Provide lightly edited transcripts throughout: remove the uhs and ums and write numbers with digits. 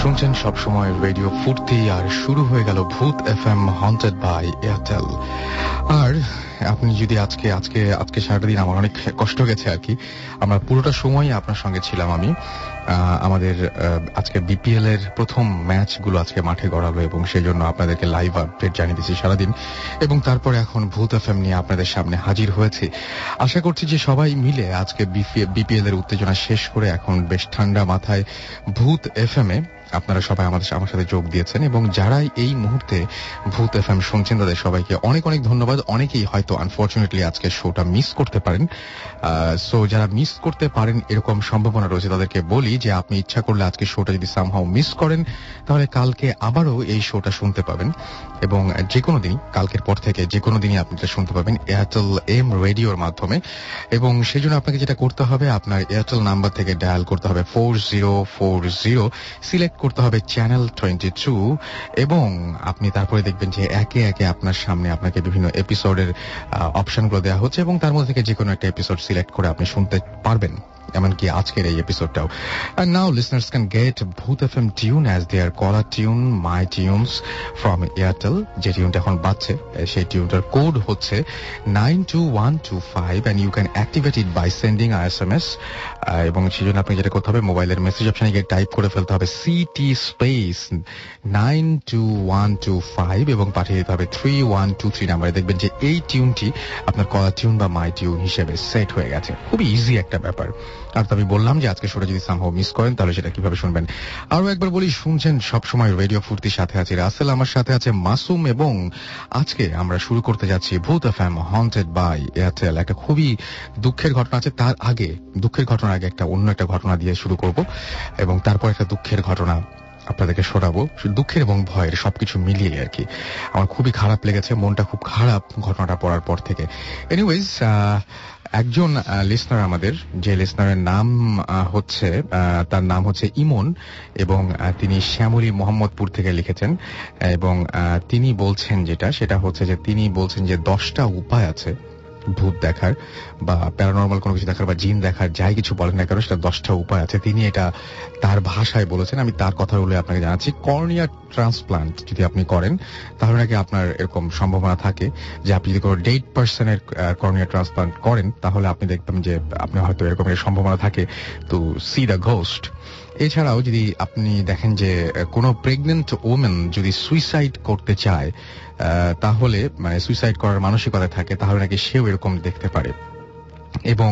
শুনছেন সবসময় রেডিও ফুর্তি, আর শুরু হয়ে গেল ভূত এফএম হন্টেড বাই এয়ারটেল। আর আপনি যদি আজকে সারাটা দিন আমার অনেক কষ্ট গেছে আর কি। আমরা পুরোটা সময় আপনার সঙ্গে ছিলাম আমি। আমাদের আজকে বিপিএল এর প্রথম ম্যাচগুলো আজকে মাঠে গড়ালো এবং সেই জন্য আপনাদেরকে লাইভ আপডেট জানিয়ে দিচ্ছি সারাদিন। এবং তারপরে এখন ভূত এফএম নিয়ে আপনাদের সামনে হাজির হয়েছে। আশা করছি যে সবাই মিলে আজকে বিপিএল এর উত্তেজনা শেষ করে এখন বেশ ঠান্ডা মাথায় ভূত এফএম এ আপনারা সবাই আমার সাথে যোগ দিয়েছেন, এবং যারাই এই মুহূর্তে ভূত এফএম শুনছেন তাদের সবাইকে অনেক অনেক ধন্যবাদ। অনেকেই হয়তো আনফরচুনেটলি আজকে শোটা মিস করতে পারেন। সো যারা মিস করতে পারেন এরকম সম্ভাবনা রয়েছে তাদেরকে বলি যে আপনি ইচ্ছা করলে আজকে শোটা যদি সামহাও মিস করেন তাহলে কালকে আবারও এই শোটা শুনতে পাবেন, এবং যে কোনো দিনই কালকের পর থেকে যে কোনো দিনই আপনি শুনতে পাবেন এয়ারটেল এম রেডিওর মাধ্যমে। এবং সেই জন্য আপনাকে যেটা করতে হবে, আপনার এয়ারটেল নাম্বার থেকে ডায়াল করতে হবে 4040, সিলেক্ট করতে হবে চ্যানেল 22, এবং আপনি তারপরে দেখবেন যে একে একে আপনার সামনে আপনাকে বিভিন্ন এপিসোডের অপশনগুলো দেওয়া হচ্ছে, এবং তার মধ্যে থেকে যে কোনো একটা এপিসোড সিলেক্ট করে আপনি শুনতে পারবেন, এমনকি আজকের এই এপিসোডটাও। And now listeners can get Bhoot FM tune as their caller tune, My Tunes from Airtel. যে টিউনটা এখন বাজছে সেই টিউনটার কোড হচ্ছে 92125 and you can activate it by sending a SMS. এবং সেই জন্য আপনি যেটা করতে হবে, মোবাইলের মেসেজ অপশনে গিয়ে টাইপ করে ফেলতে হবে CT স্পেস 92125 এবং পাঠিয়ে দিতে হবে 3123 নাম্বারে। দেখবেন যে এই টিউনটি আপনার কলার টিউন বা মাই টিউন হিসেবে সেট হয়ে গেছে। খুবই ইজি একটা ব্যাপার। আর তো আমি বললাম যে আজকে শোটা যদি সামহাও মিস করেন তাহলে সেটা কিভাবে শুনবেন। আরো একবার বলি, শুনছেন সবসময় রেডিও ফুর্তির সাথে আছে রাসেল, আমার সাথে আছে মাসুম, এবং আজকে আমরা শুরু করতে যাচ্ছি ভূত এফএম হন্টেড বাই এয়ারটেল। একটা খুবই দুঃখের ঘটনা আছে, তার আগে দুঃখের ঘটনার আগে অন্য একটা ঘটনা দিয়ে শুরু করব, এবং তারপর একটা দুঃখের ঘটনা আপনাদেরকে শোনাবো। দুঃখের এবং ভয়ের সবকিছু মিলিয়ে আর কি। আমার খুবই খারাপ লেগেছে, মনটা খুব খারাপ ঘটনাটা পড়ার পর থেকে। এনিওয়েজ, একজন লিসনার আমাদের, যে লিসনারের নাম হচ্ছে তার নাম হচ্ছে ইমন, এবং তিনি শ্যামলী মোহাম্মদপুর থেকে লিখেছেন, এবং তিনি বলছেন সেটা হচ্ছে যে তিনি বলছেন যে 10টা উপায় আছে ভূত দেখার বা প্যারানর্মাল কোনো কিছু দেখার বা জিন দেখার, যাই কিছু বলেন না কেন, সেটা 10টা উপায় আছে। তিনি এটা তার ভাষায় বলেছেন, আমি তার কথা বলে আপনাকে জানাচ্ছি। কর্নিয়া ট্রান্সপ্লান্ট যদি আপনি করেন তাহলে নাকি আপনার এরকম সম্ভাবনা থাকে যে আপনি যদি কোনো ডেড পার্সনের কর্নিয়া ট্রান্সপ্লান্ট করেন তাহলে আপনি দেখবেন যে আপনি হয়তো এরকম সম্ভাবনা থাকে টু সি দ্য ঘোস্ট। এছাড়াও যদি আপনি দেখেন যে কোনো প্রেগনেন্ট ওমেন যদি সুইসাইড করতে চায়, তাহলে মানে সুইসাইড করার মানসিকতা থাকে, তাহলে নাকি সেও এরকম দেখতে পারে। এবং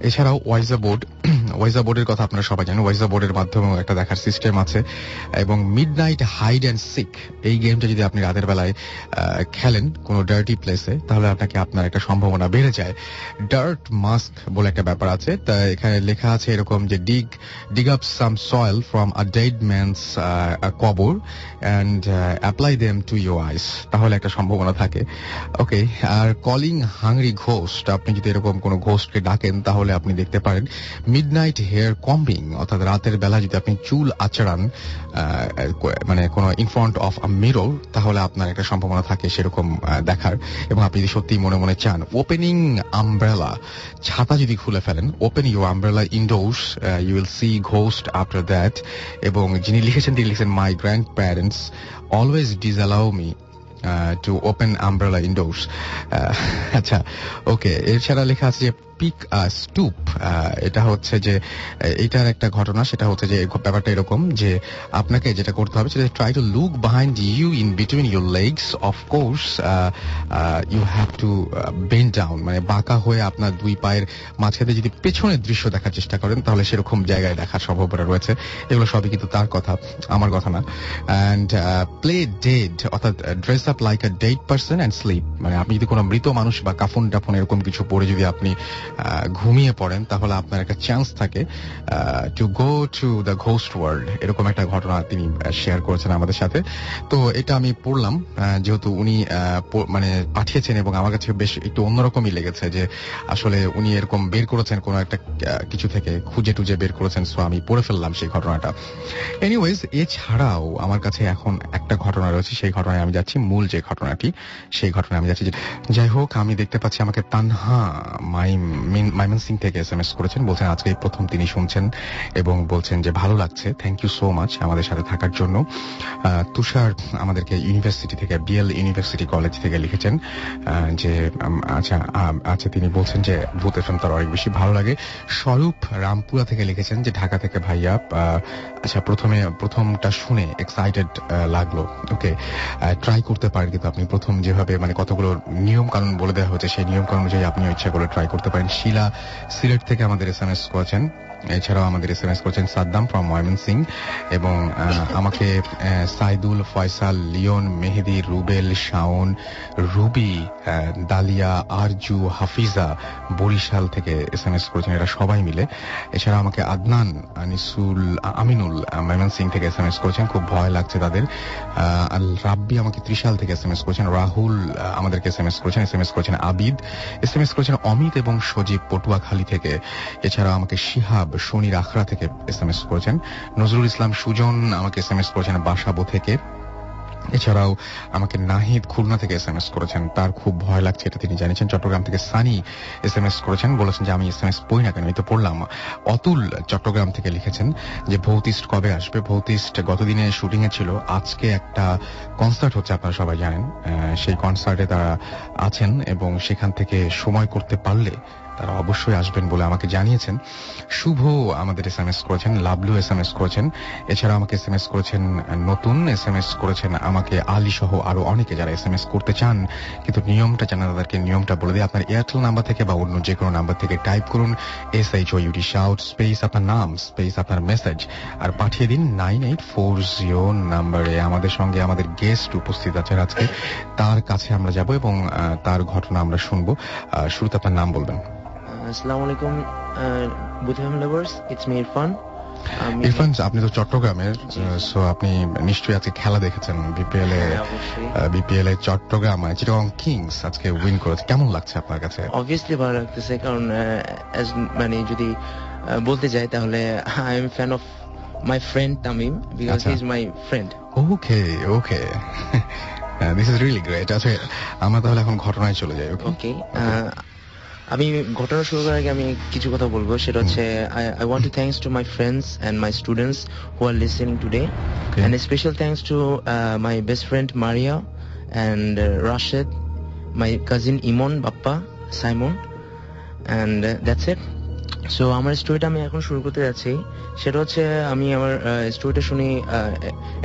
এছাড়াও ওয়াইজা বোর্ডের কথা আপনারা সবাই জানেন। ওয়াইজা বোর্ডের মাধ্যমেও একটা দেখার সিস্টেম আছে। এবং মিডনাইট হাইড অ্যান্ড সিক, এই গেমটা যদি আপনি রাতের বেলায় খেলেন কোনো ডার্টি প্লেসে তাহলে আপনার একটা সম্ভাবনা বেড়ে যায়। ডার্ট মাস্ক বলে একটা ব্যাপার আছে, তা এখানে লেখা আছে এরকম যে dig up some soil from a dead man's কবর and apply them to your eyes, তাহলে একটা সম্ভাবনা থাকে। ওকে, আর কলিং হাংরি ঘোস্ট, আপনি যদি এরকম কোনো ঘোস্টকে ডাকেন তাহলে আপনি দেখতে পারেন। মিডনাইট হেয়ার কম্বিং, অর্থাৎ রাতের বেলা যদি আপনি চুল আঁচড়ান মানে কোনো in front of a mirror, তাহলে আপনার একটা সম্ভাবনা থাকে সেরকম দেখার, এবং আপনি যদি সত্যি মনে মনে চান। ওপেনিং আমব্রেলা, ছাতা যদি খুলে ফেলেন, open your umbrella indoors, you will see ghost after that. এবং যিনি লিখেছেন তিনি লিখেছেন my grandparents always disallow me to open umbrella indoors. আচ্ছা, ওকে। এছাড়া লেখা আছে যে পিক স্টুপ, এটা হচ্ছে যে এটার একটা ঘটনা, সেটা হচ্ছে যে ব্যাপারটা এরকম যে আপনাকে যেটা করতে হবে সেটা try to look behind you in between your legs. Of course you have to bend down, মানে বাঁকা হয়ে আপনার দুই পায়ের মাঝখানে যদি পেছনের দৃশ্য দেখার চেষ্টা করেন তাহলে সেরকম জায়গায় দেখার সম্ভাবনা রয়েছে। এগুলো সবই কিন্তু তার কথা, আমার কথা না। অ্যান্ড প্লে ডেড, অর্থাৎ dress up like a dead person and sleep, মানে আপনি যদি কোনো মৃত মানুষ বা কাফন টাফন এরকম কিছু পরে যদি আপনি ঘুমিয়ে পড়েন তাহলে আপনার একটা চান্স থাকে to go to the ghost world. এরকম একটা ঘটনা তিনি শেয়ার করেছেন আমাদের সাথে। তো এটা আমি পড়লাম যেহেতু উনি মানে পাঠিয়েছেন, এবং আমার কাছে বেশ একটু অন্যরকমই লেগেছে যে আসলে উনি এরকম বের করেছেন কোনো একটা কিছু থেকে খুঁজে টুজে বের করেছেন। সো আমি পড়ে ফেললাম সেই ঘটনাটা। এনিওয়েজ, এছাড়াও আমার কাছে এখন একটা ঘটনা রয়েছে, সেই ঘটনায় আমি যাচ্ছি। মূল যে ঘটনাটি সেই ঘটনায় আমি যাচ্ছি। যাই হোক, আমি দেখতে পাচ্ছি আমাকে তানহা মাইম ময়মনসিংহ থেকে এসএমএস করেছেন, বলছেন আজকে প্রথম তিনি শুনছেন এবং বলছেন যে ভালো লাগছে, থ্যাংক ইউ সো মাচ আমাদের সাথে থাকার জন্য। তুষার আমাদেরকে ইউনিভার্সিটি থেকে, বিএল ইউনিভার্সিটি কলেজ থেকে লিখেছেন যে আচ্ছা তিনি বলছেন যে ভূত এফএম তার অনেক বেশি ভালো লাগে। স্বরূপ রামপুরা থেকে লিখেছেন যে ঢাকা থেকে ভাইয়া, আচ্ছা প্রথমটা শুনে এক্সাইটেড লাগলো, ওকে ট্রাই করতে পারেন, কিন্তু আপনি প্রথম যেভাবে মানে কতগুলো নিয়ম কানুন বলে দেওয়া হয়েছে সেই নিয়ম কানুন অনুযায়ী আপনি ইচ্ছা করে ট্রাই করতে পারেন। শিলা সিলেট থেকে আমাদের এসএমএস করেছেন, এছাড়াও আমাদের এসএমএস করেছেন সাদ্দাম ফ্রম ময়মনসিং এবং আমাকে সাইদুল, ফয়সাল, লিওন, মেহেদি, রুবেল, শাওন, রুবি, দালিয়া, আরজু, হাফিজা বরিশাল থেকে এসএমএস করেছেন, এরা সবাই মিলে। এছাড়া আমাকে আদনান, আনিসুল, আমিনুল ময়মনসিং থেকে এসএমএস করেছেন, খুব ভয় লাগছে তাদের। রাব্বি আমাকে ত্রিশাল থেকে এসএমএস করেছেন, রাহুল আমাদেরকে এসএমএস করেছেন আবিদ, এসএমএস করেছেন অমিত এবং সজীব পটুয়াখালী থেকে। এছাড়া আমাকে শিহাব শনির আখড়া থেকে এসএমএস করেছেন, নজরুল ইসলাম সুজন আমাকে এসএমএস করেছেন বাসাবো থেকে। এছাড়াও আমাকে নাহিদ খুলনা থেকে এসএমএস করেছেন, তার খুব ভয় লাগছে এটা তিনি জানিয়েছেন। চট্টগ্রাম থেকে সানি এসএমএস করেছেন, বলেছেন যে আমি এসএমএস পড়ি না কেন, আমি তো পড়লাম। অতুল চট্টগ্রাম থেকে লিখেছেন যে ভৌতিস্ট কবে আসবে। ভৌতিস্ট গতদিনে শুটিং এ ছিল, আজকে একটা কনসার্ট হচ্ছে আপনারা সবাই জানেন, সেই কনসার্টে তারা আছেন এবং সেখান থেকে সময় করতে পারলে তারা অবশ্যই আসবেন বলে আমাকে জানিয়েছেন। শুভ আমাদের এসএমএস করেছেন, লাভলু এসএমএস করেছেন, এছাড়া আমাকে এসএমএস করেছেন নতুন, এসএমএস করেছেন আমাকে আলী সহ আরো অনেকে যারা এসএমএস করতে চান কিন্তু নিয়মটা জানা, তাদেরকে নিয়মটা বলে দিই। আপনার এয়ারটেল নাম্বার থেকে বা অন্য যে কোনো নাম্বার থেকে টাইপ করুন SHOUT শাউট স্পেস আপনার নাম স্পেস আপনার মেসেজ আর পাঠিয়ে দিন 9840 নাম্বারে। আমাদের সঙ্গে আমাদের গেস্ট উপস্থিত আছেন আজকে, তার কাছে আমরা যাব এবং তার ঘটনা আমরা শুনবো। শুরুতে আপনার নাম বলবেন। আসসালামু আলাইকুম booth FM lovers, it's me Irfan. Irfan, আপনি তো চট্টগ্রামের, সো আপনি নিশ্চয়ই আজকে খেলা দেখেছেন বিপিএল এ চট্টগ্রাম চিটাগং কিংস আজকে উইন করেছে, কেমন লাগছে আপনার কাছে? অবভিয়াসলি ভালো লাগতেছে, কারণ মানে যদি বলতে যাই তাহলে I am fan of my friend Tamim, because he is my friend. Okay this is really great. আচ্ছা আমরা তাহলে এখন ঘটনায় চলে যাই। ওকে, আমি ঘটনা শুরু করার আগে আমি কিছু কথা বলবো, সেটা হচ্ছে I want to thanks to my friends and my students who are listening today, and a special thanks to my best friend Maria and Rashid, my cousin Imon, Bappa, Simon, and that's it. So আমার স্টোরিটা আমি এখন শুরু করতে যাচ্ছি, সেটা হচ্ছে আমি আমার স্টোরিটা শুনি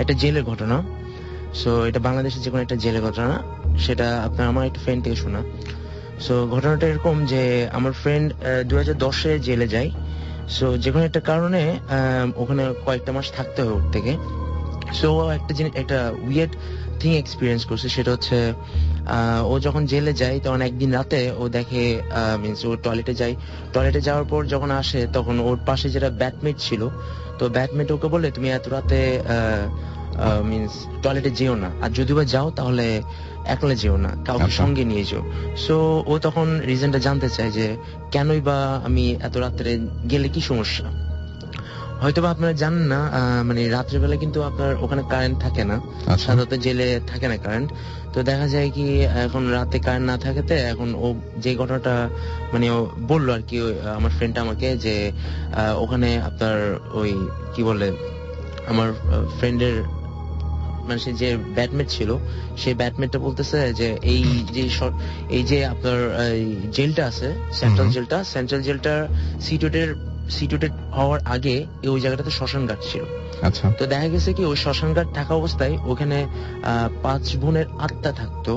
একটা জেলের ঘটনা। সো এটা বাংলাদেশের যে কোনো একটা জেলের ঘটনা, সেটা আপনার আমার একটা ফ্রেন্ড থেকে শোনা। সো ঘটনাটা এরকম যে আমার ফ্রেন্ড 2010-এ জেলে যায়। সো যে কোনো একটা কারণে ওখানে কয়েকটা মাস থাকতে হয় ওর থেকে। সো একটা উইয়ার্ড থিং এক্সপিরিয়েন্স করছে, সেটা হচ্ছে ও যখন জেলে যায় তখন একদিন রাতে ও দেখে মিনস ও টয়লেটে যাওয়ার পর যখন আসে তখন ওর পাশে যেটা ব্যাটমেট ছিল, তো ব্যাটমেট ওকে বলে তুমি এত রাতে মিনস টয়লেটে যেও না, আর যদি বা যাও তাহলে একলা যেও না, কাউকে সঙ্গে নিয়ে যাও। সো ও তখন রিজনটা জানতে চায় যে কেনই বা আমি এত রাত্রে গেলে কি সমস্যা। হয়তোবা আপনারা জানেন না, মানে রাত্রেবেলা কিন্তু আপনার ওখানে কারেন্ট থাকে না, সাধারণত জেলে থাকে না কারেন্ট। তো দেখা যায় কি এখন রাতে কারেন্ট না থাকাতে এখন ও যে ঘটনাটা মানে ও বললো আর কি আমার ফ্রেন্ডটা আমাকে, যে ওখানে আপনার ওই কি বলে আমার ফ্রেন্ডের মানে সে যে ব্যাটমেট ছিল সেই ব্যাটমেটটা বলতেছে যে এই যে আপনার জেলটা আছে সেন্ট্রাল জেলটা সিটুয়েটেড হওয়ার আগে ওই জায়গাটাতে শ্মশান ঘাট ছিল। আচ্ছা, তো দেখা গেছে কি ওই শ্মশান ঘাট থাকা অবস্থায় ওখানে 5 বোনের আত্মা থাকতো,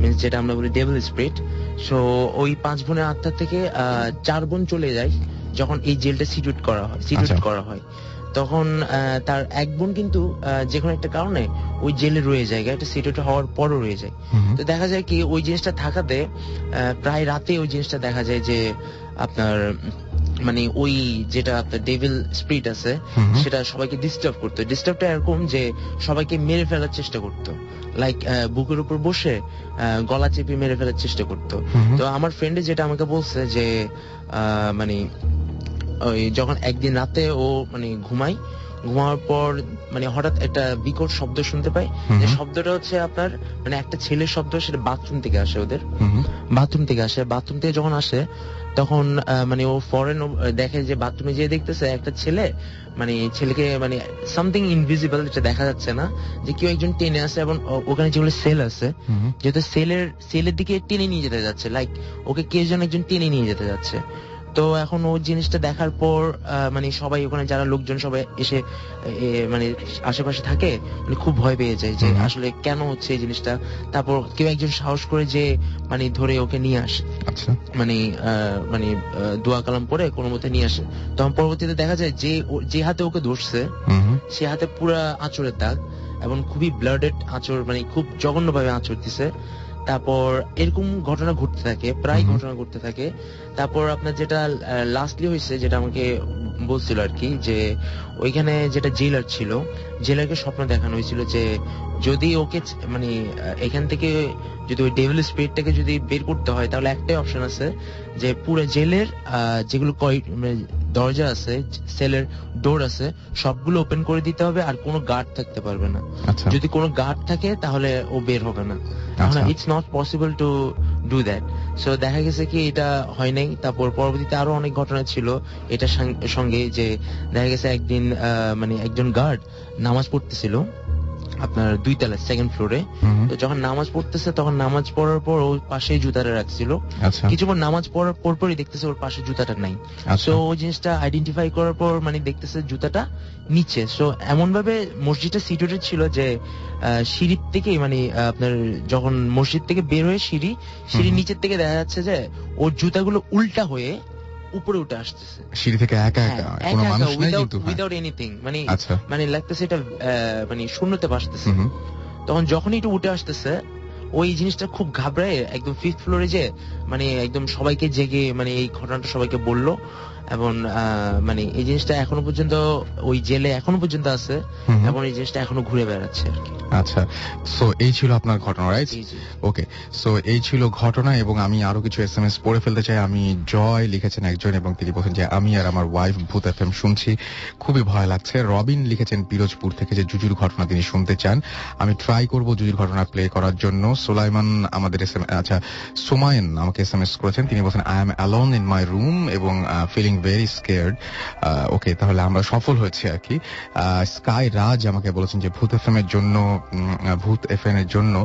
মিনস যেটা আমরা বলি ডেভিল স্পিরিট। সো ওই 5 বোনের আত্মা থেকে 4 বোন চলে যায় যখন এই জেলটা সিটুয়েট করা হয়। তখন তার এক বোন কিন্তু যে কোনো একটা কারণে ওই জেলে রয়ে যায়, এটা সিটুয়েট হওয়ার পরও রয়ে যায়। তো দেখা যায় কি ওই জিনিসটা থাকাতে প্রায় রাতে ওই জিনিসটা দেখা যায় যে আপনার মানে ওই যেটা আপনার ডেভিল স্পিরিট আছে সেটা সবাইকে ডিস্টার্ব করতো। ডিস্টার্বটা এরকম যে সবাইকে মেরে ফেলার চেষ্টা করতো, লাইক বুকের উপর বসে গলা চেপে মেরে ফেলার চেষ্টা করতো। তো আমার ফ্রেন্ডে যেটা আমাকে বলছে যে মানে ওই যখন একদিন রাতে ও মানে ঘুমায়, ঘুমানোর পর মানে হঠাৎ একটা বিকট শব্দ শুনতে পাই। যে শব্দটা হচ্ছে আপনার মানে একটা ছেলের শব্দ, সেটা বাথরুম থেকে আসে, ওদের বাথরুম থেকে আসে। বাথরুম থেকে যখন আসে তখন মানে ও ফরেন দেখে যে বাথরুমে যেয়ে দেখতেছে একটা ছেলে, মানে ছেলেকে মানে সামথিং ইনভিজিবল, যেটা দেখা যাচ্ছে না, যে কেউ একজন টেনে আসে এবং ওখানে যেগুলো সেল আছে যেহেতু সেলের দিকে টেনে নিয়ে যেতে যাচ্ছে, লাইক ওকে কে যেন একজন টেনে নিয়ে যেতে যাচ্ছে। তো এখন ও জিনিসটা দেখার পর মানে সবাই ওখানে যারা লোকজন সবাই এসে মানে আশেপাশে থাকে, মানে খুব ভয় পেয়ে যায় যে আসলে কেন হচ্ছে এই জিনিসটা। তারপর কেউ একজন সাহস করে যে মানে ধরে ওকে নিয়ে আসে, মানে মানে দোয়া কালাম পরে কোনো মতে নিয়ে আসে। তখন পরবর্তীতে দেখা যায় যে হাতে ওকে ধরছে সে হাতে পুরা আঁচড়ের দাগ এবং খুবই ব্লাডেড আঁচড়, মানে খুব জঘন্যভাবে আঁচড় দিছে। তারপর এরকম ঘটনা ঘটতে থাকে, প্রায় ঘটনা ঘটতে থাকে। তারপর আপনার যেটা লাস্টলি হয়েছে, যেটা আমাকে বলছিল আর কি, যে ওইখানে যেটা জেলার ছিল, জেলারকে স্বপ্ন দেখানো হয়েছিল যে যদি ওকে মানে এখান থেকে যদি ওই ডেভিল স্পিরিটটাকে যদি বের করতে হয় তাহলে একটাই অপশন আছে, যে পুরো জেলের যেগুলো দরজা আছে, সেলের ডোর আছে, সবগুলো ওপেন করে দিতে হবে আর কোনো গার্ড থাকতে পারবে না। যদি কোনো গার্ড থাকে তাহলে ও বের হবে না। It's not possible to do that. So দেখা গেছে কি এটা হয় নাই। তারপর পরবর্তীতে আরো অনেক ঘটনা ছিল এটার সঙ্গে, যে দেখা গেছে একদিন মানে একজন গার্ড নামাজ পড়তেছিল আপনার 2 তলা সেকেন্ড ফ্লোরে। তো যখন নামাজ পড়তেছে তখন নামাজ পড়ার পর ওর পাশে জুতাটা রাখছিল। কিছুক্ষণ নামাজ পড়ার পরপরই দেখতেছে ওর পাশে জুতাটা নাই। সো ওই জিনিসটা আইডেন্টিফাই করার পর মানে দেখতেছে জুতাটা নিচে। সো এমন ভাবে মসজিদটা সিচুয়েটেড ছিল যে সিঁড়ির থেকে মানে আপনার যখন মসজিদ থেকে বের হয়ে সিঁড়ির নিচের থেকে দেখা যাচ্ছে যে ওর জুতাগুলো উল্টা হয়ে উপরে উঠে আসতেছে সিঁড়ি থেকে একা একা, কোনো মানুষ নাই কিন্তু, উইদাউট এনিথিং, মানে মানে লাগতেছে এটা মানে শূন্যতে ভাসতেছে। তখন যখনই একটু উঠে আসতেছে ওই জিনিসটা খুব ঘাবড়ায় একদম 5th ফ্লোরে যে মানে একদম সবাইকে জেগে মানে এই ঘটনাটা সবাইকে বললো। এবং মানে এই জিনিসটা এখনো পর্যন্ত ওই জেলে এখনো পর্যন্ত আছে এবং এই জিনিসটা এখনো ঘুরে বেড়াচ্ছে আর কি। আচ্ছা, সো এই ছিল আপনার ঘটনা, রাইট? ওকে, সো এই ছিল ঘটনা। এবং আমি আরো কিছু SMS পড়ে ফেলতে চাই। আমি জয় লিখেছেন একজন এবং তিনি বলেন যে আমি আর আমার ওয়াইফ ভূত FM শুনছি, খুবই ভয় লাগছে। রবিন লিখেছেন পিরোজপুর থেকে যে জুজুর ঘটনা তিনি শুনতে চান, আমি ট্রাই করব জুজুর ঘটনা প্লে করার জন্য। সুলাইমান আমাদের আচ্ছা সুমায়ন আমাকে SMS করেছেন, তিনি বলেন I am alone in my room এবং ফিলিং ভেরি স্কেয়ার্ড। ওকে, তাহলে আমরা সফল হয়েছি আর কি। স্কাই রাজ আমাকে বলেছেন যে ভূত FM এর জন্য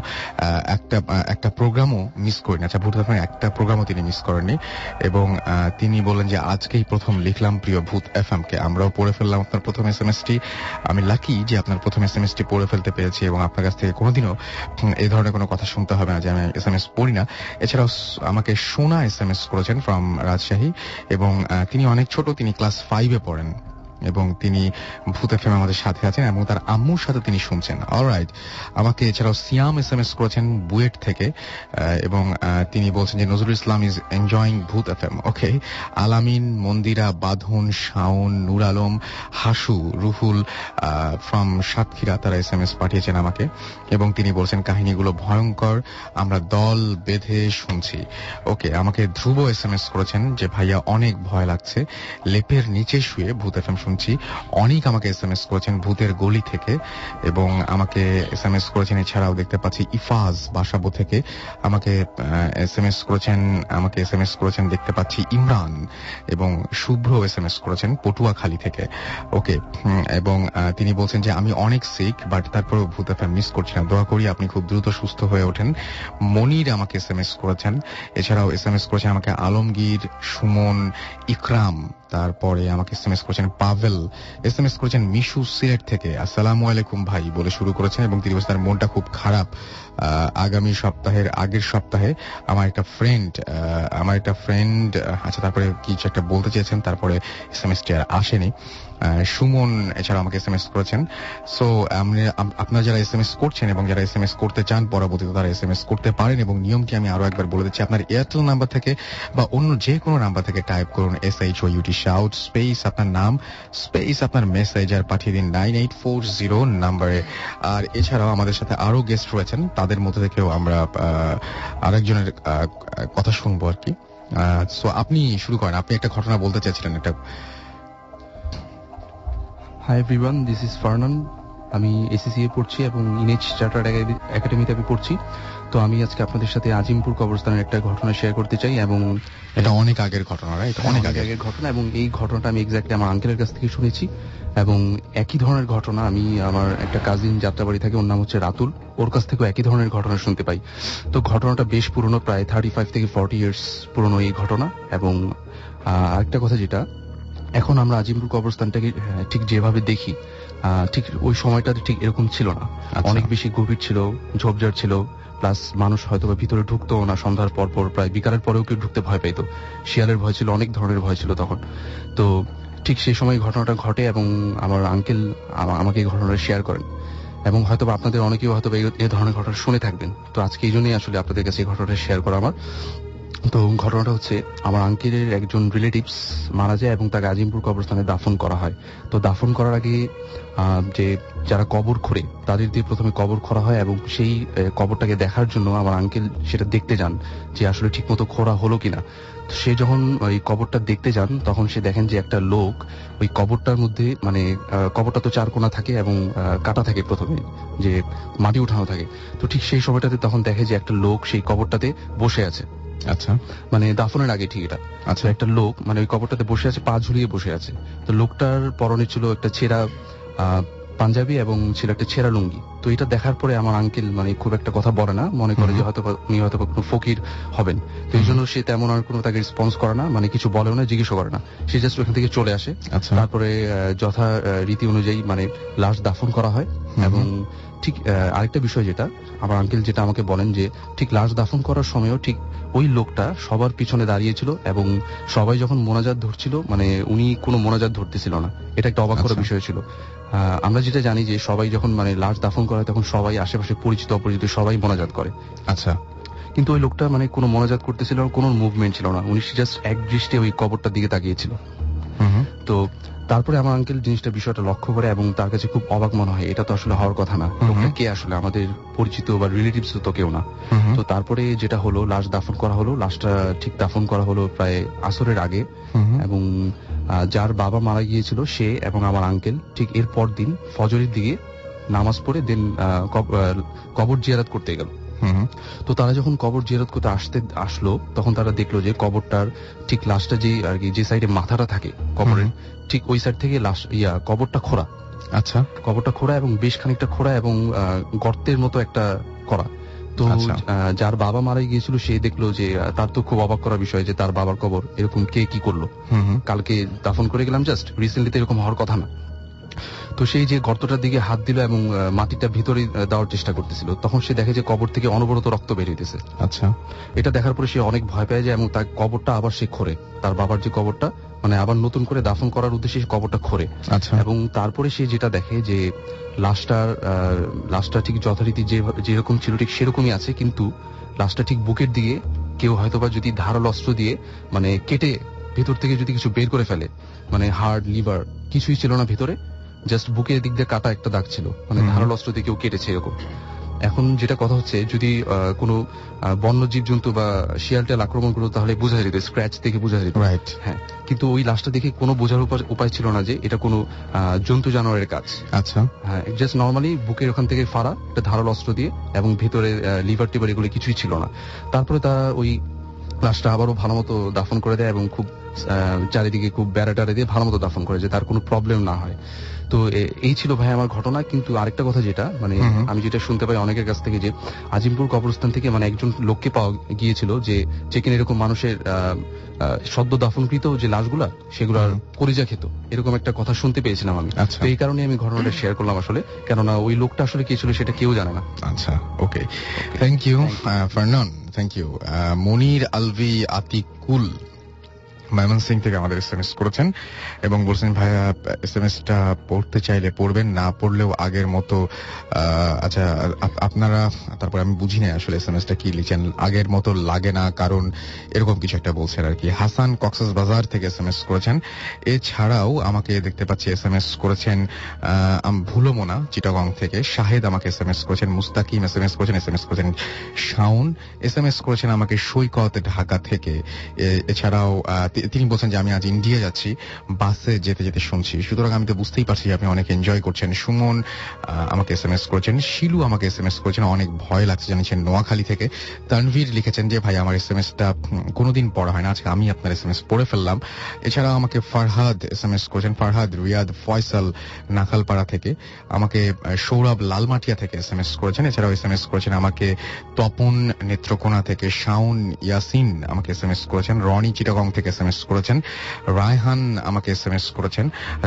একটা প্রোগ্রামও মিস করিনি। আচ্ছা, ভূত FM একটা প্রোগ্রামও তিনি মিস করেননি। এবং তিনি বলেন যে আজকেই প্রথম লিখলাম প্রিয় ভূত FM কে। আমরাও পড়ে ফেললাম আপনার প্রথম SMS-টি। আমি লাকি যে আপনার প্রথম SMS-টি পড়ে ফেলতে পেরেছি এবং আপনার কাছ থেকে কোনোদিনও এই ধরনের কোনো কথা শুনতে হবে না যে আমি SMS পড়ি না। এছাড়াও আমাকে সোনা SMS করেছেন ফ্রম রাজশাহী এবং তিনি অনেক ছোট, তিনি ক্লাস 5-এ পড়েন এবং তিনি ভূত FM আমাদের সাথে আছেন এবং তার আম্মুর সাথে তিনি শুনছেন। অলরাইট, আমাকে এছাড়াও সিয়াম SMS করেছেন বুয়েট থেকে এবং তিনি বলছেন যে নজরুল ইসলাম ইজ এনজয়িং ভূত FM। ওকে, আলামিন, মন্দিরা, বাঁধন, শাওন, নূর আলম, হাসু, রুহুল ফ্রম সাতক্ষীরা তারা SMS পাঠিয়েছেন আমাকে এবং তিনি বলছেন কাহিনীগুলো ভয়ঙ্কর, আমরা দল বেঁধে শুনছি। ওকে, আমাকে ধ্রুব SMS করেছেন যে ভাইয়া অনেক ভয় লাগছে, লেপের নিচে শুয়ে ভূত FM শুনছি। অনেক আমাকে SMS করেছেন ভূতের গলি থেকে এবং আমাকে SMS করেছেন। এছাড়াও দেখতে পাচ্ছি ইফাজ বাসাবো থেকে আমাকে SMS করেছেন দেখতে পাচ্ছি ইমরান এবং শুভ্র SMS করেছেন পটুয়াখালী থেকে। ওকে, এবং তিনি বলছেন যে আমি অনেক সিক বাট তারপরেও ভূত FM মিস করছি না, দোয়া করি আপনি খুব দ্রুত সুস্থ হয়ে ওঠেন। মনির আমাকে SMS করেছেন। এছাড়াও SMS করেছেন আমাকে আলমগীর, সুমন, ইকরাম, তারপরে আমাকে SMS করেছেন পাভেল, SMS করেছেন মিশু সিলেট থেকে আসসালামু আলাইকুম ভাই বলে শুরু করেছেন এবং তিনি বলছেন তার মনটা খুব খারাপ। আগের সপ্তাহে আমার একটা ফ্রেন্ড আচ্ছা তারপরে কিছু একটা বলতে চেয়েছেন, তারপরে SMS-টি আর আসেনি। সুমন এছাড়া আমাকে SMS করেছেন। সো আপনারা যারা SMS করছেন এবং যারা SMS করতে চান পরবর্তীতে তারা SMS করতে পারেন এবং নিয়মটি আমি আরো একবার বলে দিচ্ছি। আপনার এয়ারটেল নাম্বার থেকে বা অন্য যে কোনো নাম্বার থেকে টাইপ করুন SHOUT শাউট স্পেস আপনার নাম স্পেস আপনার মেসেজ আর পাঠিয়ে দিন 9840 নাম্বারে। আর এছাড়াও আমাদের সাথে আরো গেস্ট রয়েছেন, তাদের মধ্যে থেকেও আমরা আরেকজনের কথা শুনবো আর কি। সো আপনি শুরু করেন, আপনি একটা ঘটনা বলতে চাইছিলেন এটা। Hi everyone, this is Farnan. আমি এসিসিএ পড়ছি এবং ইনএইচ চার্টার্ড একাডেমিতে আমি পড়ছি। তো আমি আজকে আপনাদের সাথে আজিমপুর কবরস্থানের একটা ঘটনা শেয়ার করতে চাই এবং এটা অনেক আগের ঘটনা, রাইট? অনেক আগের ঘটনা এবং এই ঘটনাটা আমি এক্স্যাক্টলি আমার আঙ্কেলের কাছ থেকে শুনেছি এবং একই ধরনের ঘটনা আমি আমার একটা কাজিন যাত্রাবাড়ি থাকে, ওর নাম হচ্ছে রাতুল, ওর কাছ থেকেও একই ধরনের ঘটনা শুনতে পাই। তো ঘটনাটা বেশ পুরনো, প্রায় 35 থেকে 40 ইয়ার্স পুরনো এই ঘটনা। এবং আরেকটা কথা, যেটা এখন আমরা আজিমপুর কবরস্থানটাকে ঠিক যেভাবে দেখি, ঠিক ওই সময়টাতে ঠিক এরকম ছিল না। অনেক বেশি গভীর ছিল, ঝোপঝাড় ছিল, প্লাস মানুষ হয়তো ভিতরে ঢুকতো না। সন্ধ্যার পর প্রায় বিকালের পরেও কেউ ঢুকতে ভয় পাইতো, শিয়ালের ভয় ছিল, অনেক ধরনের ভয় ছিল তখন। তো ঠিক সেই সময় ঘটনাটা ঘটে এবং আমার আঙ্কেল আমাকে এই ঘটনাটা শেয়ার করেন এবং হয়তো আপনাদের অনেকেও হয়তো এই ধরনের ঘটনা শুনে থাকবেন। তো আজকে এই জন্যই আসলে আপনাদের কাছে এই ঘটনাটা শেয়ার করা আমার। তো ঘটনাটা হচ্ছে, আমার আঙ্কেলের একজন রিলেটিভস মারা যায় এবং তাকে আজিমপুর কবরস্থানে দাফন করা হয়। তো দাফন করার আগে যে যারা কবর খোঁড়ে তাদের দিয়ে প্রথমে কবর খোঁড়া হয় এবং সেই কবরটাকে দেখার জন্য আমার আঙ্কেল সেটা দেখতে যান যে আসলে ঠিকমতো খোঁড়া হলো কিনা। তো সে যখন ওই কবরটা দেখতে যান তখন সে দেখেন যে একটা লোক ওই কবরটার মধ্যে, মানে কবরটা তো চার কোণা থাকে এবং কাটা থাকে, প্রথমে যে মাটি উঠানো থাকে। তো ঠিক সেই সময়টাতে তখন দেখে যে একটা লোক সেই কবরটাতে বসে আছে। আচ্ছা, মানে দাফনের আগে ঠিক এটা। আচ্ছা, একটা লোক মানে ওই কবরটাতে বসে আছে, পা ঝুলিয়ে বসে আছে। তো লোকটার পরনে ছিল একটা ছেঁড়া পাঞ্জাবি এবং ছিল একটা ছেঁড়া লুঙ্গি। তো এটা দেখার পরে আমার আঙ্কেল মানে খুব একটা কথা বলে না, মনে করে যে হয়তো উনি হয়তো কোনো ফকির হবেন। তো এই জন্য সে তেমন আর কোনো তাকে রেসপন্স করে না, মানে কিছু বলেও না, জিজ্ঞেস করে না, সে জাস্ট ওখান থেকে চলে আসে। তারপরে যথা রীতি অনুযায়ী মানে লাশ দাফন করা হয়। এবং ঠিক আরেকটা বিষয় যেটা আমার আঙ্কেল যেটা আমাকে বলেন, যে ঠিক লাশ দাফন করার সময়ও ঠিক ওই লোকটা সবার পিছনে দাঁড়িয়েছিল এবং সবাই যখন মোনাজাত ধরছিল, মানে উনি কোনো মোনাজাত ধরতেছিল না। এটা একটা অবাক করা বিষয় ছিল। আমরা যেটা জানি যে সবাই যখন মানে লাশ দাফন করে তখন সবাই আশেপাশে পরিচিত অপরিচিত সবাই মোনাজাত করে। আচ্ছা, কিন্তু ওই লোকটা মানে কোনো মোনাজাত করতেছিল না, কোনো মুভমেন্ট ছিল না, উনি জাস্ট এক দৃষ্টে ওই কবরটার দিকে তাকিয়েছিল। তো তারপরে আমার আঙ্কেল বিষয়টা লক্ষ্য করে এবং তার কাছে খুব অবাক মনে হয়, এটা তো আসলে হওয়ার কথা না, লোকটা কে আসলে, আমাদের পরিচিত বা রিলেটিভস তো কেউ না। তো তারপরে যেটা হলো, লাশ দাফন করা হলো। লাশটা ঠিক দাফন করা হলো প্রায় আসরের আগে এবং যার বাবা মারা গিয়েছিল সে এবং আমার আঙ্কেল ঠিক এর পর দিন ফজরের দিকে নামাজ পড়ে দেন কবর জিয়ারত করতে গেল। তো তারা যখন কবর জিয়ারত করতে আসলো তখন তারা দেখলো যে কবরটার ঠিক লাশটা যে আর কি যে সাইডে মাথাটা থাকে কবরের ঠিক ওই সাইড থেকে লাশ কবরটা খোঁড়া। আচ্ছা, কবরটা খোঁড়া এবং বেশ খানিকটা খোঁড়া এবং গর্তের মতো একটা করা। তো যার বাবা মারা গিয়েছিল সে দেখলো যে তার তো খুব অবাক করার বিষয় যে তার বাবার কবর এরকম কে কি করলো, কালকে দাফন করে গেলাম জাস্ট, রিসেন্টলি তো এরকম হওয়ার কথা না। তো সেই যে গর্তটার দিকে হাত দিল এবং মাটিটা ভিতরে দেওয়ার চেষ্টা করতেছিল, তখন সে দেখে যে কবর থেকে অনবরত রক্ত বের হইতেছে। আচ্ছা, এটা দেখার পরে সে অনেক ভয় পেয়ে যায় এবং তার কবরটা আবার সে খোঁড়ে, তার বাবার যে কবরটা মানে আবার নতুন করে দাফন করার উদ্দেশ্যে কবরটা খোঁড়ে। আচ্ছা, এবং তারপরে সে যেটা দেখে যে লাশটা ঠিক যথারীতি যেরকম ছিল ঠিক সেরকমই আছে, কিন্তু লাশটা ঠিক বুকের দিকে কেউ হয়তোবা যদি ধারাল অস্ত্র দিয়ে মানে কেটে ভেতর থেকে যদি কিছু বের করে ফেলে, মানে হার্ট লিভার কিছুই ছিল না ভিতরে, জাস্ট বুকের দিক দিয়ে কাটা একটা দাগ ছিল, মানে ধারাল অস্ত্র দিয়ে কেউ কেটেছে এরকম। এখন যেটা কথা হচ্ছে, যদি কোনো বন্য জীবজন্তু বা শিয়াল টেল আক্রমণ করতো তাহলে বোঝা যেত, স্ক্র্যাচ থেকে বোঝা যেত। রাইট, হ্যাঁ, কিন্তু ওই লাশটা দেখে কোনো বোঝার উপায় ছিল না যে এটা কোনো জন্তু জানোয়ারের কাজ। আচ্ছা, হ্যাঁ, জাস্ট নর্মালি বুকের ওখান থেকে ফাড়া একটা ধারাল অস্ত্র দিয়ে এবং ভিতরে লিভার টিভার এগুলো কিছুই ছিল না। তারপরে তারা ওই লাশটা আবারও ভালো মতো দাফন করে দেয় এবং খুব চারিদিকে খুব বেড়া দিয়ে ভালো মতো দাফন করে, যে তার কোনো প্রবলেম না হয়। তো এই ছিল ভাই আমার ঘটনা। কিন্তু আরেকটা কথা যেটা মানে আমি যেটা শুনতে পাই অনেকের কাছ থেকে, যে আজিমপুর কবরস্থান থেকে মানে একজন লোককে পাওয়া গিয়েছিল যে কিনা এরকম মানুষের সদ্য দাফনকৃত যে লাশগুলা সেগুলার কলিজা খেত, এরকম একটা কথা শুনতে পেয়েছিলাম আমি। তো এই কারণে আমি ঘটনাটা শেয়ার করলাম আসলে, কেননা ওই লোকটা আসলে কে ছিল সেটা কেউ জানে না। আচ্ছা, ওকে, থ্যাংক ইউ ফারনান, থ্যাংক ইউ। মনির আলভি আতিকুল ময়মনসিং থেকে আমাদের এসএমএস করেছেন এবং বলছেন ভাইয়া এসএমএসটা পড়তে চাইলে পড়বেন, না পড়লেও আগের মতো। আচ্ছা, আপনারা তারপর আমি বুঝি না আসলে এসএমএসটা কি লিখেন, আগের মতো লাগে না কারণ এরকম কিছু একটা বলছেন আর কি। হাসান কক্সবাজার থেকে এসএমএস করেছেন। এছাড়াও আমাকে দেখতে পাচ্ছি এসএমএস করেছেন ভুলমোনা চিটাগং থেকে, শাহেদ আমাকে এসএমএস করেছেন, মুস্তাকিম এসএমএস করেছেন শাউন এসএমএস করেছেন আমাকে সৈকত ঢাকা থেকে। এছাড়াও তিনি বলছেন যে আমি আজ ইন্ডিয়া যাচ্ছি, বাসে যেতে যেতে শুনছি। সুতরাং আমি তো বুঝতেই পারছি আপনি অনেক এনজয় করছেন। সুমন আমাকে SMS করেছেন, শিলু আমাকে SMS করেছেন, অনেক ভয় লাগছে জানিয়েছেন নোয়াখালী থেকে। তানভীর লিখেছেন যে ভাই আমার SMSটা কোনোদিন পড়া হয় না, আজকে আমি আপনার SMS পড়ে ফেললাম। এছাড়াও আমাকে ফারহাদ SMS করেছেন, ফারহাদ, রিয়াদ, ফয়সাল নাখালপাড়া থেকে, আমাকে সৌরভ লালমাটিয়া থেকে SMS করেছেন। এছাড়াও SMS করেছেন আমাকে তপন নেত্রকোনা থেকে, শাওন ইয়াসিন আমাকে SMS করেছেন, রনি চিটাগং থেকে SMS করেছেন, রায়হান আমাকে SMS করেছেন।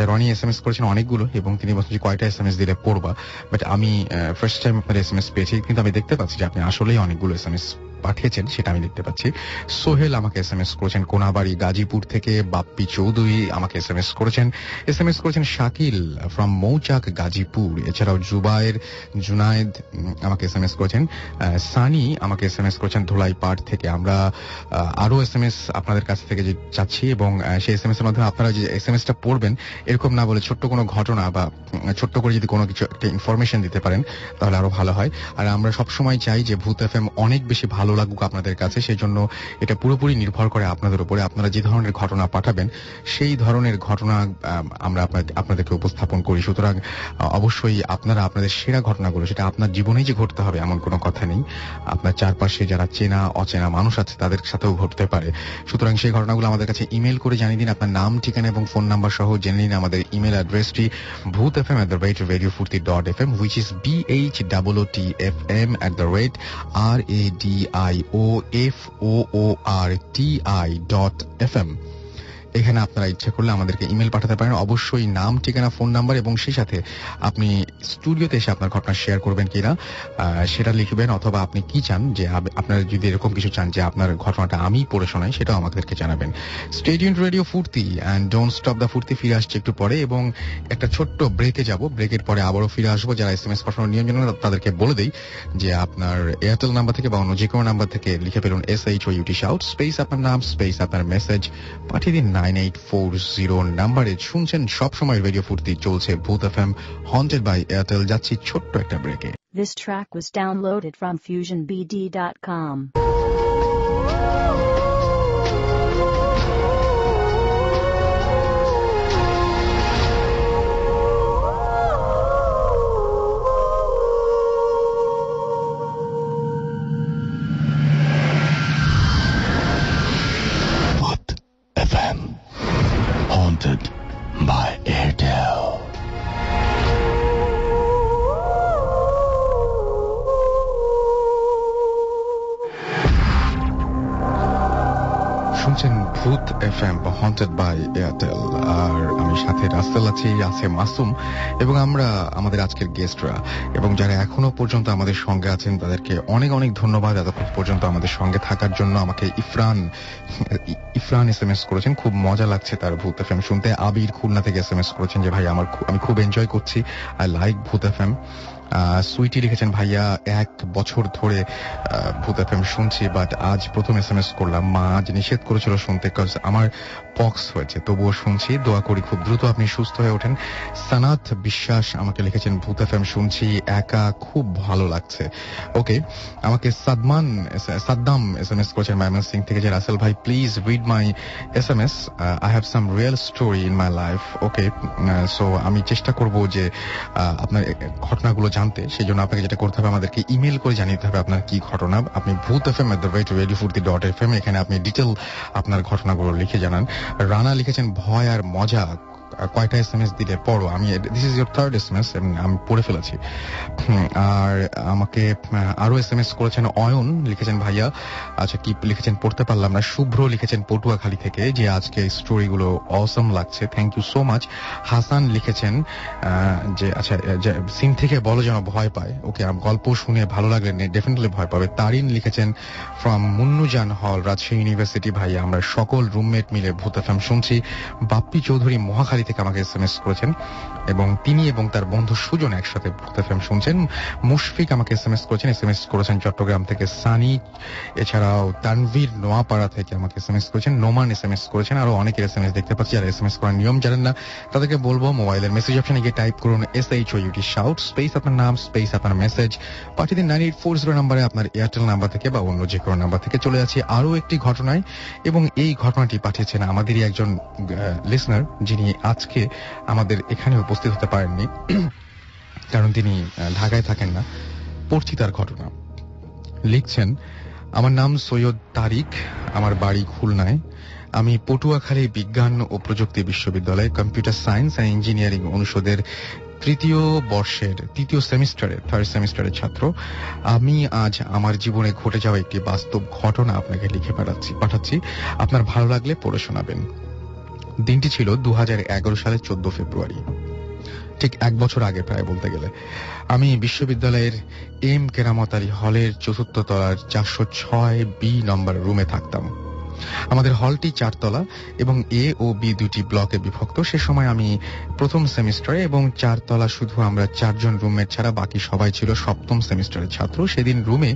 রনি SMS করেছেন অনেকগুলো এবং তিনি বলছেন যে কয়টা SMS দিলে পড়বা, বাট আমি ফার্স্ট টাইম আপনার SMS পেয়েছি, কিন্তু আমি দেখতে পাচ্ছি যে আপনি আসলেই অনেকগুলো SMS পাঠিয়েছেন, সেটা আমি দেখতে পাচ্ছি। সোহেল আমাকে SMS করেছেন কোনাবাড়ি গাজীপুর থেকে, বাপ্পি চৌধুরী আমাকে SMS করেছেন, SMS করেছেন শাকিল ফ্রম মৌচাক গাজীপুর। এছাড়াও জুবায়ের জুনায়েদ আমাকে SMS করেছেন, সানি আমাকে SMS করেছেন ধুলাই পাড় থেকে। আমরা আরো SMS আপনাদের কাছ থেকে যে চাচ্ছি এবং সেই SMS এর মাধ্যমে আপনারা যে SMSটা পড়বেন এরকম না বলে ছোট্ট কোনো ঘটনা বা ছোট্ট করে যদি কোনো কিছু একটা ইনফরমেশন দিতে পারেন তাহলে আরো ভালো হয়। আর আমরা সবসময় চাই যে ভূত FM অনেক বেশি ভালো লাগুক আপনাদের কাছে, সেই জন্য এটা পুরোপুরি নির্ভর করে আপনাদের উপরে। আপনারা যে ধরনের ঘটনা পাঠাবেন সেই ধরনের ঘটনা আমরা আপনাদেরকে উপস্থাপন করি। সুতরাং অবশ্যই আপনারা আপনাদের সেরা ঘটনাগুলো, সেটা আপনার জীবনেই যে ঘটতে হবে এমন কোনো কথা নেই, আপনার চারপাশে যারা চেনা অচেনা মানুষ আছে তাদের সাথেও ঘটতে পারে। সুতরাং সেই ঘটনাগুলো আমাদের কাছে ইমেল করে জানিয়ে দিন, আপনার নাম, ঠিকানা এবং ফোন নাম্বার সহ জেনে নিন। আমাদের ইমেল অ্যাড্রেসটি bhootfm@radiofurti.fm, which is BHOOTFM@radioforti.fm। এখানে আপনারা ইচ্ছা করলে আমাদেরকে ইমেল পাঠাতে পারেন, অবশ্যই নাম, ঠিকানা, ফোন নাম্বার এবং সেই সাথে আপনি স্টুডিওতে এসে আপনার ঘটনা শেয়ার করবেন কিনা সেটা লিখবেন, অথবা আপনি কি চান, যে আপনারা যদি এরকম কিছু চান যে আপনার ঘটনাটা আমি পড়ে শোনাই, সেটাও আমাদেরকে জানাবেন। স্টে টিউনড রেডিও ফুর্তি এন্ড ডোন্ট স্টপ দ্য ফুর্তি। ফিরে আসছে একটু পরে এবং একটা ছোট্ট ব্রেকে যাব, ব্রেকের পরে আবারও ফিরে আসবো। যারা SMS পাঠানোর নিয়ম জানেন তাদেরকে বলে দেই যে আপনার এয়ারটেল নাম্বার থেকে বা অন্য যে কোনো নাম্বার থেকে লিখে ফেলুন SHOUT শাউট, স্পেস আপনার নাম, স্পেস আপনার মেসেজ, পাঠিয়ে দিন 9840 নাম্বারে। শুনছেন সবসময় রেডিও ফুর্তি, চলছে ভূত FM হন্টেড বাই এয়ারটেল। যাচ্ছি ছোট্ট একটা ব্রেকে। This track was downloaded from FusionBD.com. Haunted by Airtel. শুনছেন ভূত FM হন্টেড বাই এয়ারটেল, আর আমি সাথে রাসেল আছি, আছে মাসুম এবং আমরা আমাদের আজকের গেস্টরা এবং যারা এখনো পর্যন্ত আমাদের সঙ্গে আছেন তাদেরকে অনেক অনেক ধন্যবাদ এতক্ষণ পর্যন্ত আমাদের সঙ্গে থাকার জন্য। আমাকে ইফরান SMS করেছেন, খুব মজা লাগছে তার ভূত FM শুনতে। আবির খুলনা থেকে SMS করেছেন যে ভাই আমি খুব এনজয় করছি, আই লাইক ভূত FM। সুইটি লিখেছেন ভাইয়া 1 বছর ধরে ভূত FM শুনছি, বাট আজ প্রথম SMS করলাম। মা আজ নিষেধ করেছিল শুনতে, কজ আমার পক্স হয়েছে, তবুও শুনছি। দোয়া করি খুব দ্রুত আপনি সুস্থ হয়ে ওঠেন। সানাত বিশ্বাস আমাকে লিখেছেন ভূত FM শুনছি একা, খুব ভালো লাগছে। ওকে, আমাকে সাদ্দাম SMS করেছেন ময়মনসিংহ থেকে যে রাসেল ভাই please read my SMS, I have some real story in my life. Okay, so আমি চেষ্টা করব যে আপনার ঘটনাগুলো জানতে। সেই জন্য আপনাকে যেটা করতে হবে, আমাদেরকে ইমেল করে জানিয়ে দিতে হবে আপনার কি ঘটনা। আপনি bhootfm@radiofurti.fm, এখানে আপনি ডিটেল আপনার ঘটনাগুলো লিখে জানান। রানা লিখেছেন ভয় আর মজা, কয়টা SMS দিলে পড়ো। আমি this is your third SMS, আমি পড়ে ফেলেছি। আর আমাকে আরো SMS করেছেন অয়ন, লিখেছেন ভাইয়া, আচ্ছা কি লিখেছেন পড়তে পারলাম না। শুভ্র লিখেছেন পটুয়াখালী থেকে যে আজকে স্টোরিগুলো অসম লাগছে, thank you so much. Hasan লিখেছেন যে আচ্ছা সিন থেকে বলো যেন ভয় পায়। ওকে, গল্প শুনে ভালো লাগলে ডেফিনেটলি ভয় পাবে। তারিন লিখেছেন ফ্রম মুন্নুজান হল, রাজশাহী ইউনিভার্সিটি, ভাইয়া আমরা সকল রুমমেট মিলে ভূত FM শুনছি। বাপ্পি চৌধুরী মহাখালী থেকে আমাকে এসএমএস করেছেন এবং তিনি এবং তার বন্ধু সুজন একসাথে ভূত এফএম শুনছেন। মুশফিক আমাকে এসএমএস করেছেন চট্টগ্রাম থেকে সানি, এছাড়াও তানভীর নোয়াপাড়া থেকে আমাকে এসএমএস করেছেন, নোমান এসএমএস করেছেন, আরো অনেকের এসএমএস দেখতে পাচ্ছি। আর এসএমএস করার নিয়ম জানেন না তাদেরকে বলবো মোবাইলের মেসেজ অপশনে গিয়ে টাইপ করুন SHOUT শাউট স্পেস আপনার নাম স্পেস আপনার মেসেজ, পাঠিয়ে দিন 9840 নাম্বারে আপনার এয়ারটেল নাম্বার থেকে বা অন্য যে কোনো নাম্বার থেকে। চলে যাচ্ছি আরো একটি ঘটনায়, এবং এই ঘটনাটি পাঠিয়েছেন আমাদেরই একজন লিসনার, যিনি আজকে আমাদের এখানে উপস্থিত হতে পারেননি কারণ তিনি ঢাকায় থাকেন না। পড়ছি তার ঘটনা। লিখছেন, আমার নাম সৈয়দ তারিক, আমার বাড়ি খুলনায়। আমি পটুয়াখালী বিজ্ঞান ও প্রযুক্তি বিশ্ববিদ্যালয়ে কম্পিউটার সায়েন্স অ্যান্ড ইঞ্জিনিয়ারিং অনুষদের তৃতীয় থার্ড সেমিস্টারের ছাত্র। আমি আজ আমার জীবনে ঘটে যাওয়া একটি বাস্তব ঘটনা আপনাকে লিখে পাঠাচ্ছি। আপনার ভালো লাগলে পড়ে শোনাবেন। দিনটি ছিল 2011 সালের 14 ফেব্রুয়ারি, ঠিক 1 বছর আগে প্রায় বলতে গেলে। আমি বিশ্ববিদ্যালয়ের এম কেরামত আলী হলের 4th তলার 406B নম্বর রুমে থাকতাম। আমাদের হলটি 4 তলা এবং A ও B দুটি ব্লকে বিভক্ত। সে সময় আমি প্রথম সেমিস্টারে এবং 4 তলা শুধু আমরা 4 জন রুমমেট ছাড়া বাকি সবাই ছিল সপ্তম সেমিস্টারের ছাত্র। সেদিন রুমে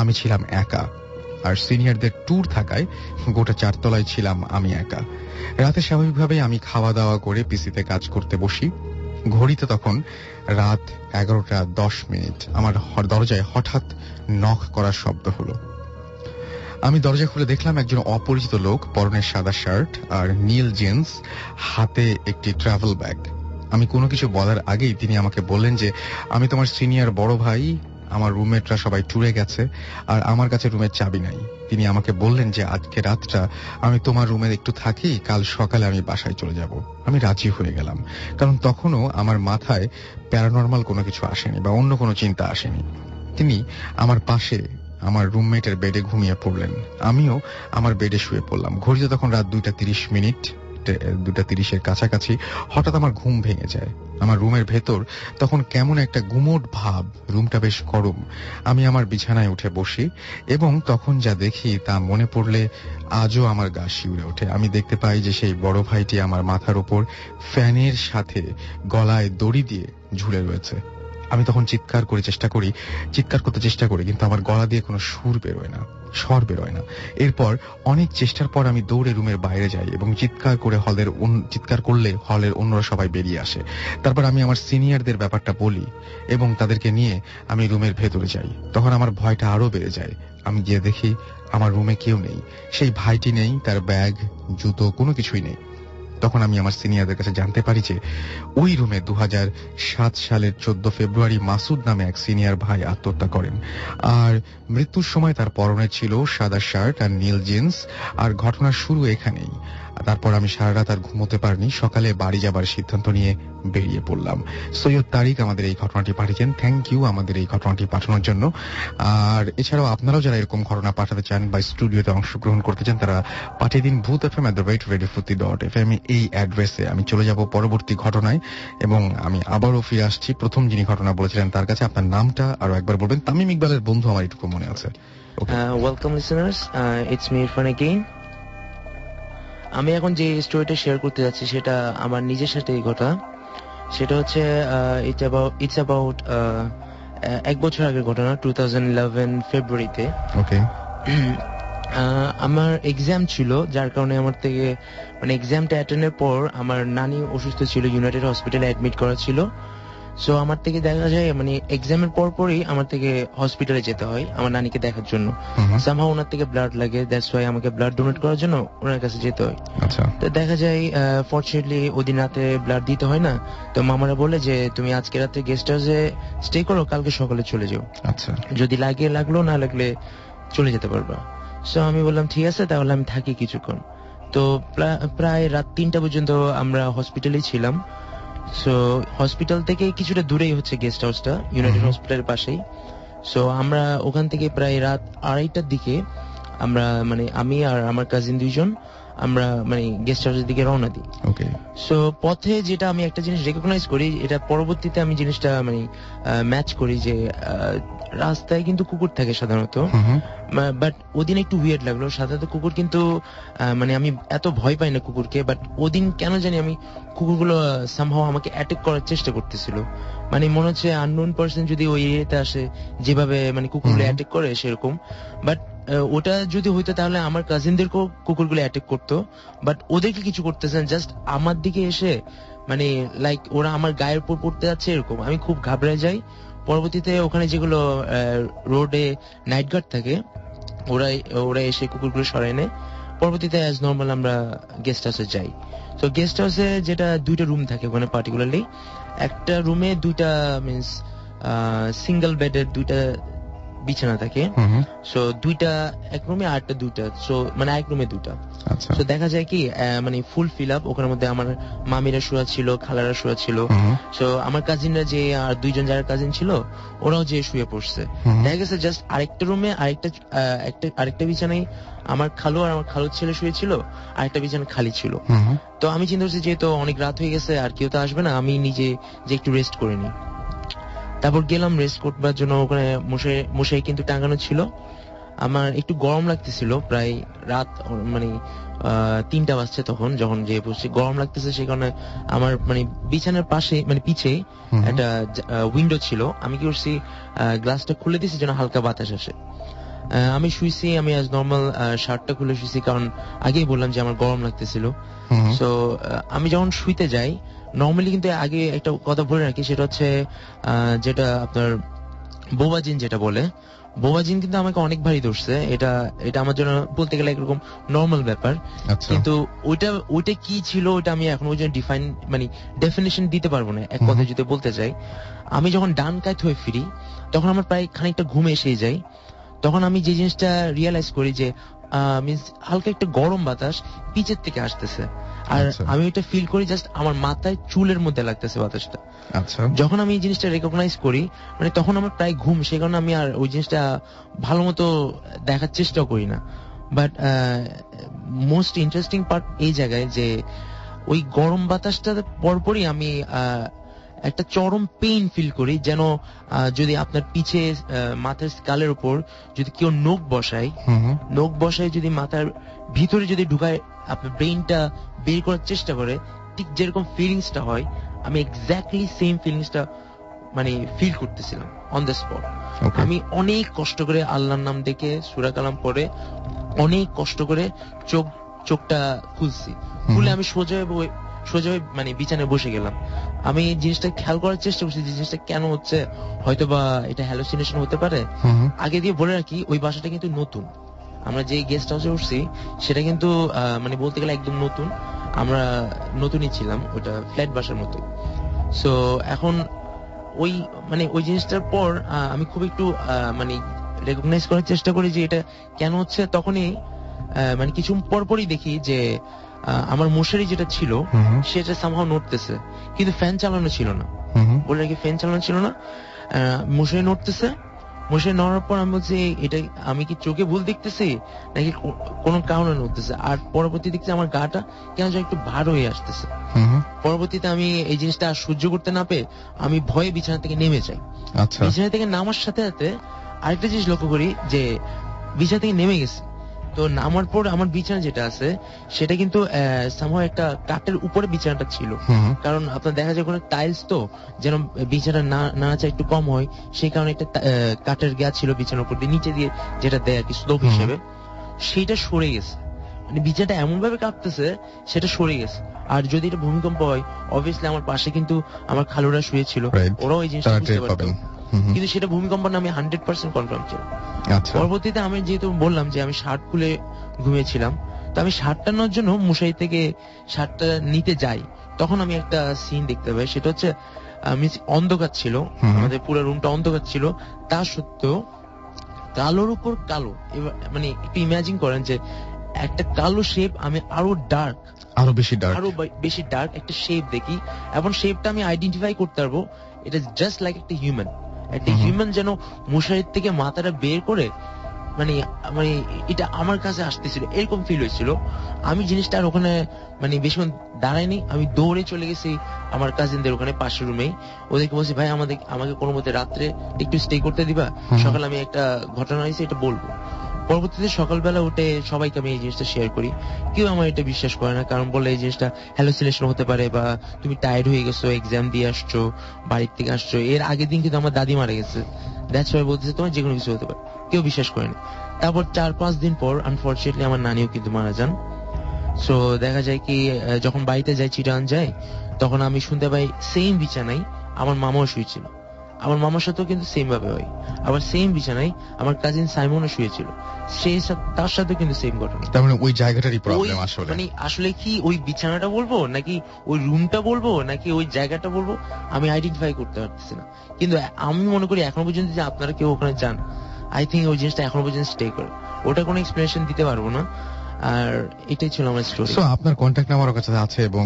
আমি ছিলাম একা, আর সিনিয়রদের ট্যুর থাকায় গোটা 4 তলায় ছিলাম আমি একা। রাতে স্বাভাবিকভাবে আমি খাওয়া দাওয়া করে পিসিতে কাজ করতে বসি। ঘড়িতে তখন রাত 11:10। আমার দরজায় হঠাৎ নক করার শব্দ হলো। আমি দরজা খুলে দেখলাম একজন অপরিচিত লোক, পরনে সাদা শার্ট আর নীল জিন্স, হাতে একটি ট্রাভেল ব্যাগ। আমি কোনো কিছু বলার আগেই তিনি আমাকে বললেন যে আমি তোমার সিনিয়র বড় ভাই, আমার রুমমেটরা সবাই ট্যুরে গেছে আর আমার কাছে রুমের চাবি নাই। তিনি আমাকে বললেন যে আজকে রাতটা আমি তোমার রুমে একটু থাকি, কাল সকালে আমি বাসায় চলে যাব। আমি রাজি হয়ে গেলাম, কারণ তখনও আমার মাথায় প্যারানর্মাল কোনো কিছু আসেনি বা অন্য কোনো চিন্তা আসেনি। তিনি আমার পাশে আমার রুমমেটের বেডে ঘুমিয়ে পড়লেন, আমিও আমার বেডে শুয়ে পড়লাম। ঘড়িতে তখন রাত 2:30 কাছাকাছি। হঠাৎ আমার ঘুম ভেঙে যায়। আমার রুমের ভেতর তখন কেমন একটা গুমোট ভাব, রুমটা বেশ গরম। আমি আমার বিছানায় উঠে বসি এবং তখন যা দেখি তা মনে পড়লে আজও আমার গা শিউরে ওঠে। আমি দেখতে পাই যে সেই বড় ভাইটি আমার মাথার উপর ফ্যানের সাথে গলায় দড়ি দিয়ে ঝুলে রয়েছে। আমি তখন চিৎকার করতে চেষ্টা করি, কিন্তু আমার গলা দিয়ে কোনো স্বর বেরোয় না। এরপর অনেক চেষ্টার পর আমি দৌড়ে রুমের বাইরে যাই এবং চিৎকার করলে হলের অন্যরা সবাই বেরিয়ে আসে। তারপর আমি আমার সিনিয়রদের ব্যাপারটা বলি এবং তাদেরকে নিয়ে আমি রুমের ভেতরে যাই। তখন আমার ভয়টা আরো বেড়ে যায়। আমি গিয়ে দেখি আমার রুমে কেউ নেই, সেই ভাইটি নেই, তার ব্যাগ, জুতো, কোনো কিছুই নেই। তখন আমি আমার সিনিয়রদের কাছে জানতে পারি যে ওই রুমে 2007 সালের 14 ফেব্রুয়ারি মাসুদ নামে এক সিনিয়র ভাই আত্মহত্যা করেন, আর মৃত্যুর সময় তার পরনে ছিল সাদা শার্ট আর নীল জিন্স। আর ঘটনার শুরু এখানেই। তারপর আমি সারা রাত আর ঘুমোতে পারিনি। সকালে বাড়ি যাবার সিদ্ধান্ত নিয়ে বেরিয়ে পড়লাম। সৈয়দ তারিক আমাদের এই ঘটনাটি পাঠিয়েছেন। থ্যাংক ইউ আমাদের এই ঘটনাটি পাঠানোর জন্য। আর এছাড়াও আপনারাও যারা এরকম ঘটনা পাঠাতে চান বা স্টুডিওতে অংশগ্রহণ করতে চান, তারা পাঠিয়ে দিন boothfm@radiofuti.fm এই অ্যাড্রেসে। আমি চলে যাব পরবর্তী ঘটনায় এবং আমি আবারও ফিরে আসছি প্রথম যিনি ঘটনা বলেছিলেন তার কাছে। আপনার নামটা আরো একবার বলবেন। তামিম ইকবালের বন্ধু আমার এটুকু মনে আছে। Welcome listeners, it's me Irfan again. আমি এখন যে স্টোরিটা শেয়ার করতে যাচ্ছি সেটা আমার নিজের সাথেই ঘটা। সেটা হচ্ছে ইটস অ্যাবাউট 1 বছর আগের ঘটনা, 2011 ফেব্রুয়ারিতে। ওকে। আমার এক্সাম ছিল, যার কারণে আমার থেকে এক্সামটা অ্যাটেন্ডের পর আমার নানি অসুস্থ ছিল, ইউনাইটেড হসপিটালে অ্যাডমিট করা ছিল। সো আমার থেকে দেখা যায় এক্সামের পরপরই আমার থেকে হসপিটালে যেতে হয় আমার নানিকে দেখার জন্য। সামহাও ওনার থেকে ব্লাড লাগে, দ্যাটস ওয়াই আমাকে ব্লাড ডোনেট করার জন্য ওনার কাছে যেতে হয়। তো দেখা যায় ফরচুনেটলি ওদিন রাতে ব্লাড দিতে হয় না, তো মামারা বলে যে তুমি আজকে রাতে গেস্ট হাউসে স্টে করো, কালকে সকালে চলে যাও, যদি লাগলো না লাগলে চলে যেতে পারবা। সো আমি বললাম ঠিক আছে, তাহলে আমি থাকি কিছুক্ষণ। তো প্রায় রাত 3টা পর্যন্ত আমরা হসপিটালেই ছিলাম। সো হসপিটাল থেকে কিছুটা দূরেই হচ্ছে গেস্ট হাউসটা, ইউনাইটেড হসপিটালের পাশেই। সো আমরা ওখান থেকে প্রায় রাত 2:30টার দিকে আমরা আমি আর আমার কাজিন 2জন আমরা মানে গেস্ট হাউসের দিকে রওনা দিই। ওকে। সো পথে যেটা আমি একটা জিনিস রেকগনাইজ করি, এটা পরবর্তীতে আমি জিনিসটা মানে ম্যাচ করি যে রাস্তায় কিন্তু কুকুর থাকে সাধারণত, বাট ওদিন একটু উইয়ার্ড লাগলো। সাধারণত কুকুর কিন্তু মানে আমি এত ভয় পাই না কুকুরকে, বাট ওদিন কেন জানি আমি কুকুরগুলো সামহাও আমাকে অ্যাটাক করার চেষ্টা করতেছিল। মানে মনে হচ্ছে আননোন পার্সন যদি ওই এরিয়াতে আসে যেভাবে মানে কুকুরগুলো অ্যাটাক করে সেরকম। বাট ওটা যদি হইতো তাহলে আমার কাজিনদেরকেও কুকুরগুলো অ্যাটাক করতো, বাট ওদেরকে কিছু করতেছেন, জাস্ট আমার দিকে এসে মানে লাইক ওরা আমার গায়ের উপর পড়তে যাচ্ছে এরকম। আমি খুব ঘাবড়ে যাই। পরবর্তীতে ওখানে যেগুলো রোডে নাইট গার্ড থাকে ওরা এসে কুকুরগুলো সরাই নেয়। পরবর্তীতে অ্যাজ নর্মাল আমরা গেস্ট হাউসে যাই। তো গেস্ট হাউসে যেটা 2টা রুম থাকে ওখানে পার্টিকুলারলি, একটা রুমে 2টা মিন্স সিঙ্গেল বেডের 2টা বিছানা থাকে। সো 2টা এক রুমে আর 2টা, সো মানে এক রুমে 2টা। আচ্ছা। তো দেখা যায় কি মানে ফুল ফিল আপ। ওখানের মধ্যে আমার মামিরা শুয়া ছিল, খালারা শুয়া ছিল। সো আমার কাজিনরা যে আর 2জন যারা কাজিন ছিল ওরাও যে শুয়ে পড়ছে। দেখা গেছে জাস্ট আরেকটা রুমে আরেকটা বিছানায় আমার খালু আর আমার খালুর ছেলে শুয়েছিল, আরেকটা বিছানা খালি ছিল। তো আমি চিন্তা করছি যেহেতু অনেক রাত হয়ে গেছে আর কেউ তো আসবে না, আমি নিজে যে একটু রেস্ট করে নিই। তারপর গেলাম রেস্ট করবার জন্য। ওখানে মশাই কিন্তু টাঙানো ছিল। আমার একটু গরম লাগতেছিল, প্রায় রাত মানে 3টা বাজছে তখন যখন যে বসছি, গরম লাগতেছে। সেই কারণে আমার মানে বিছানার পাশে মানে পিছে একটা উইন্ডো ছিল। আমি কি করছি গ্লাসটা খুলে দিয়েছি যেন হালকা বাতাস আসে। আমি শুইছি, আমি আজ নর্মাল শার্টটা খুলে শুইছি, কারণ আগেই বললাম যে আমার গরম লাগতেছিল। সো আমি যখন শুইতে যাই নর্মালি কিন্তু আগে একটা কথা বলে রাখি, সেটা হচ্ছে যেটা আপনার বোবাজিন যেটা বলে, বোবাজিন কিন্তু আমাকে অনেক ভারী ধরছে। এটা আমার জন্য বলতে গেলে একরকম নর্মাল ব্যাপার। কিন্তু ওইটা কি ছিল ওইটা আমি এখন ওই জন্য ডেফিনেশন দিতে পারবো না। এক কথা যদি বলতে চাই, আমি যখন ডান কাত হয়ে ফিরি তখন আমার প্রায় খানিকটা ঘুম এসে যায়। তখন আমি যে জিনিসটা রিয়েলাইজ করি যে মিন্স হালকা একটা গরম বাতাস পিছের থেকে আসতেছে, আর আমি ওইটা ফিল করি জাস্ট আমার মাথায় চুলের মধ্যে লাগতেছে বাতাসটা। আচ্ছা। যখন আমি এই জিনিসটা রেকগনাইজ করি মানে তখন আমার প্রায় ঘুম, সেই কারণে আমি আর ওই জিনিসটা ভালো মতো দেখার চেষ্টাও করি না। বাট মোস্ট ইন্টারেস্টিং পার্ট এই জায়গায় যে ওই গরম বাতাসটা পরপরই আমি একটা চরম পেইন ফিল করি, যেন যদি আপনার পিছে মাথার স্কালের উপর যদি কেউ নখ বসায় যদি মাথার ভিতরে যদি ঢুকায় আপনার ব্রেইনটা বের করার চেষ্টা করে, ঠিক যেরকম ফিলিংসটা হয় আমি এক্স্যাক্টলি সেম ফিলিংসটা মানে ফিল করতেছিলাম অন দ্য স্পট। আমি অনেক কষ্ট করে আল্লাহর নাম দেখে সূরা কালাম পড়ে অনেক কষ্ট করে চোখটা খুলছি। খুলে আমি সোজা মানে বিছানায় বসে গেলাম। আমি জিনিসটা খেয়াল করার চেষ্টা করছি যে জিনিসটা কেন হচ্ছে, হয়তো বা এটা হ্যালুসিনেশন হতে পারে। আগে দিয়ে বলে রাখি ওই বাসাটা কিন্তু নতুন, আমরা যে গেস্ট হাউসে উঠছি সেটা কিন্তু মানে বলতে গেলে একদম নতুন, আমরা নতুনই ছিলাম, ওটা ফ্ল্যাট বাসার মতো। সো এখন ওই জিনিসটার পর আমি খুব একটু মানে রেকগনাইজ করার চেষ্টা করি যে এটা কেন হচ্ছে। তখনই মানে কিছু পরপরই দেখি যে আমার মশারি যেটা ছিল সেটা সামহাও নড়তেছে, কিন্তু ফ্যান চালানো ছিল না। বলে রাখি ফ্যান চালানো ছিল না, মশারি নড়তেছে। মশারি নড়ার পর আমি বলছি এটা আমি কি চোখে ভুল দেখতেছি নাকি কোনো কারণে নড়তেছে। আর পরবর্তী দেখছি আমার গাটা কেন যেন একটু ভার হয়ে আসতেছে। পরবর্তীতে আমি এই জিনিসটা আর সহ্য করতে না পেয়ে আমি ভয়ে বিছানা থেকে নেমে যাই। বিছানা থেকে নামার সাথে সাথে আরেকটা জিনিস লক্ষ্য করি যে বিছানা থেকে নেমে গেছি। তো নামার পর আমার বিছানা যেটা আছে সেটা কিন্তু সামহাও একটা কাঠের উপরে বিছানাটা ছিল, কারণ আপনার দেখা যায় কোনো টাইলস তো যেন বিছানা নাড়াচা একটু কম হয়, সেই কারণে একটা কাঠের গা ছিল বিছানার উপর দিয়ে, নিচে দিয়ে যেটা দেয় আর কি স্লোপ হিসেবে, সেইটা সরে গেছে। মানে বিছানাটা এমন ভাবে কাঁপতেছে সেটা সরে গেছে। আর যদি এটা ভূমিকম্প হয় অবভিয়াসলি আমার পাশে কিন্তু আমার খালুরা শুয়েছিল, ওরাও এই জিনিসটা বুঝতে পারতো, কিন্তু সেটা ভূমিকম্প না আমি 100% কনফার্ম ছিল। পরবর্তীতে আমি যেহেতু বললাম যে আমি শার্ট খুলে ঘুমিয়েছিলাম, তো আমি শার্টটা নেওয়ার জন্য মশারি থেকে শার্টটা নিতে যাই, তখন আমি একটা সিন দেখতে পাই। সেটা হচ্ছে আমি অন্ধকার ছিল, আমাদের পুরো রুমটা অন্ধকার ছিল, তা সত্ত্বেও কালোর উপর কালো। মানে একটু ইমাজিন করেন যে একটা কালো শেপ, আমি আরো বেশি ডার্ক একটা শেপ দেখি, এবং শেপটা আমি আইডেন্টিফাই করতে পারবো এটা জাস্ট লাইক একটা হিউম্যান। একটা হিউম্যান যেন মশারির থেকে মাথাটা বের করে মানে মানে এটা আমার কাছে আসতেছিল, এরকম ফিল হয়েছিল। আমি জিনিসটা আর ওখানে মানে বেশিক্ষণ দাঁড়াইনি, আমি দৌড়ে চলে গেছি আমার কাজিনদের ওখানে পাশের রুমেই। ওদেরকে বলছি ভাই আমাকে কোনো মতে রাত্রে একটু স্টে করতে দিবা, সকালে আমি একটা ঘটনা হয়েছে এটা বলবো। পরবর্তীতে সকালবেলা উঠে সবাইকে আমি এই জিনিসটা শেয়ার করি, কেউ আমার এটা বিশ্বাস করে না, কারণ বলে এই জিনিসটা হ্যালুসিনেশন হতে পারে, বা তুমি টায়ার্ড হয়ে গেছো, এক্সাম দিয়ে আসছো, বাড়ির থেকে আসছো। এর আগের দিন কিন্তু আমার দাদি মারা গেছে, দ্যাটস ওয়াই বলতেছে তোমার যে কোনো কিছু হতে পারে, কেউ বিশ্বাস করেনি। তারপর 4-5 দিন পর আনফরচুনেটলি আমার নানিও কিন্তু মারা যান। সো দেখা যায় কি যখন বাড়িতে যাই, চিটাগাং যাই, তখন আমি শুনতে পাই সেম বিছানায় আমার মামাও শুয়েছিল। আমার মামার সাথেও কিন্তু সেম ভাবে হয়। আবার সেম বিছানায় আমার কাজিন সাইমনও শুয়েছিল, তার সাথেও কিন্তু সেম ঘটনা। তার মানে ওই জায়গাটারই প্রবলেম আসলে। মানে আসলে কি ওই বিছানাটা বলবো, নাকি ওই রুমটা বলবো, নাকি ওই জায়গাটা বলবো, আমি আইডেন্টিফাই করতে পারতেছি না। কিন্তু আমি মনে করি এখনো পর্যন্ত যে আপনারা কেউ ওখানে যান, আই থিঙ্ক ওই জিনিসটা এখনো পর্যন্ত স্টে করে, ওটা কোনো এক্সপ্লেনেশন দিতে পারবো না। আর এটাই ছিল আমার স্টোরি। সো আপনার কন্ট্যাক্ট নাম্বার কাছে আছে, এবং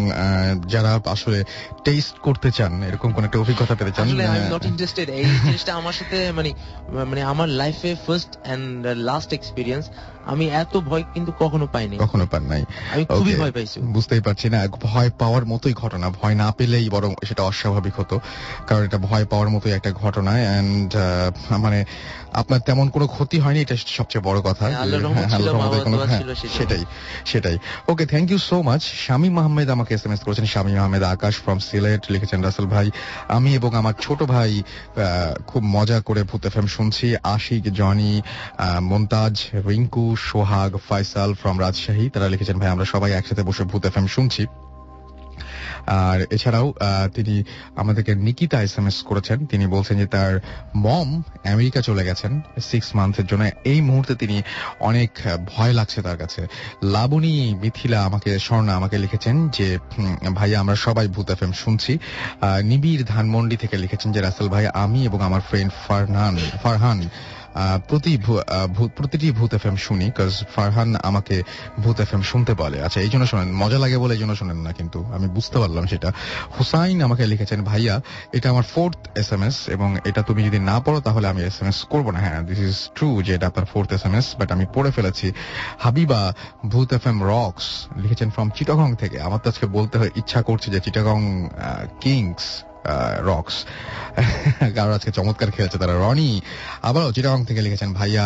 যারা আসলে টেস্ট করতে চান, এরকম কোন একটা অভিজ্ঞতা পেতে চান, আসলে আই এম নট ইন্টারেস্টেড। এই জিনিসটা আমার সাথে মানে আমার লাইফে ফার্স্ট এন্ড লাস্ট এক্সপেরিয়েন্স। আমি এত ভয় কিন্তু কখনো পাইনি। কখনো পান নাই? আমি খুবই ভয় পাইছি। বুঝতেই পারছি না, ভয় পাওয়ার মতোই ঘটনা, ভয় না পেলেই বরং সেটা অস্বাভাবিক হতো, কারণ এটা ভয় পাওয়ার মতোই একটা ঘটনা। এন্ড মানে আপনার তেমন কোনো ক্ষতি হয়নি, এটা সবচেয়ে বড় কথা। সেটাই। Okay, thank you so much. Shamim Ahmed আমাকে এসএমএস করেছেন, শামীম আহমেদ আকাশ ফ্রম সিলেট, লিখেছেন রাসেল ভাই, আমি এবং আমার ছোট ভাই খুব মজা করে ভূত এফএম শুনছি। আশিক, জনি, মন্তাজ, রিঙ্কু, সোহাগ, ফয়সাল ফ্রম রাজশাহী, তারা লিখেছেন ভাই আমরা সবাই একসাথে বসে ভূত এফএম শুনছি। আর এছাড়াও তিনি আমাদেরকে নিকিতা এসএমএস করেছেন, তিনি বলছেন যে তার মম আমেরিকা চলে গেছেন 6 মান্থের জন্য, এই মুহূর্তে তিনি অনেক ভয় লাগছে তার কাছে। লাবণী, মিথিলা, স্বর্ণা আমাকে লিখেছেন যে ভাইয়া আমরা সবাই ভূত এফএম শুনছি। নিবিড় ধানমন্ডি থেকে লিখেছেন যে রাসেল ভাই আমি এবং আমার ফ্রেন্ড ফারহান প্রতিটি ভূত এফএম শুনি, কজ ফারহান আমাকে ভূত এফএম শুনতে বলে। আচ্ছা, এই জন্য শোনেন, মজা লাগে বলে এই জন্য শোনেন না, কিন্তু আমি বুঝতে পারলাম সেটা। হুসাইন আমাকে লিখেছেন ভাইয়া এটা আমার 4th এসএমএস, এবং এটা তুমি যদি না পড়ো তাহলে আমি এসএমএস করবো না। হ্যাঁ, দিস ইজ ট্রু যে এটা আপনার 4th এসএমএস, বাট আমি পড়ে ফেলেছি। হাবিবা, ভূত এফএম রক্স, লিখেছেন ফ্রম চিটাগং থেকে। আমার তো আজকে বলতে ইচ্ছা করছে যে চিটাগং কিংস রক্স, কারণ আজকে চমৎকার খেলেছে তারা। রনি আবারও চিটাগং থেকে লিখেছেন ভাইয়া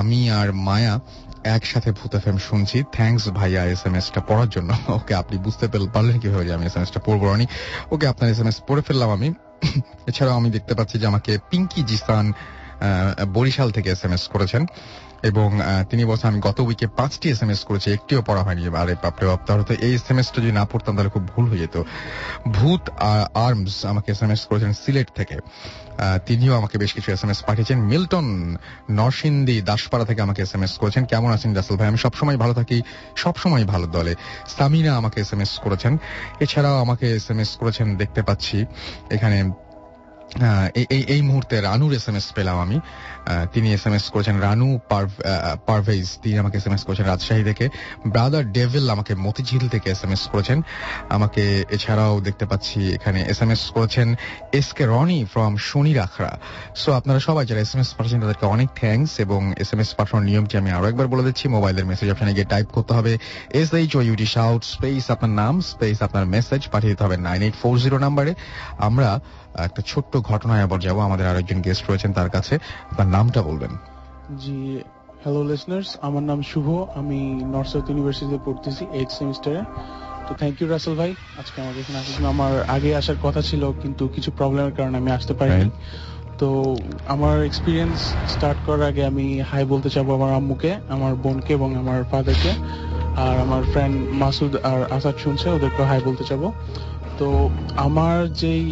আমি আর মায়া একসাথে ভূত এফএম শুনছি, থ্যাঙ্কস ভাইয়া এসএমএসটা পড়ার জন্য। ওকে, আপনি বুঝতে পারলেন কিভাবে যে আমি এসএমএসটা পড়বো? রনি, ওকে, আপনার এসএমএস পড়ে ফেললাম আমি। এছাড়াও আমি দেখতে পাচ্ছি যে আমাকে পিঙ্কি জিসান বরিশাল থেকে এসএমএস করেছেন, এবং তিনি বলছেন আমি গত উইকে 5টি এসএমএস করেছি, একটিও পড়া হয়নি। আরে বাপরে বাপ, তাহলে তো এই এসএমএসটা যদি না পড়তাম তাহলে খুব ভুল হয়ে যেত। ভূত আর্মস আমাকে এসএমএস করেছেন সিলেট থেকে, তিনিও আমাকে বেশ কিছু এসএমএস পাঠিয়েছেন। মিল্টন নরসিংদী দাসপাড়া থেকে আমাকে এসএমএস করেছেন, কেমন আছেন রাসেল ভাই? আমি সবসময় ভালো থাকি, সবসময় ভালো দলে। সামিনা আমাকে এসএমএস করেছেন। এছাড়াও আমাকে এসএমএস করেছেন, দেখতে পাচ্ছি এখানে এই মুহূর্তে রানুর এসএমএস পেলাম আমি, তিনি এসএমএস করেছেন রানু পারভেজ, তিনি আমাকে এসএমএস করেছেন রাজশাহী থেকে। ব্রাদার ডেভিল আমাকে মতিঝিল থেকে এসএমএস করেছেন আমাকে। এছাড়াও দেখতে পাচ্ছি এখানে এসএমএস করেছেন SK Rony from Shonir Akhra. So আপনারা সবাই যারা এসএমএস পাঠাচ্ছেন তাদেরকে অনেক থ্যাঙ্কস, এবং এসএমএস পাঠানোর নিয়মটি আমি আরো একবার বলে দিচ্ছি। মোবাইলের মেসেজ অপশনে গিয়ে টাইপ করতে হবে SHOUT শাউট স্পেস আপনার নাম স্পেস আপনার মেসেজ, পাঠিয়ে দিতে হবে 9840 নাম্বারে। আমরা একটা ছোট্ট ঘটনায় আবার যাবো, আমাদের আরেকজন গেস্ট রয়েছেন তার কাছে। আপনার নামটা বলবেন? জি, হ্যালো লিসনার্স, আমার নাম শুভ, আমি নর্থ সাউথ ইউনিভার্সিটিতে পড়তেছি 8th সেমিস্টারে। তো থ্যাংক ইউ রাসেল ভাই আজকে আমাকে এখানে আসার জন্য। আমার আগে আসার কথা ছিল কিন্তু কিছু প্রবলেমের কারণে আমি আসতে পারিনি। তো আমার এক্সপিরিয়েন্স স্টার্ট করার আগে আমি হাই বলতে চাবো আমার আম্মুকে, আমার বোনকে এবং আমার ফাদারকে, আর আমার ফ্রেন্ড মাসুদ আর আসাদ শুনছে, ওদেরকে হাই বলতে চাবো। তো আমার যেই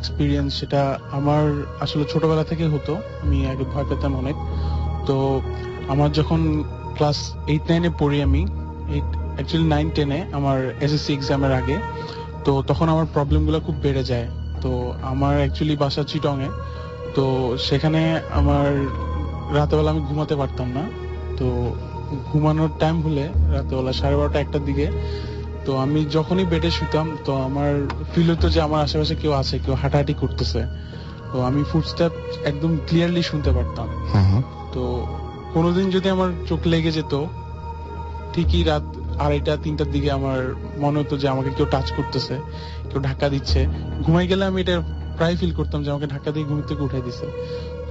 এক্সপিরিয়েন্স সেটা আমার আসলে ছোটবেলা থেকে হতো, আমি আগে ভয় পেতাম অনেক। তো আমার যখন ক্লাস 8-9-এ পড়ি, আমি অ্যাকচুয়ালি 9-10-এ আমার এসএসসি এক্সামের আগে, তো তখন আমার প্রবলেমগুলো খুব বেড়ে যায়। তো আমার অ্যাকচুয়ালি বাসা চিটংয়ে, তো সেখানে আমার রাতেবেলা আমি ঘুমাতে পারতাম না। তো ঘুমানোর টাইম হলে রাতেবেলা 12:30-1টার দিকে, তো আমি যখনই বেডে শুতাম তো আমার ফিল হতো যে আমার আশেপাশে কেউ আছে, কেউ হাঁটাহাঁটি করতেছে। তো আমি ফুটস্টেপ একদম ক্লিয়ারলি শুনতে পারতাম। তো কোনোদিন যদি আমার চোখ লেগে যেত, ঠিকই রাত 2:30-3টার দিকে আমার মনে হতো যে আমাকে কেউ টাচ করতেছে, কেউ ধাক্কা দিচ্ছে। ঘুমাই গেলে আমি এটা প্রায় ফিল করতাম যে আমাকে ধাক্কা দিয়ে ঘুম থেকে উঠাই দিছে।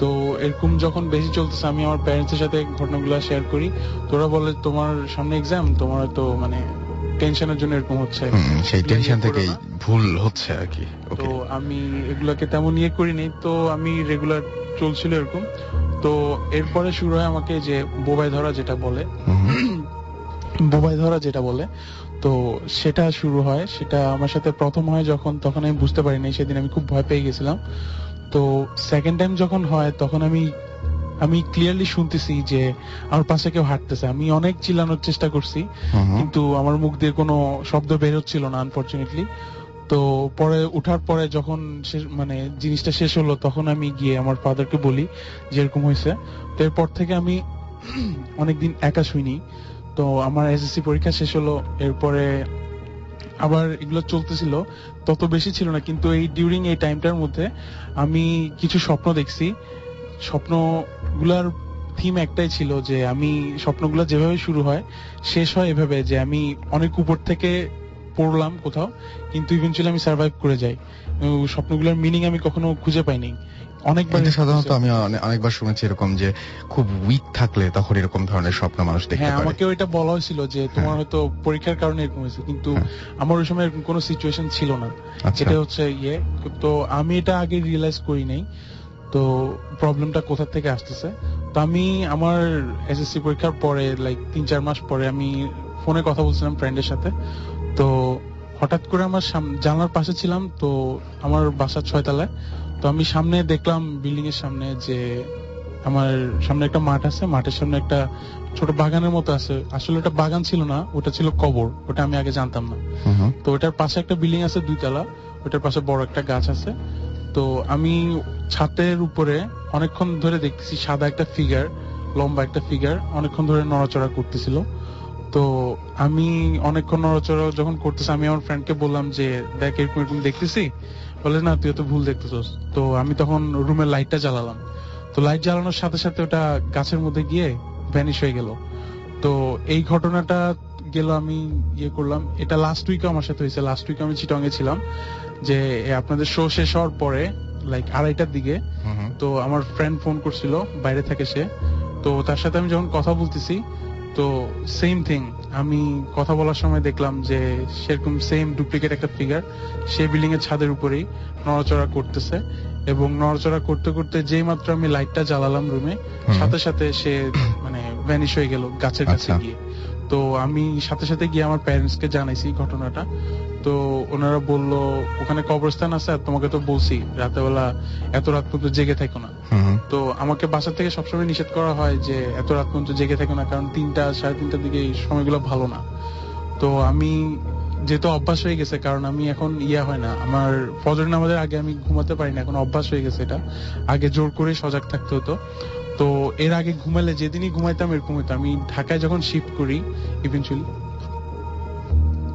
তো এরকম যখন বেশি চলতেছে, আমি আমার প্যারেন্টসের সাথে ঘটনাগুলো শেয়ার করি। তোরা বলে তোমার সামনে এক্সাম, তোমার তো মানে টেনশনের জন্য এরকম হচ্ছে, সেই টেনশন থেকেই ভুল হচ্ছে আর কি। তো আমি এগুলাকে তেমন ইয়ে করিনি, তো আমি রেগুলার চলছিল এরকম। তো এরপরে শুরু হয় আমাকে যে বোবাই ধরা যেটা বলে, তো সেটা শুরু হয়। সেটা আমার সাথে প্রথম হয় যখন, তখন আমি বুঝতে পারিনি, সেদিন আমি খুব ভয় পেয়ে গেছিলাম। তো সেকেন্ড টাইম যখন হয় তখন আমি ক্লিয়ারলি শুনতেছি যে আমার পাশে কেউ হাঁটতেছে। আমি অনেক চিল্লানোর চেষ্টা করছি, কিন্তু আমার মুখ দিয়ে কোনো শব্দ বের হচ্ছিল না আনফরচুনেটলি। তো পরে উঠার পরে যখন মানে জিনিসটা শেষ হলো, তখন আমি গিয়ে আমার ফাদারকে বলি যে এরকম হয়েছে। তো এরপর থেকে আমি অনেকদিন একা শুইনি। তো আমার এসএসসি পরীক্ষা শেষ হলো, এরপরে আবার এগুলো চলতেছিল, তত বেশি ছিল না, কিন্তু এই ডিউরিং এই টাইমটার মধ্যে আমি কিছু স্বপ্ন দেখছি। স্বপ্নগুলার থিম একটাই ছিল যে আমি স্বপ্নগুলো যেভাবে শুরু হয় শেষ হয় এভাবে, যে আমি অনেক উপর থেকে পড়লাম কোথাও, কিন্তু ইভেনচুয়ালি আমি সার্ভাইভ করে যাই। স্বপ্নগুলোর মিনিং আমি কখনো খুঁজে পাইনি। অনেকবার সাধারণত আমি অনেকবার শুনেছি এরকম যে খুব উইক থাকলে তখন এরকম ধরনের স্বপ্ন মানুষ দেখতে পারে। হ্যাঁ, আমাকেও এটা বলা হয়েছিল যে তোমার হয়তো পরীক্ষার কারণে এরকম হয়েছে, কিন্তু আমার ওই সময় এরকম কোনো সিচুয়েশন ছিল না। এটা হচ্ছে তো আমি এটা আগে রিয়েলাইজ করি নাই তো প্রবলেমটা কোথা থেকে আসতেছে। তো আমি আমার এসএসসি পরীক্ষার পরে লাইক 3-4 মাস পরে আমি ফোনে কথা বলছিলাম ফ্রেন্ডের সাথে। তো হঠাৎ করে আমার জানলার পাশে ছিলাম, তো আমার বাসা 6 তলায়। তো আমি সামনে দেখলাম বিল্ডিং এর সামনে যে আমার সামনে একটা মাঠ আছে, মাঠের সামনে একটা ছোট বাগানের মতো আছে। আসলে ওটা বাগান ছিল না, ওটা ছিল কবর, ওটা আমি আগে জানতাম না। তো ওটার পাশে একটা বিল্ডিং আছে 2 তলা, ওটার পাশে বড় একটা গাছ আছে। তো আমি ছাদের উপরে অনেকক্ষণ ধরে দেখতেছি সাদা একটা ফিগার, লম্বা একটা ফিগার অনেকক্ষণ ধরে নড়াচড়া করতেছিল। তো আমি অনেকক্ষণ নড়াচড়া যখন করতেছি, আমি আমার ফ্রেন্ডকে বললাম যে দেখ এরকম এরকম দেখতেছি। বলে না, তুই তো ভুল দেখতেছস। তো আমি তখন রুমের লাইটটা জ্বালালাম। তো লাইট জ্বালানোর সাথে সাথে ওটা গাছের মধ্যে গিয়ে ভ্যানিশ হয়ে গেল। তো এই ঘটনাটা গেল, আমি করলাম। এটা লাস্ট উইকে আমার সাথে হয়েছে। লাস্ট উইকে আমি চিটংয়ে ছিলাম, যে আপনাদের শো শেষ হওয়ার পরে লাইক 2:30টার দিকে। তো আমার ফ্রেন্ড ফোন করছিল, বাইরে থাকে সে। তো তার সাথে আমি যখন কথা বলতেছি, তো সেম থিং, আমি কথা বলার সময় দেখলাম যে সেরকম সেম ডুপ্লিকেট একটা ফিগার সে বিল্ডিং এর ছাদের উপরেই নড়াচড়া করতেছে। এবং নড়াচড়া করতে করতে যেই মাত্র আমি লাইটটা জ্বালালাম রুমে, সাথে সাথে সে মানে ভ্যানিশ হয়ে গেল গাছের কাছে গিয়ে। তো আমি সাথে সাথে গিয়ে আমার প্যারেন্টস কে জানাইছি ঘটনাটা। তো ওনারা বললো ওখানে কবরস্থান আছে, আর তোমাকে তো বলছি রাতের বেলা এত রাত পর্যন্ত জেগে থেকো না। তো আমাকে বাসা থেকে সবসময় নিষেধ করা হয় যে এত রাত পর্যন্ত জেগে থেকো না, কারণ 3-3:30টার দিকে এই সময়গুলো ভালো না। তো আমি যেহেতু অভ্যাস হয়ে গেছে, কারণ আমি এখন হয় না, আমার ফজর নামাজের আগে আমি ঘুমাতে পারি না, এখন অভ্যাস হয়ে গেছে এটা। আগে জোর করে সজাগ থাকতে হতো। তো এর আগে ঘুমালে যেদিনই ঘুমাইতাম এরকম হতো। আমি ঢাকায় যখন শিফট করি ইভেন্চুয়ালি,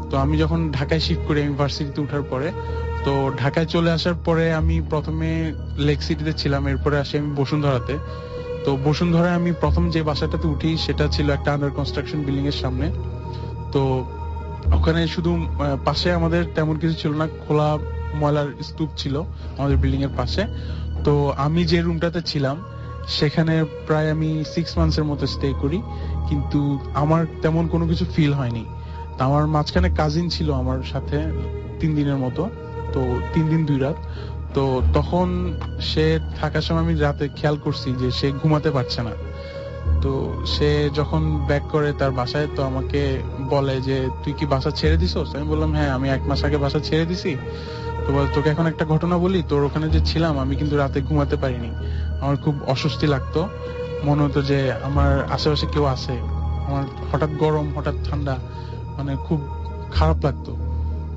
তো আমি যখন ঢাকায় শিফট করি ইউনিভার্সিটিতে উঠার পরে, তো ঢাকায় চলে আসার পরে আমি প্রথমে লেক সিটিতে ছিলাম, এরপরে আসি আমি বসুন্ধরাতে। তো বসুন্ধরায় আমি প্রথম যে বাসাটাতে উঠি সেটা ছিল একটা আন্ডার কনস্ট্রাকশন বিল্ডিং এর সামনে। তো ওখানে শুধু পাশে আমাদের তেমন কিছু ছিল না, খোলা ময়লার স্তূপ ছিল আমাদের বিল্ডিং এর পাশে। তো আমি যে রুমটাতে ছিলাম সেখানে প্রায় আমি 6 মান্থসের মতো স্টে করি, কিন্তু আমার তেমন কোনো কিছু ফিল হয়নি। আমার মাঝখানে কাজিন ছিল আমার সাথে 3 দিনের মতো, তো 3 দিন 2 রাত। তো তখন সে থাকার সময় আমি রাতে খেয়াল করছি যে সে ঘুমাতে পারছে না। তো সে যখন ব্যাক করে তার বাসায়, তো আমাকে বলে যে তুই কি বাসা ছেড়ে দিছস? আমি বললাম হ্যাঁ, আমি 1 মাস আগে বাসা ছেড়ে দিছি। তো বল, তোকে এখন একটা ঘটনা বলি, তোর ওখানে যে ছিলাম আমি কিন্তু রাতে ঘুমাতে পারিনি। আমার খুব অস্বস্তি লাগতো, মনে হতো যে আমার আশেপাশে কেউ আছে। আমার হঠাৎ গরম, হঠাৎ ঠান্ডা, মানে খুব খারাপ লাগতো।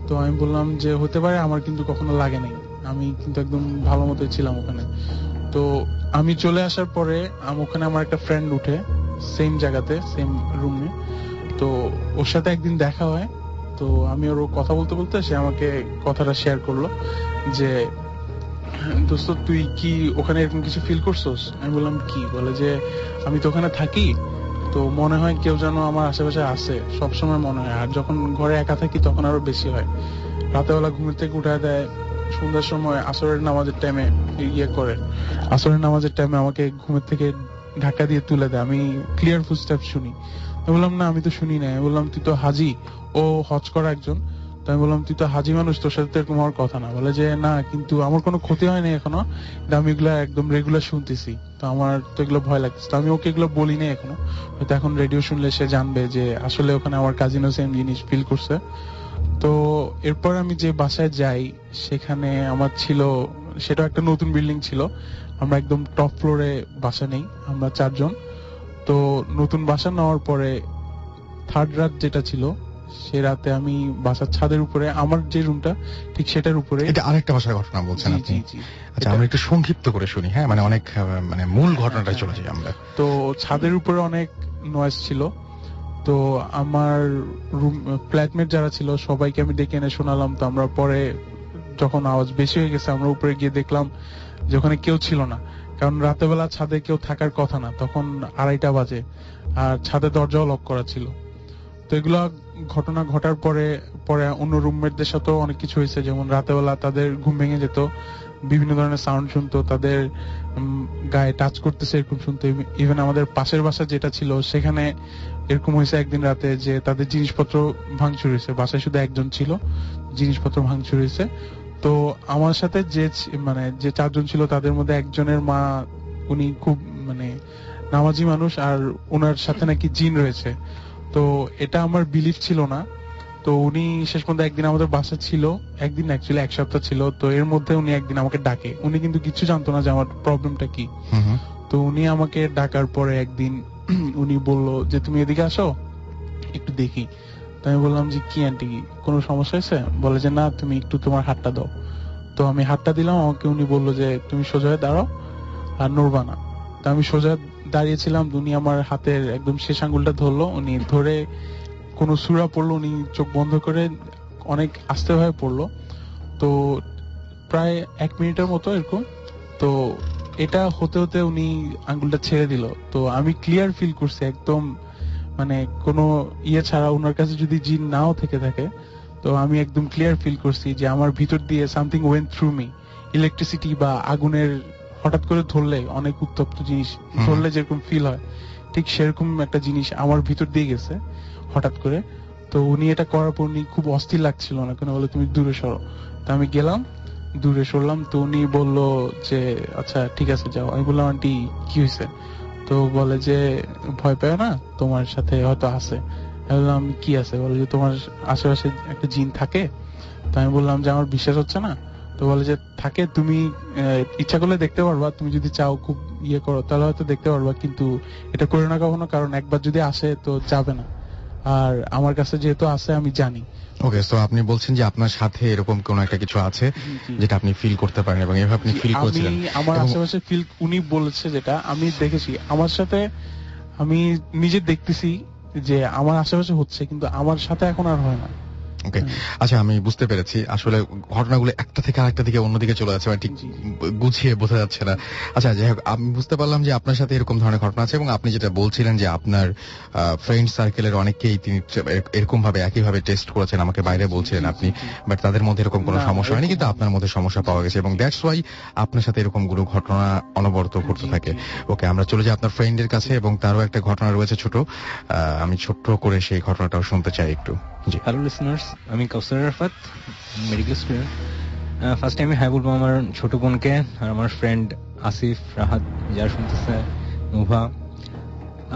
তো আমি বললাম যে হতে পারে, আমার কিন্তু কখনো লাগে নাই, আমি কিন্তু একদম ভালো মতোই ছিলাম ওখানে। তো আমি চলে আসার পরে ওখানে আমার একটা ফ্রেন্ড উঠে সেম জায়গাতে, সেম রুমে। তো ওর সাথে একদিন দেখা হয়। তো আমি ওর কথা বলতে বলতে সে আমাকে কথাটা শেয়ার করলো যে দোস্ত তুই কি ওখানে এরকম কিছু ফিল করছস? আমি বললাম কি? বলে যে আমি তো ওখানে থাকি, তো মনে হয় কেউ যেন আমার আশেপাশে আছে, সবসময় মনে হয়। আর যখন ঘরে একা থাকি তখন আরো বেশি হয়। রাতেবেলা ঘুমের থেকে উঠায় দেয়, সন্ধ্যার সময় আসরের নামাজের টাইমে করে, আসরের নামাজের টাইমে আমাকে ঘুমের থেকে ধাক্কা দিয়ে তুলে দেয়। আমি ক্লিয়ার ফুটস্টেপ শুনি। আমি বললাম না, আমি তো শুনি না। আমি বললাম তুই তো হাজি, ও হজ করা একজন। তো আমি বললাম তুই তো হাজি মানুষ, তোর সাথে তো এরকম হওয়ার কথা না। বলে যে না, কিন্তু আমার কোনো ক্ষতি হয়নি এখনো, আমি এগুলো একদম রেগুলার শুনতেছি, তো আমার তো এগুলো ভয় লাগছে। তো আমি ওকে এগুলো বলি না এখনো, হয়তো এখন রেডিও শুনলে সে জানবে যে আসলে ওখানে আমার কাজিনও সেম জিনিস ফিল করছে। তো এরপর আমি যে বাসায় যাই সেখানে আমার ছিল, সেটা একটা নতুন বিল্ডিং ছিল, আমরা একদম টপ ফ্লোরে বাসা নেই, আমরা 4 জন। তো নতুন বাসা নেওয়ার পরে থার্ড রাত যেটা ছিল, সে রাতে আমি বাসার ছাদের উপরে, আমার যে রুমটা ঠিক সেটার উপরে। এটা আরেকটা বাসার ঘটনা বলছেন আপনি? জি জি। আচ্ছা, আমরা একটু সংক্ষিপ্ত করে শুনি। হ্যাঁ, মানে অনেক মানে মূল ঘটনাটা চলে যাই আমরা। তো ছাদের উপরে অনেক নয়েজ ছিল, তো আমার রুম ফ্ল্যাটমেট যারা ছিল সবাইকে আমি ডেকে এনে শোনালাম। তো আমরা পরে যখন আওয়াজ বেশি হয়ে গেছে, আমরা উপরে গিয়ে দেখলাম যে ওখানে কেউ ছিল না, কারণ রাতেবেলা ছাদে কেউ থাকার কথা না, তখন 2:30 বাজে, আর ছাদে দরজাও লক করা ছিল। তো এগুলো ঘটনা ঘটার পরে পরে অন্য রুমমেটদের সাথেও অনেক কিছু হয়েছে, যেমন রাতেবেলা তাদের ঘুম ভেঙে যেত, বিভিন্ন ধরনের সাউন্ড শুনতো, তাদের গায়ে টাচ করতেছে এরকম শুনতো। ইভেন আমাদের পাশের বাসা যেটা ছিল সেখানে এরকম হয়েছে একদিন রাতে যে তাদের জিনিসপত্র ভাঙচুর হয়েছে। বাসায় শুধু একজন ছিল, জিনিসপত্র ভাঙচুর হয়েছে। তো আমার সাথে যে 4 জন ছিল তাদের মধ্যে একজনের মা, উনি খুব নামাজি মানুষ, আর ওনার সাথে নাকি জিন রয়েছে। তো এটা আমার বিলিফ ছিল না। তো উনি শেষ পর্যন্ত একদিন আমাদের বাসা ছিল, একদিন অ্যাকচুয়ালি 1 সপ্তাহ ছিল। তো এর মধ্যে উনি একদিন আমাকে ডাকে, উনি কিন্তু কিছু জানতো না যে আমার প্রবলেমটা কি। তো উনি আমাকে ডাকার পরে একদিন উনি বলল যে তুমি এদিকে আসো একটু দেখি। তো আমি বললাম যে কি আন্টি, কোনো সমস্যা হয়েছে? বলে যে না, তুমি একটু তোমার হাতটা দাও। তো আমি হাতটা দিলাম, আমাকে উনি বললো যে তুমি সোজা হয়ে দাঁড়াও আর নড়বা না। তো আমি সোজা দাঁড়িয়েছিলাম, উনি আমার হাতের একদম শেষ আঙ্গুলটা ধরলো, উনি ধরে কোন সূরা পড়লো, উনি চোখ বন্ধ করে অনেক আস্তে ভাবে পড়লো। তো প্রায় 1 মিনিটের মতো এরকম। তো এটা হতে হতে উনি আঙ্গুলটা ছেড়ে দিল। তো আমি ক্লিয়ার ফিল করছি একদম, কোনো ছাড়া, ওনার কাছে যদি জিন নাও থেকে থাকে, তো আমি একদম ক্লিয়ার ফিল করছি যে আমার ভিতর দিয়ে something went through me. Electricity বা আগুনের হঠাৎ করে ধরলে, অনেক উত্তপ্ত জিনিস ধরলে যেরকম ফিল হয়, ঠিক সেরকম একটা জিনিস আমার ভিতর দিয়ে গেছে হঠাৎ করে। তো উনি এটা করার পর উনি খুব অস্থির লাগছিল না, কেন বলে তুমি দূরে সরো। তো আমি গেলাম, দূরে সরলাম। তো উনি বলল যে আচ্ছা ঠিক আছে যাও। আমি বললাম আন্টি কি হয়েছে? তো বলে যে ভয় পেও না, তোমার সাথে হয়তো আছে। আমি বললাম কি আছে? বলে যে তোমার আশেপাশে একটা জিন থাকে। তো আমি বললাম যে আমার বিশ্বাস হচ্ছে না। তো বলে যে থাকে, তুমি ইচ্ছা করলে দেখতে পারবা, তুমি যদি চাও খুব করো তাহলে হয়তো দেখতে পারবা, কিন্তু এটা করে না কখনো, কারণ একবার যদি আসে তো যাবে না। আর আমার কাছে যেহেতু আছে আমি জানি। ওকে, সো আপনি বলছেন যে আপনার সাথে এরকম কোন একটা কিছু আছে যেটা আপনি ফিল করতে পারেন, এবং এভাবে আপনি ফিল করেছিলেন। আমার আশেপাশে ফিল, উনি বলেছে যেটা আমি দেখেছি আমার সাথে, আমি নিজে দেখতেছি যে আমার আশেপাশে হচ্ছে, কিন্তু আমার সাথে এখন আর হয় না। ওকে, আচ্ছা আমি বুঝতে পেরেছি। আসলে ঘটনাগুলো একটা থেকে আরেকটা দিকে অন্যদিকে চলে যাচ্ছে, ঠিক গুছিয়ে বোঝা যাচ্ছে না। আচ্ছা যাই হোক, আমি বুঝতে পারলাম যে আপনার সাথে এরকম ধরনের ঘটনা আছে, এবং আপনি যেটা বলছিলেন যে আপনার ফ্রেন্ড সার্কেলের অনেকেই তিনি এরকম ভাবে একইভাবে টেস্ট করেছেন, আমাকে বাইরে বলছিলেন আপনি, বাট তাদের মধ্যে এরকম কোনো সমস্যা হয়নি, কিন্তু আপনার মধ্যে সমস্যা পাওয়া গেছে, এবং দ্যাটস ওয়াই আপনার সাথে এরকম গুলো ঘটনা অনবরত ঘটতে থাকে। ওকে, আমরা চলে যাই আপনার ফ্রেন্ডের কাছে, এবং তারও একটা ঘটনা রয়েছে ছোট। আমি ছোট্ট করে সেই ঘটনাটাও শুনতে চাই একটু। জি, হ্যালো লিসনার্স, আমি কাউসার রাফাত, মেডিকেল স্টুডেন্ট। ফার্স্ট আমি হাই বলবো আমার ছোট বোনকে আর আমার ফ্রেন্ড আসিফ, রাহাত, যারা শুনতেছে, মুভা।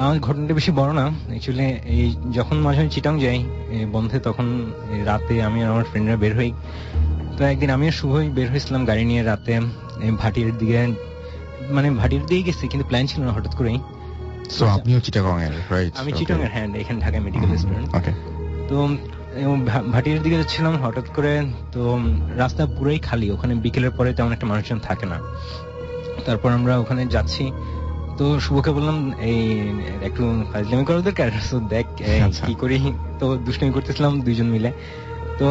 আমার ঘটনাটা বেশি বড় না অ্যাকচুয়ালি। এই যখন মাঝে মাঝে চিটাং যাই বন্ধে, তখন রাতে আমি আর আমার ফ্রেন্ডরা বের হই। তো একদিন আমি আর শুভই বের হয়েছিলাম গাড়ি নিয়ে রাতে ভাটির দিকে, ভাটির দিকে গেছি, কিন্তু প্ল্যান ছিল না, হঠাৎ করেই। সো আপনিও চিটাগং এর, রাইট? আমি চিটাং এর, হ্যাঁ, এখানে ঢাকায় মেডিকেল স্টুডেন্ট। ওকে। তো ভাটির দিকে যাচ্ছিলাম হঠাৎ করে, তো রাস্তা পুরোই খালি, ওখানে বিকেলের পরে তেমন একটা মানুষজন থাকে না। তারপর আমরা ওখানে যাচ্ছি, তো শুভকে বললাম এই একটু ফাজলামি করার দরকার, দেখ কি করি। তো দুষ্টুমি করতেছিলাম 2 জন মিলে। তো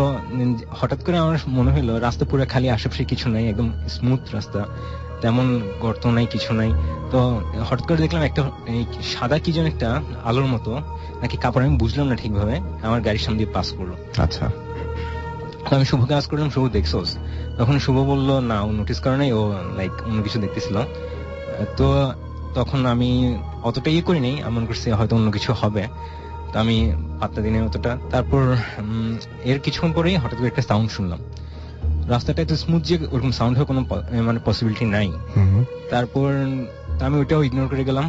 হঠাৎ করে আমার মনে হলো রাস্তা পুরো খালি, আশেপাশে কিছু নাই, একদম স্মুথ রাস্তা, তেমন গর্ত নাই, কিছু নাই। তো হঠাৎ করে দেখলাম একটা সাদা কি যেন একটা আলোর মতো নাকি কাপড়, আমি বুঝলাম না ঠিকভাবে, আমার গাড়ির সামনে দিয়ে পাস করলো। আচ্ছা, তো আমি শুভকে আজ করলাম, শুভ দেখছোস? তখন শুভ বললো না, ও নোটিস করে নাই, ও লাইক অন্য কিছু দেখতেছিল। তো তখন আমি অতটা ইয়ে করি নাই, মনে করছি হয়তো অন্য কিছু হবে, তো আমি পাত্তা দিই নাই অতটা। তারপর এর কিছুক্ষণ পরেই হঠাৎ করে একটা সাউন্ড শুনলাম। রাস্তাটা এত স্মুথ যে ওরকম সাউন্ড হওয়ার কোনো মানে পসিবিলিটি নাই। তারপর আমি ওইটাও ইগনোর করে গেলাম।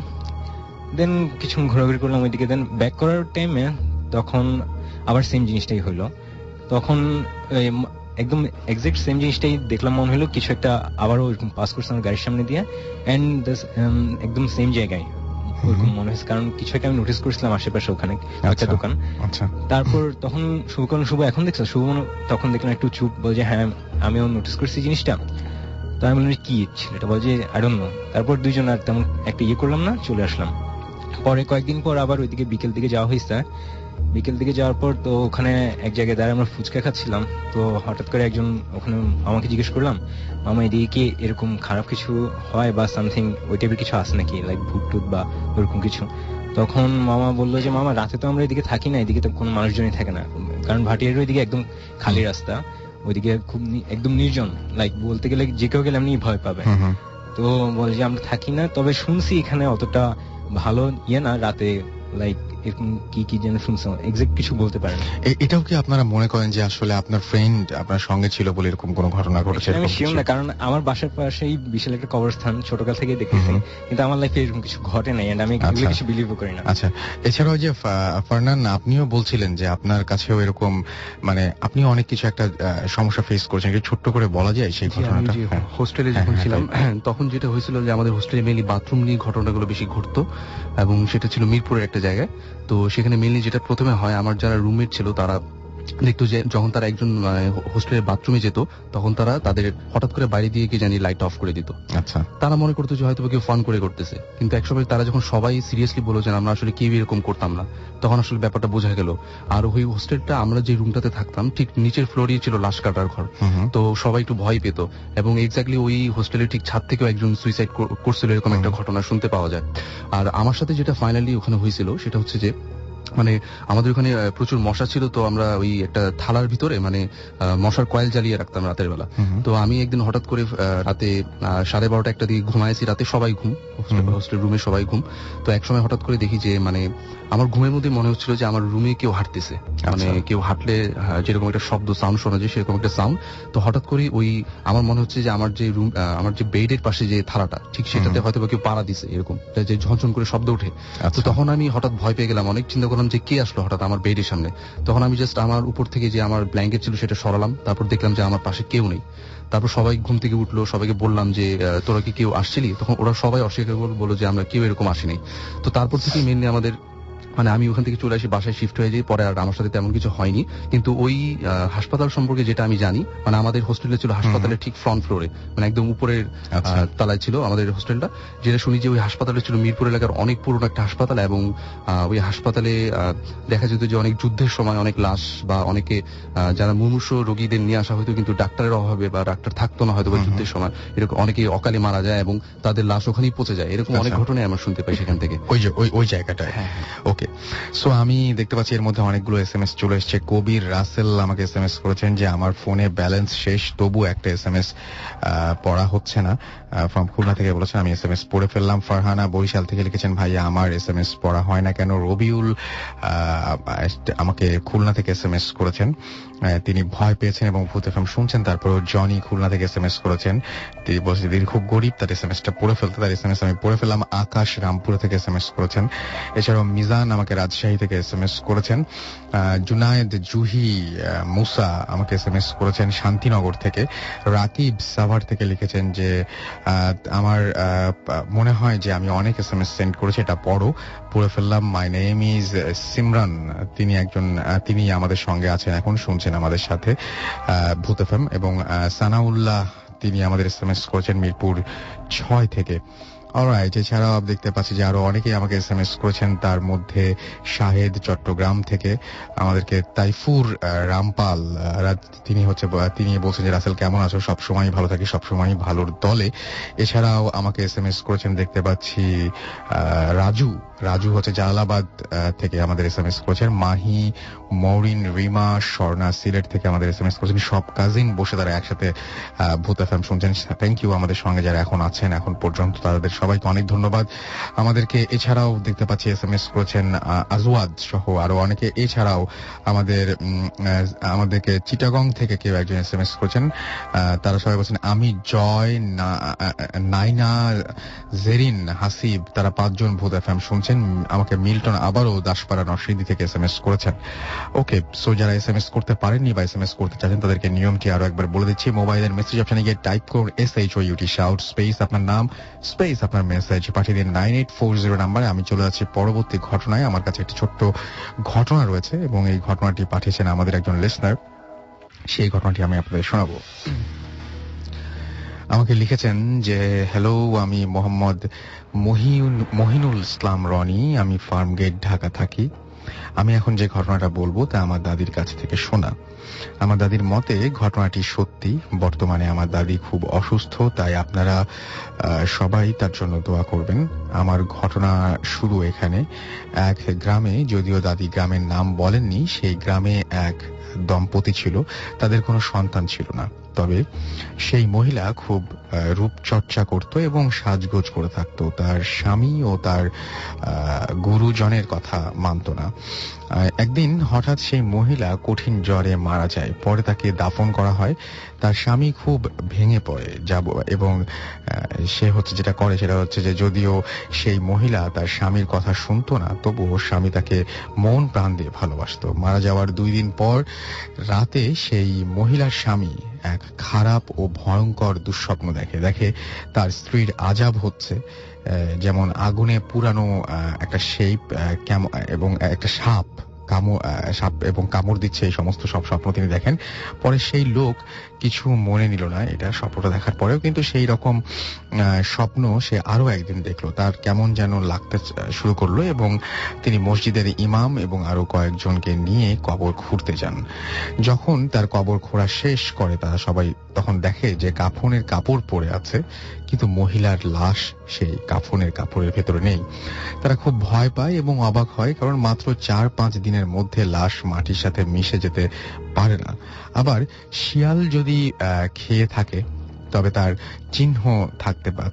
দেন কিছুক্ষণ ঘোরাঘুরি করলাম ওইদিকে। দেন ব্যাক করার টাইমে তখন আবার সেম জিনিসটাই হইলো। তখন একদম এক্সাক্ট সেম জিনিসটাই দেখলাম, মনে হলো কিছু একটা আবারও ওইরকম পাস করছে আমার গাড়ির সামনে দিয়ে, এন্ড একদম সেম জায়গায় ওরকম মনে হয়েছে, কারণ কিছু একটা আমি নোটিস করেছিলাম আশেপাশে, ওখানে একটা দোকান। তারপর তখন শুভ এখন দেখছো? শুভ তখন দেখলাম একটু চুপ, বলছে হ্যাঁ আমিও নোটিস করছি জিনিসটা। তো আমি বললাম কি ছেলেটা, বলছে আই ডোন্ট নো। তারপর দুইজন আর তেমন একটা ইয়ে করলাম না, চলে আসলাম। পরে কয়েকদিন পর আবার ওইদিকে বিকেল দিকে যাওয়া হয়েছে। বিকেল দিকে যাওয়ার পর তো ওখানে এক জায়গায় দাঁড়িয়ে আমরা ফুচকা খাচ্ছিলাম। তো হঠাৎ করে একজন ওখানে আমাকে জিজ্ঞেস করলাম, মামা এদিকে কি এরকম খারাপ কিছু হয় বা সামথিং ওই টাইপের কিছু আছে নাকি, লাইক ভূত টুত বা ওরকম কিছু? তখন মামা বললো যে মামা রাতে তো আমরা এদিকে থাকি না, এদিকে তো কোনো মানুষজনই থাকে না, কারণ ভাটিয়ার ওইদিকে একদম খালি রাস্তা, ওইদিকে খুব একদম নির্জন, লাইক বলতে গেলে যে কেউ গেলে এমনি ভয় পাবে। তো বলে যে আমরা থাকি না, তবে শুনছি এখানে অতটা ভালো ইয়ে না রাতে, লাইক এরকম কি কি যেন শুনছিলাম, এক্সাক্ট কিছু বলতে পারেন। এটাও কি আপনারা মনে করেন যে আসলে আপনার ফ্রেন্ড আপনার সঙ্গে ছিল বলে এরকম কোনো ঘটনা ঘটেছে? আমি শিওর না, কারণ আমার বাসার পাশেই বিশাল একটা কবরস্থান, ছোটকাল থেকে দেখতেছি, কিন্তু আমার লাইফে এরকম কিছু ঘটে নাই, এন্ড আমি এগুলো কিছু বিলিভও করি না। আচ্ছা, এছাড়াও যে ফারনান, আপনিও বলছিলেন যে আপনার কাছেও এরকম, মানে আপনিও অনেক কিছু একটা সমস্যা ফেস করেছেন, একটু ছোট্ট করে বলা যায় সেই ঘটনাটা? হোস্টেলে যখন ছিলাম তখন যেটা হয়েছিল যে আমাদের হোস্টেলে মেইনলি বাথরুম নিয়ে ঘটনাগুলো বেশি ঘটতো, এবং সেটা ছিল মিরপুরের একটা জায়গায়। তো সেখানে মেইনলি যেটা প্রথমে হয়, আমার যারা রুমমেট ছিল তারা দেখতো যে যখন তারা একজন হোস্টেলের বাথরুমে যেত, তখন তারা তাদের হঠাৎ করে বাইরে দিয়ে কি জানি লাইট অফ করে দিত। আচ্ছা, তারা মনে করতো যে হয়তো কেউ ফান করে করতেছে, কিন্তু একসময় তারা যখন সবাই সিরিয়াসলি বলল যে আমরা আসলে কেউ এরকম করতাম না, তখন আসলে ব্যাপারটা বোঝা গেল। আর ওই হোস্টেলটা, আমরা যে রুমটাতে থাকতাম ঠিক নিচের ফ্লোরেই ছিল লাশ কাটার ঘর। তো সবাই একটু ভয় পেত, এবং এক্স্যাক্টলি ওই হোস্টেলের ঠিক ছাদ থেকেও একজন সুইসাইড করছিল, এরকম একটা ঘটনা শুনতে পাওয়া যায়। আর আমার সাথে যেটা ফাইনালি ওখানে হয়েছিল সেটা হচ্ছে যে, মানে আমাদের ওখানে প্রচুর মশা ছিল, তো আমরা ওই একটা থালার ভিতরে মানে মশার কয়েল জ্বালিয়ে রাখতাম রাতের বেলা। তো আমি একদিন হঠাৎ করে রাতে 12:30 একটা দিকে ঘুমাইছি, রাতে সবাই ঘুম, হোস্টেল রুমে সবাই ঘুম। তো একসময় হঠাৎ করে দেখি যে মানে আমার ঘুমের মধ্যে মনে হচ্ছিল যে আমার রুমে কেউ হাঁটতেছে, মানে কেউ হাঁটলে যেরকম একটা শব্দ সাউন্ড শোনা যায় সেরকম একটা সাউন্ড। তো হঠাৎ করে ওই আমার মনে হচ্ছে যে আমার যে রুম, আমার যে বেডের পাশে যে থালাটা, ঠিক সেটাতে হয়তো কেউ পাড়া দিছে, এরকম যে ঝনঝন করে শব্দ ওঠে। তো তখন আমি হঠাৎ ভয় পেয়ে গেলাম, অনেক চিন্তা করলাম যে কে আসলো হঠাৎ আমার বেডের সামনে। তখন আমি জাস্ট আমার উপর থেকে যে আমার ব্ল্যাঙ্কেট ছিল সেটা সরালাম, তারপর দেখলাম যে আমার পাশে কেউ নেই। তারপর সবাই ঘুম থেকে উঠলো, সবাইকে বললাম যে তোরা কি কেউ আসছিলি? তখন ওরা সবাই অস্বীকার বললো যে আমরা কেউ এরকম আসিনি। তো তারপর থেকে মেনলি আমাদের, মানে আমি ওখান থেকে চলে আসি, বাসায় শিফট হয়ে যাই। পরে আর আমার সাথে তেমন কিছু হয়নি, কিন্তু ওই হাসপাতাল সম্পর্কে যেটা আমি জানি, মানে আমাদের হোস্টেলে ছিল হাসপাতালের ঠিক ফ্রন্ট ফ্লোরে, মানে একদম উপরের তলায় ছিল আমাদের হোস্টেলটা। যেটা শুনি যে ওই হাসপাতালে ছিল মিরপুর এলাকার অনেক পুরনো একটা হাসপাতাল, এবং ওই হাসপাতালে দেখা যেত যে অনেক যুদ্ধের সময় অনেক লাশ বা অনেকে যারা মুমূর্ষ রোগীদের নিয়ে আসা হয়তো, কিন্তু ডাক্তারের অভাবে বা ডাক্তার থাকতো না হয়তো বা যুদ্ধের সময়, এরকম অনেকে অকালে মারা যায় এবং তাদের লাশ ওখানেই পচে যায়, এরকম অনেক ঘটনাই আমরা শুনতে পাই সেখান থেকে, ওই জায়গাটায়। ওকে, সো আমি দেখতে পাচ্ছি এর মধ্যে অনেকগুলো SMS চলে এসেছে। কবির রাসেল আমাকে SMS করেছেন যে আমার ফোনে ব্যালেন্স শেষ, তবু একটা SMS পড়া হচ্ছে না। ফ্রম খুলনা থেকে বলেছেন আমি SMS পড়ে ফেললাম। ফারহানা বরিশাল থেকে লিখেছেন ভাইয়া আমার SMS পড়া হয় না কেন। রবিউল আমাকে খুলনা থেকে SMS করেছেন, তিনি ভয় পেয়েছেন এবং ভূত FM শুনছেন। তারপর জনি খুলনা থেকে SMS করেছেন, তিনি বলছেন তিনি খুব গরিব, তার SMSটা পড়ে ফেলতে, তার SMS আমি পড়ে ফেললাম। আকাশ রামপুর থেকে SMS করেছেন। এছাড়াও মিজান আমাকে রাজশাহী থেকে SMS করেছেন। জুনায়েদ জুহি মুসা আমাকে SMS করেছেন শান্তিনগর থেকে। রাকিব সাভার থেকে লিখেছেন যে আমার মনে হয় যে আমি অনেক SMS সেন্ড করেছি, এটা পড়ে ফেললাম। মাই নেম ইজ সিমরান, তিনি আমাদের সঙ্গে আছেন, এখন শুনছেন আমাদের সাথে ভূত FM। এবং সানাউল্লাহ তিনি আমাদের SMS করেছেন মিরপুর 6 থেকে। অলরাইট, এছাড়াও দেখতে পাচ্ছি যে আরো অনেকেই আমাকে এসএমএস করেছেন, তার মধ্যে শাহেদ চট্টগ্রাম থেকে আমাদেরকে, তাইফুর রামপাল তিনি বলছেন যে রাসেল কেমন আছো, সবসময় ভালো থাকি, সবসময় ভালোর দলে। এছাড়াও আমাকে এসএমএস করেছেন দেখতে পাচ্ছি রাজু হচ্ছে জালালাবাদ থেকে আমাদের এসএমএস করেছেন, মাহি, মৌরিন, রিমা, স্বর্ণা সিলেট থেকে আমাদের এসএমএস করেছেন। সব কাজিন বসে তারা একসাথে ভূত এফএম শুনছেন। থ্যাংক ইউ আমাদের সঙ্গে যারা এখন আছেন এখন পর্যন্ত, তাদের সবাইকে অনেক ধন্যবাদ আমাদেরকে। এছাড়াও দেখতে পাচ্ছি এসএমএস করেছেন আজওয়াদ সহ আরো অনেকে। এছাড়াও আমাদেরকে চিটাগং থেকে কেউ একজন এসএমএস করেছেন, তারা সবাই বলছেন আমি, জয়, নাইনা, জেরিন, হাসিব, তারা 5 জন ভূত এফএম শুনছেন। আমাকে মিল্টন আবারও দাসপাড়া নরসিংদী থেকে এসএমএস করেছেন। ওকে, সো যারা এসএমএস করতে পারেননি বা এসএমএস করতে চাচ্ছেন তাদেরকে নিয়মটি আরো একবার বলে দিচ্ছি। মোবাইলের মেসেজ অপশনে গিয়ে টাইপ করুন SHOUT শাউট স্পেস আপনার নাম স্পেস আপনার মেসেজ পাঠিয়ে দিন 9840 নাম্বারে। আমি চলে যাচ্ছি পরবর্তী ঘটনায়। আমার কাছে একটি ছোট্ট ঘটনা রয়েছে এবং এই ঘটনাটি পাঠিয়েছেন আমাদের একজন লিসনার। সেই ঘটনাটি আমি আপনাদের শোনাবো। আমাকে লিখেছেন যে হ্যালো, আমি মোহাম্মদ মহিনুল ইসলাম রনি, আমি ফার্মগেট ঢাকা থাকি। আমি এখন যে ঘটনাটা বলবো তা আমার দাদির কাছ থেকে শোনা। আমার দাদির মতে ঘটনাটি সত্যি। বর্তমানে আমার দাদি খুব অসুস্থ, তাই আপনারা সবাই তার জন্য দোয়া করবেন। আমার ঘটনা শুরু এখানে এক গ্রামে, যদিও দাদি গ্রামের নাম বলেননি। সেই গ্রামে এক দম্পতি ছিল, তাদের কোনো সন্তান ছিল না। তবে সেই মহিলা খুব রূপচর্চা করত এবং সাজগোজ করে থাকতো। তার স্বামী ও তার গুরুজনের কথা মানত না। একদিন হঠাৎ সেই মহিলা কঠিন জ্বরে মারা যায়। পরে তাকে দাফন করা হয়। তার স্বামী খুব ভেঙে পড়ে এবং সে যেটা করে সেটা হচ্ছে যে যদিও সেই মহিলা তার স্বামীর কথা শুনতো না, তবুও স্বামী তাকে মন প্রাণ দিয়ে ভালোবাসতো। মারা যাওয়ার 2 দিন পর রাতে সেই মহিলার স্বামী এক খারাপ ও ভয়ঙ্কর দুঃস্বপ্ন দেখে তার স্ত্রীর আযাব হচ্ছে, যেমন আগুনে পুরানো একটা শেপ এবং একটা সাপ এবং কামড় দিচ্ছে। এই সমস্ত সব স্বপ্ন তিনি দেখেন। পরে সেই লোক কিছু মনে নিল না এটা স্বপ্নটা দেখার পরেও, কিন্তু সেই রকম স্বপ্ন সে আরো একদিন দেখলো। তার কেমন যেন লাগতে শুরু করলো এবং তিনি মসজিদের ইমাম এবং আরো কয়েকজনকে নিয়ে কবর খুঁড়তে যান। যখন তার কবর খোঁড়া শেষ করে তারা সবাই, তখন দেখে যে কাফনের কাপড় পরে আছে, কিন্তু মহিলার লাশ সেই কাফনের কাপড়ের ভেতরে নেই। তারা খুব ভয় পায় এবং অবাক হয়, কারণ মাত্র 4-5 দিনের মধ্যে লাশ মাটির সাথে মিশে যেতে পারে না। আবার শিয়াল যদি খেয়ে থাকে তবে তার চিহ্ন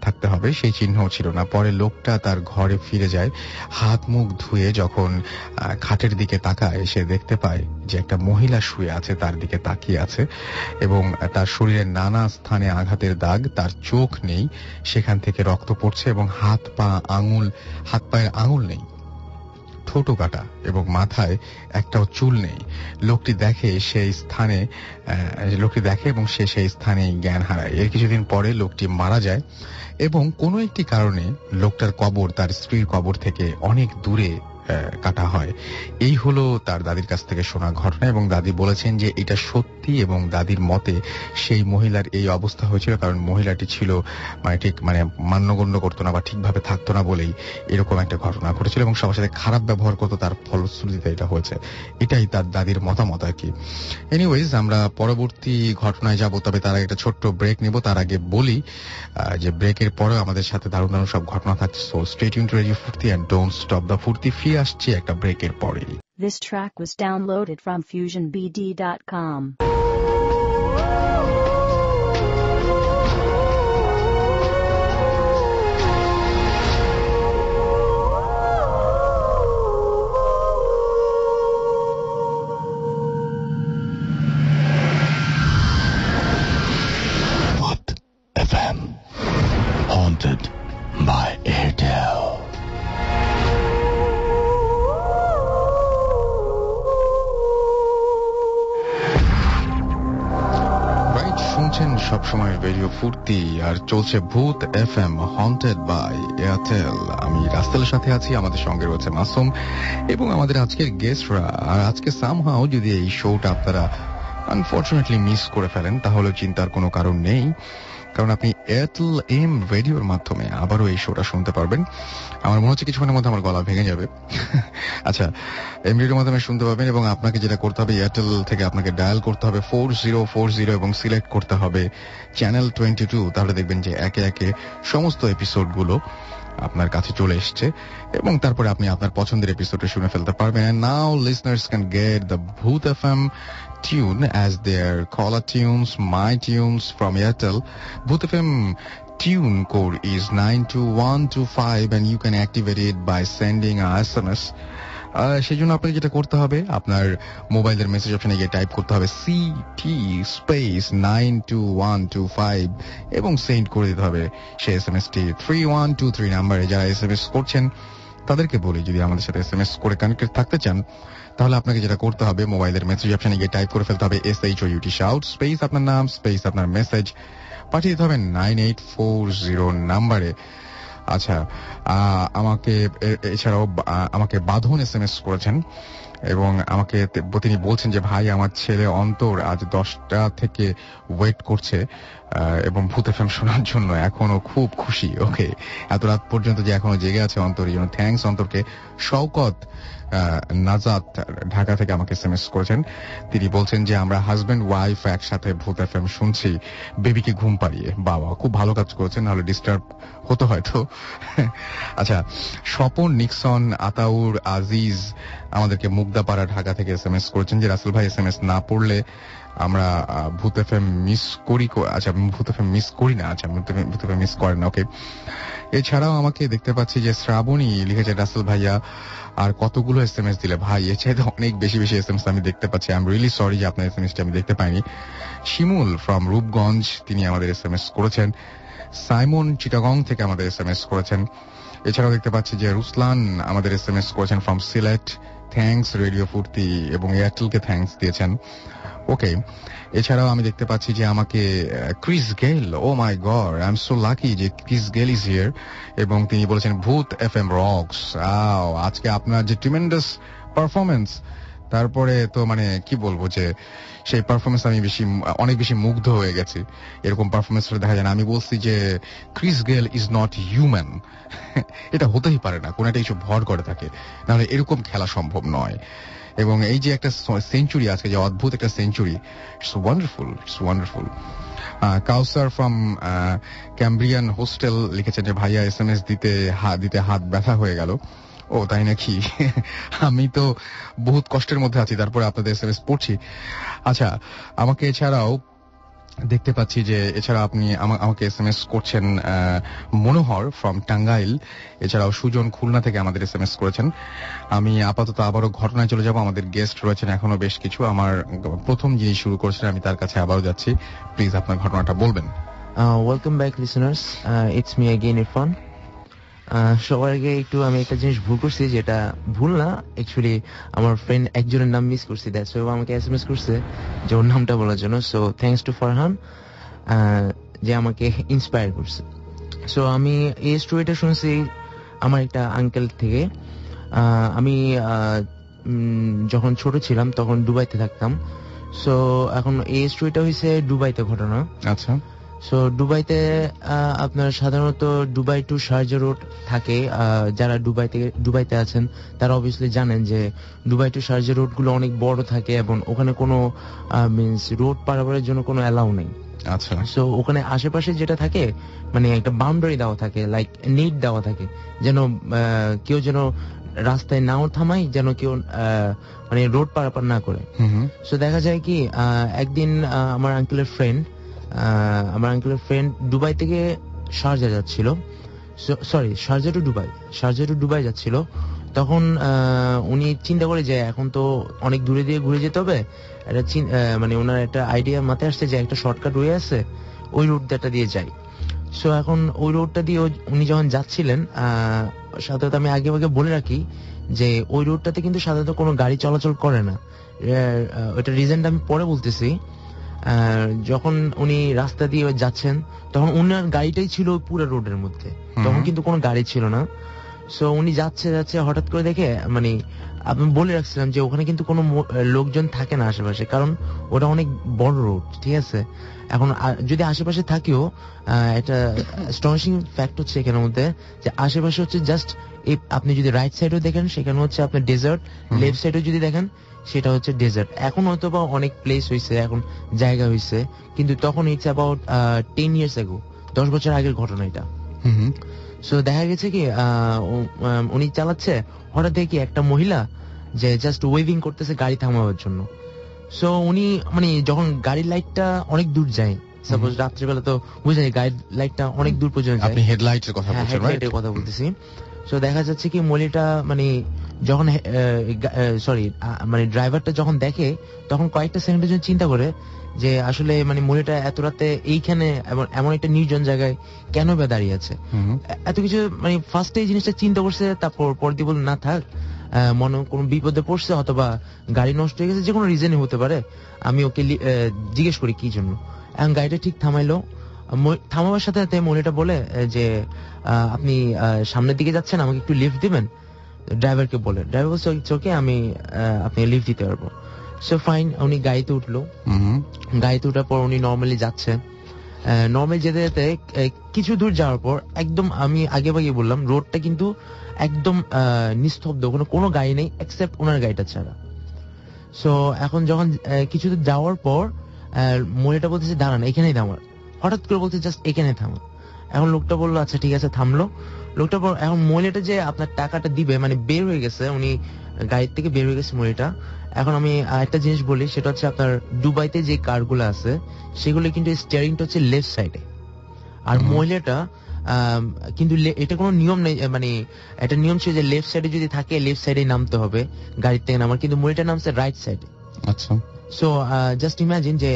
থাকতে হবে, সেই চিহ্ন ছিল না। পরে লোকটা তার ঘরে ফিরে যায়। হাত মুখ ধুয়ে যখন খাটের দিকে তাকায়, সে দেখতে পায় যে একটা মহিলা শুয়ে আছে, তার দিকে তাকিয়ে আছে এবং তার শরীরের নানা স্থানে আঘাতের দাগ। তার চোখ নেই, সেখান থেকে রক্ত পড়ছে এবং হাত পায়ের আঙুল নেই, ঠোঁটো কাটা এবং মাথায় একটাও চুল নেই। লোকটি দেখে এবং সে সেই স্থানেই জ্ঞান হারায়। এর কিছুদিন পরে লোকটি মারা যায় এবং কোনো একটি কারণে লোকটার কবর তার স্ত্রীর কবর থেকে অনেক দূরে কাটা হয়। এই হলো তার দাদির কাছ থেকে শোনা ঘটনা এবং দাদি বলেছেন যে এটা সত্যি এবং দাদির মতে সেই মহিলার এই অবস্থা হয়েছিল কারণ মহিলাটি ছিল ঠিক মান্যগণ্য করতো না বা ঠিকভাবে থাকতো না বলেই এরকম একটা ঘটনা ঘটেছিল এবং সবার সাথে খারাপ ব্যবহার করতো, তার ফলশ্রুতিতে এটা হয়েছে। এটাই তার দাদির মতামত আর কি। এনিওয়েজ, আমরা পরবর্তী ঘটনায় যাব, তবে তার আগে একটা ছোট্ট ব্রেক নেব। তার আগে বলি যে ব্রেকের পরেও আমাদের সাথে দারুণ দারুণ সব ঘটনা থাকছে। So stay tuned two radio ফুর্তি এন্ড ডোন্ট স্টপ দ্য ফুর্তি। ফিরে আসছি একটা ব্রেকের পরেই। This track was downloaded from FusionBD.com. What FM? Haunted by Airtel. শুনছেন সবসময় রেডিও ফুর্তি আর চলছে ভূত এফএম হন্টেড বাই এয়ারটেল। আমি রাস্তেলের সাথে আছি, আমাদের সঙ্গে রয়েছে মাসুম এবং আমাদের আজকের গেস্টরা। আর আজকে সামহাও যদি এই শোটা আপনারা আনফরচুনেটলি মিস করে ফেলেন তাহলে চিন্তার কোনো কারণ নেই, কারণ আপনি এয়ারটেল এম রেডিওর মাধ্যমে আবারও এই শোটা শুনতে পারবেন। আমার মনে হচ্ছে কিছুক্ষণের মধ্যে আমার গলা ভেঙে যাবে। আচ্ছা, এম রেডিওর মাধ্যমে শুনতে পাবেন এবং আপনাকে যেটা করতে হবে, এয়ারটেল থেকে আপনাকে ডায়াল করতে হবে 4040 এবং সিলেক্ট করতে হবে চ্যানেল 22। তাহলে দেখবেন যে একে একে সমস্ত এপিসোডগুলো আপনার কাছে চলে এসছে এবং তারপরে আপনি আপনার পছন্দের এপিসোডে শুনে ফেলতে পারবেন। And now listeners can get the Bhoot FM tune as their caller tunes, my tunes from Airtel. Bhoot FM tune code is 92125 and you can activate it by sending a SMS. সেই জন্য আপনাকে যেটা করতে হবে, আপনার মোবাইলের message অপশনে গিয়ে টাইপ করতে হবে CT স্পেস 92125 এবং সেন্ড করে দিতে হবে সেই এসএমএসটি 3123 নাম্বারে। যারা এসএমএস করছেন তাদেরকে বলি, যদি আমাদের সাথে এসএমএস করে কানেক্টেড থাকতে চান তাহলে আপনাকে যেটা করতে হবে, মোবাইলের মেসেজ অপশনে গিয়ে টাইপ করে ফেলতে হবে SHOUT শাউট স্পেস আপনার নাম স্পেস আপনার মেসেজ, পাঠিয়ে দিতে হবে 9840 নাম্বারে। আচ্ছা, আমাকে এছাড়াও আমাকে বাঁধন এসএমএস করেছেন এবং আমাকে তিনি বলছেন যে ভাই, আমার ছেলে অন্তর আজ 10টা থেকে ওয়েট করছে এবং ভূত এফএম শোনার জন্য, এখনো খুব খুশি। ওকে, এত রাত পর্যন্ত যে এখনো জেগে আছে অন্তর, এই জন্য থ্যাঙ্কস অন্তরকে। শওকত নাজাত ঢাকা থেকে আমাকে এসএমএস করেছেন। তিনি বলছেন যে আমরা হাজবেন্ড ওয়াইফ একসাথে ভূত এফএম শুনছি বেবিকে ঘুম পাড়িয়ে। বাবা, খুব ভালো কাজ করেছেন, নাহলে ডিস্টার্ব হতো হয়তো। আচ্ছা, স্বপন নিক্সন আতাউর আজিজ আমাদেরকে মুগদাপাড়া ঢাকা থেকে এসএমএস করেছেন যে রাসেল ভাই, এসএমএস না পড়লে আমরা ভূত এফএম মিস করি। আচ্ছা, ভূত এফএম মিস করি না। আচ্ছা, ভূত এফএম মিস করেন না। ওকে, এছাড়াও আমাকে দেখতে পাচ্ছি যে শ্রাবণী লিখেছে, রাসেল ভাইয়া আর কতগুলো এসএমএস দিলে ভাই, এর চাইতে অনেক বেশি বেশি এসএমএস আমি দেখতে পাচ্ছি। আই এম রিয়েলি সরি যে আপনার এসএমএসটা আমি দেখতে পাইনি। শিমুল ফ্রম রূপগঞ্জ তিনি আমাদের এসএমএস করেছেন। সাইমন চিটাগং থেকে আমাদের এসএমএস করেছেন। এছাড়াও দেখতে পাচ্ছি যে রুসলান আমাদের এসএমএস করেছেন ফ্রম সিলেট। থ্যাঙ্কস রেডিও ফুর্তি এবং এয়ারটেলকে থ্যাঙ্কস দিয়েছেন। ওকে, এছাড়াও আমি দেখতে পাচ্ছি যে আমাকে Chris Gayle, oh my god, I am so lucky যে ক্রিস গেল ইজ হিয়ার এবং তিনি বলেছেন ভূত এফএম রকস। আজকে আপনার যে ট্রিমেন্ডাস পারফরমেন্স, তারপরে তো মানে কি বলবো যে সেই পারফরমেন্স আমি অনেক বেশি মুগ্ধ হয়ে গেছি। এরকম পারফরমেন্স দেখা যায় না। আমি বলছি যে Chris Gayle is not human. এটা হতেই পারে না, কোন একটা কিছু ভর করে থাকে, নাহলে এরকম খেলা সম্ভব নয়। এবং এই যে একটা সেঞ্চুরি আজকে, যে অদ্ভুত একটা century, it's wonderful, it's wonderful. Kawsar from Cambrian hostel লিখেছেন যে ভাইয়া এসএমএস দিতে হাত ব্যথা হয়ে গেল। ও তাই নাকি? আমি তো বহুত কষ্টের মধ্যে আছি, তারপরে আপনাদের এসএমএস পড়ছি। আচ্ছা, আমাকে এছাড়াও দেখতে পাচ্ছি যে এছাড়া আপনি আমাকে এসএমএস করছেন মনোহর ফ্রম টাঙ্গাইল। এছাড়াও সুজন খুলনা থেকে আমাদের এসএমএস করেছেন। আমি আপাতত আবারও ঘটনায় চলে যাব, আমাদের গেস্ট রয়েছেন এখনো বেশ কিছু। আমার প্রথম যিনি শুরু করেছেন আমি তার কাছে আবারও যাচ্ছি। প্লিজ আপনার ঘটনাটা বলবেন। Welcome back listeners, it's me again Irfan. সবার আগে একটু আমি একটা জিনিস ভুল করছি, যেটা ভুল না, অ্যাকচুয়ালি আমার ফ্রেন্ড একজনের নাম মিস করছি, দ্যাটস ওয়াই আমাকে এসএমএস করছে যে ওর নামটা বলার জন্য। সো থ্যাঙ্কস টু ফারহান যে আমাকে ইন্সপায়ার করছে। সো আমি এই স্টোরিটা শুনছি আমার একটা আঙ্কেল থেকে। আমি যখন ছোট ছিলাম তখন দুবাইতে থাকতাম। সো এখন এই স্টোরিটা হয়েছে দুবাইতে ঘটনা। আচ্ছা, সো দুবাইতে আপনার সাধারণত দুবাই টু শারজা রোড থাকে। যারা দুবাইতে আছেন তারা অবভিয়াসলি জানেন যে দুবাই টু শারজা রোড গুলো অনেক বড় থাকে এবং ওখানে কোনো মিনস রোড পারাপারের জন্য কোনো অ্যালাউ নেই। আচ্ছা, সো ওখানে আশেপাশে যেটা থাকে মানে একটা বাউন্ডারি দেওয়া থাকে, লাইক নেট দেওয়া থাকে, যেন কেউ যেন রাস্তায় নাও থামাই, যেন কেউ মানে রোড পারাপার না করে। সো দেখা যায় কি একদিন আমার আঙ্কেলের ফ্রেন্ড দুবাই থেকে শারজা যাচ্ছিল, সরি শারজা টু দুবাই যাচ্ছিল। তখন উনি চিন্তা করে যে এখন তো অনেক দূরে দিয়ে ঘুরে যেতে হবে, মানে ওনার একটা আইডিয়া মাথায় আসছে যে একটা শর্টকাট ওয়ে আছে, ওই রুটটা দিয়ে যাই। সো এখন ওই রোডটা দিয়ে উনি যখন যাচ্ছিলেন, সাধারণত আমি আগে বলে রাখি যে ওই রোডটাতে কিন্তু সাধারণত কোনো গাড়ি চলাচল করে না। ওইটা রিজনটা আমি পরে বলতেছি। যখন উনি রাস্তা দিয়ে যাচ্ছেন তখন উনার গাড়িটাই ছিল পুরো রোডের মধ্যে, তখন কিন্তু কোনো গাড়ি ছিল না। সো উনি যাচ্ছে যাচ্ছে হঠাৎ করে দেখে, মানে আমি বলে রাখছিলাম যে ওখানে কিন্তু কোনো লোকজন থাকে না আশেপাশে, কারণ ওটা অনেক বড় রোড, ঠিক আছে। এখন যদি আশেপাশে থাকেও একটা অ্যাস্টনিশিং ফ্যাক্ট হচ্ছে এখানের মধ্যে যে আশেপাশে হচ্ছে জাস্ট আপনি যদি রাইট সাইডও দেখেন সেখানে হচ্ছে আপনার ডেজার্ট, লেফট সাইডও যদি দেখেন সেটা হচ্ছে ডেজার্ট। এখন হয়তো বা অনেক প্লেস হয়েছে, এখন জায়গা হয়েছে, কিন্তু তখন ইটস অ্যাবাউট 10 years ago, 10 বছর আগের ঘটনা এটা। সো দেখা গেছে কি উনি চালাচ্ছে, হঠাৎ দেখি একটা মহিলা যে জাস্ট ওয়েভিং করতেছে গাড়ি থামাবার জন্য। সো উনি মানে যখন গাড়ির লাইটটা অনেক দূর যায়, সাপোজ রাত্রিবেলা তো বুঝে যায় গাড়ির লাইটটা অনেক দূর পর্যন্ত যায়, আপনি হেডলাইটের কথা বলছেন, হেডলাইটের কথা বলতেছি। সো দেখা যাচ্ছে কি মহিলাটা মানে যখন মানে ড্রাইভারটা যখন দেখে তখন কয়েকটা সেকেন্ডের জন্য চিন্তা করে যে আসলে মানে মহিলাটা এত রাতে এইখানে এমন একটা নির্জন জায়গায় কেন বা দাঁড়িয়ে আছে, এত কিছু মানে ফার্স্টে এই জিনিসটা চিন্তা করছে। তারপর পরদি বল না থাক, মনে কোনো বিপদে পড়ছে অথবা গাড়ি নষ্ট হয়ে গেছে, যে কোনো রিজনই হতে পারে, আমি ওকে জিজ্ঞেস করি কি জন্য। এখন গাড়িটা ঠিক থামাইলো, থামাবার সাথে সাথে মহিলাটা বলে যে আপনি সামনের দিকে যাচ্ছেন, আমাকে একটু লিফট দিবেন। ড্রাইভারকে বলে, ড্রাইভার বলছে ওকে আমি আপনি লিফট দিতে পারবো। সো ফাইন, উনি গাড়িতে উঠলো। গাড়িতে উঠার পর উনি নর্মালি যাচ্ছে, নর্মালি যেতে যেতে কিছু দূর যাওয়ার পর একদম আমি আগে ভাগে বললাম রোডটা কিন্তু একদম নিস্তব্ধ, কোনো গাড়ি নেই এক্সেপ্ট ওনার গাড়িটা ছাড়া। সো এখন যখন কিছু দূর যাওয়ার পর মহিলাটা বলতেছে দাঁড়ান এখানেই থামার, হঠাৎ করে বলতে জাস্ট এখানে থামা। এখন লোকটা বললো আচ্ছা ঠিক আছে, থামলো লোকটা। পর এখন মহিলাটা যে আপনার টাকাটা দিবে মানে বের হয়ে গেছে, উনি গাড়ির থেকে বের হয়ে গেছে মহিলাটা। এখন আমি একটা জিনিস বলি, সেটা হচ্ছে আপনার দুবাইতে যে কারগুলো আছে সেগুলো কিন্তু স্টিয়ারিংটা হচ্ছে লেফট সাইডে, আর মহিলাটা কিন্তু এটা কোনো নিয়ম নেই, মানে একটা নিয়ম ছিল যে লেফট সাইডে যদি থাকে লেফট সাইডে নামতে হবে গাড়ির থেকে নামার, কিন্তু মহিলাটা নামছে রাইট সাইডে। আচ্ছা, সো জাস্ট ইমাজিন যে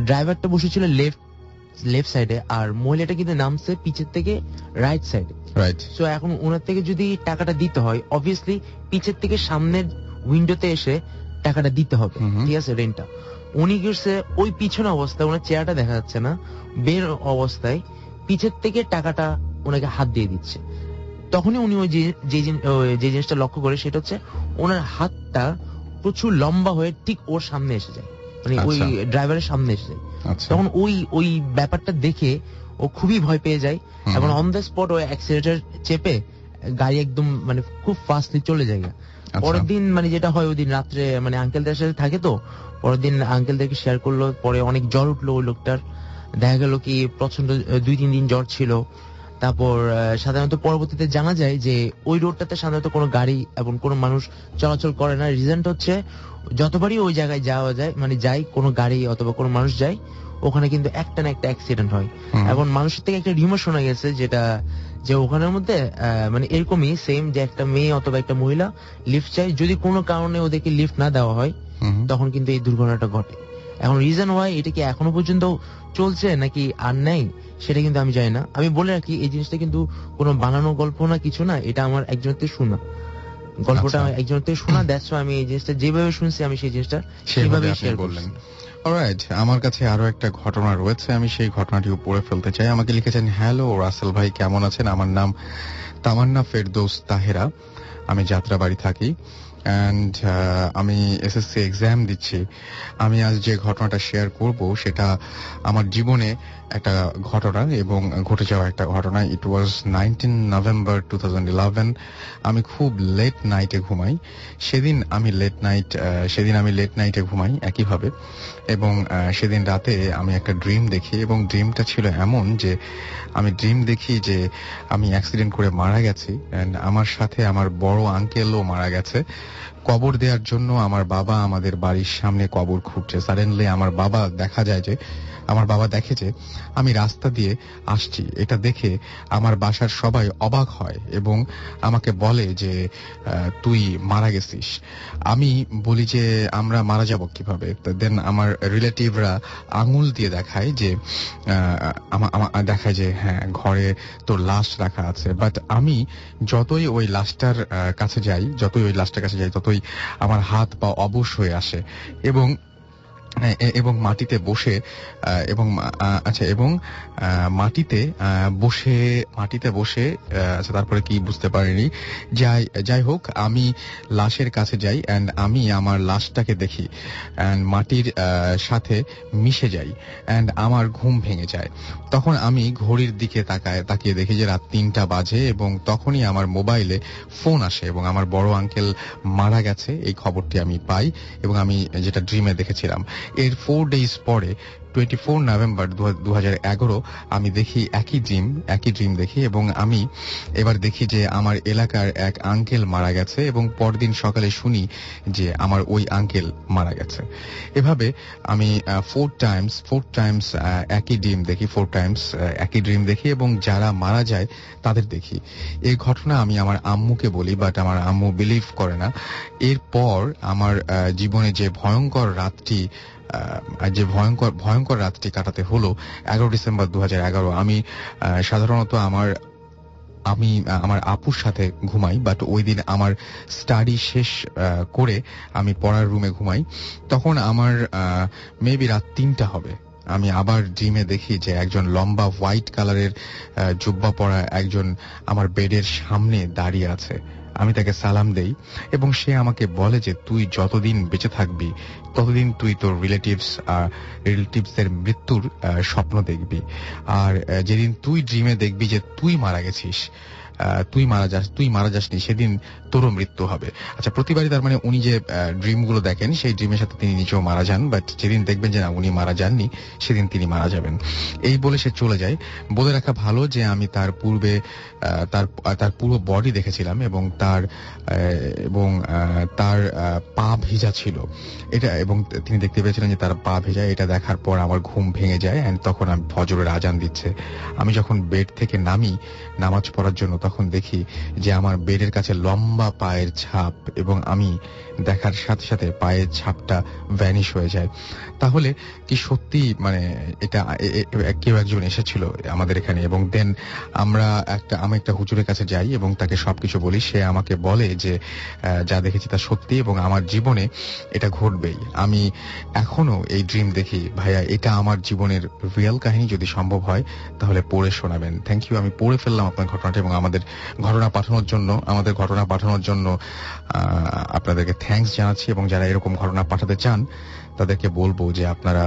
ড্রাইভারটা বসেছিল লেফট সাইডে আর মহিলাটা কিন্তু নামছে পিছের থেকে রাইট সাইডে। রাইট। সো এখন ওনার থেকে যদি টাকাটা দিতে হয় অবভিয়াসলি পিছের থেকে সামনের উইন্ডোতে এসে টাকাটা দিতে হবে, ঠিক আছে, রেন্টটা। উনি গেছে ওই পিছনে অবস্থায়, ওনার চেহারাটা দেখা যাচ্ছে না, বের অবস্থায় পিছের থেকে টাকাটা ওনাকে হাত দিয়ে দিচ্ছে। তখনই উনি ওই যে জিনিসটা লক্ষ্য করে সেটা হচ্ছে ওনার হাতটা প্রচুর লম্বা হয়ে ঠিক ওর সামনে এসে যায়, মানে ওই ড্রাইভারের সামনে এসে যায়। তখন ওই ব্যাপারটা দেখে ও খুবই ভয় পেয়ে যায় এবং অন দ্য স্পট ওই অ্যাক্সিলারেটর চেপে গাড়ি একদম মানে খুব ফাস্টলি চলে যায়। পরের দিন মানে যেটা হয়, ওই দিন রাত্রে মানে আঙ্কেলদের সাথে থাকে, তো পরের দিন আঙ্কেলদেরকে শেয়ার করলো, পরে অনেক জ্বর উঠলো ওই লোকটার, দেখা গেল কি প্রচন্ড 2-3 দিন জ্বর ছিল। তারপর সাধারণত পরবর্তীতে জানা যায় যে ওই রোডটাতে সাধারণত কোনো গাড়ি এবং কোনো মানুষ চলাচল করে না। রিজনটা হচ্ছে যতবারই ওই জায়গায় যাওয়া যায় মানে যাই কোনো গাড়ি অথবা কোনো মানুষ যায়, ওখানে কিন্তু একটা না একটা অ্যাক্সিডেন্ট হয়। এখন মানুষের থেকে একটা রিউমার শোনা গেছে যেটা যে ওখানের মধ্যে মানে এরকমই সেম যে একটা মেয়ে অথবা একটা মহিলা লিফট চাই, যদি কোনো কারণে ওদেরকে লিফট না দেওয়া হয় তখন কিন্তু এই দুর্ঘটনাটা ঘটে। এখন রিজন হয় এটা কি এখনো পর্যন্ত চলছে নাকি আর নাই সেটা কিন্তু আমি জানি না। আমি বলে রাখি এই জিনিসটা কিন্তু কোনো বানানো গল্প না, কিছু না, এটা আমার একজনের থেকে শোনা, গল্পটা একজনের থেকে শোনা। দ্যাটস আমি এই জিনিসটা যেভাবে শুনছি আমি সেই জিনিসটা সেভাবেই শেয়ার করলাম। অলরাইট, আমার কাছে আরো একটা ঘটনা রয়েছে, আমি সেই ঘটনাটিও পড়ে ফেলতে চাই। আমাকে লিখেছেন, হ্যালো রাসেল ভাই, কেমন আছেন? আমার নাম তামান্না ফেরদৌস তাহেরা, আমি যাত্রাবাড়ি থাকি অ্যান্ড আমি এসএসসি এক্সাম দিচ্ছি। আমি আজ যে ঘটনাটা শেয়ার করব সেটা আমার জীবনে একটা ঘটনা এবং ঘটে যাওয়া একটা ঘটনা। ইট ওয়াজ 19 নভেম্বর 2011। আমি খুব লেট নাইটে ঘুমাই। সেদিন আমি লেট নাইটে ঘুমাই একইভাবে, এবং সেদিন রাতে আমি একটা ড্রিম দেখি, এবং ড্রিমটা ছিল এমন যে আমি ড্রিম দেখি যে আমি অ্যাক্সিডেন্ট করে মারা গেছি এন্ড আমার সাথে আমার বড় আঙ্কেলও মারা গেছে। কবর দেওয়ার জন্য আমার বাবা আমাদের বাড়ির সামনে কবর খুঁড়ছে। সাডেনলি আমার বাবা দেখে যে আমি রাস্তা দিয়ে আসছি। এটা দেখে আমার বাসার সবাই অবাক হয় এবং আমাকে বলে যে তুই মারা গেছিস। আমি বলি যে আমরা মারা যাব কিভাবে? দেন আমার রিলেটিভরা আঙুল দিয়ে দেখায় যে দেখায় যে হ্যাঁ ঘরে তোর লাশ রাখা আছে। বাট আমি যতই ওই লাশটার কাছে যাই ততই আমার হাত পা অবশ হয়ে আসে এবং এবং মাটিতে বসে এবং আচ্ছা এবং মাটিতে বসে আচ্ছা তারপরে কি বুঝতে পারিনি। যাই হোক, আমি লাশের কাছে যাই এন্ড আমি আমার লাশটাকে দেখি এন্ড মাটির সাথে মিশে যাই এন্ড আমার ঘুম ভেঙে যায়। তখন আমি ঘড়ির দিকে তাকিয়ে দেখি যে রাত 3টা বাজে এবং তখনই আমার মোবাইলে ফোন আসে এবং আমার বড় আঙ্কেল মারা গেছে এই খবরটি আমি পাই এবং আমি যেটা ড্রিমে দেখেছিলাম। এর 4 days পরে 24 নভেম্বর 2011 আমি দেখি একই ড্রিম দেখি এবং আমি এবার দেখি যে আমার এলাকার এক আঙ্কেল মারা গেছে এবং পরদিন সকালে শুনি যে আমার ওই আঙ্কেল মারা গেছে। এভাবে আমি 4 টাইমস একই ড্রিম দেখি এবং যারা মারা যায় তাদের দেখি। এই ঘটনা আমি আমার আম্মুকে বলি, বাট আমার আম্মু বিলিভ করে না। এরপর আমার জীবনে যে ভয়ঙ্কর রাতটি কাটাতে হলো 11 ডিসেম্বর 2011। আমি সাধারণত আমার আপুর সাথে ঘুমাই, বাট ওই দিন আমার স্টাডি শেষ করে আমি পড়ার রুমে ঘুমাই। তখন আমার মেবি রাত 3টা হবে। আমি আবার ড্রিমে দেখি যে একজন লম্বা হোয়াইট কালারের জুব্বা পরা একজন আমার বেডের সামনে দাঁড়িয়ে আছে। আমি তাকে সালাম দেই এবং সে আমাকে বলে যে তুই যতদিন বেঁচে থাকবি ততদিন তুই তোর রিলেটিভসের মৃত্যুর স্বপ্ন দেখবি, আর যেদিন তুই ড্রিমে দেখবি যে তুই মারা গেছিস, তুই মারা যাসনি, সেদিন তোরও মৃত্যু হবে। আচ্ছা, প্রতিবারই তার মানে উনি যে ড্রিমগুলো দেখেন সেই ড্রিমের সাথে তিনি নিজেও মারা যান, বাট যেদিন দেখবেন যে না উনি মারা যাননি সেদিন তিনি মারা যাবেন। এই বলে সে চলে যায়। বলে রাখা ভালো যে আমি তার পূর্বে তার পুরো বডি দেখেছিলাম এবং তার পা ভেজা ছিল এটা, এবং তিনি দেখতে পেয়েছিলেন যে তার পা ভেজা। এটা দেখার পর আমার ঘুম ভেঙে যায় এন্ড তখন আমি ফজরের আজান দিচ্ছে। আমি যখন বেড থেকে নামি নামাজ পড়ার জন্য তখন দেখি যে আমার বেডের কাছে লম্বা পায়ের ছাপ এবং আমি দেখার সাথে সাথে পায়ের ছাপটা ভ্যানিশ হয়ে যায়। তাহলে কি সত্যি মানে এটা কেউ একজন এসেছিল আমাদের এখানে? এবং দেন আমি একটা হুজুরের কাছে যাই এবং তাকে সবকিছু বলি। সে আমাকে বলে যে যা দেখেছি তা সত্যি এবং আমার জীবনে এটা ঘটবেই। আমি এখনো এই ড্রিম দেখি। ভাইয়া, এটা আমার জীবনের রিয়েল কাহিনী। যদি সম্ভব হয় তাহলে পড়ে শোনাবেন। Thank you. আমি পড়ে ফেললাম আপনার ঘটনাটা এবং আমাদের ঘটনা পাঠানোর জন্য আপনাদেরকে থ্যাঙ্কস জানাচ্ছি। এবং যারা এরকম ঘটনা পাঠাতে চান তাদেরকে বলবো যে আপনারা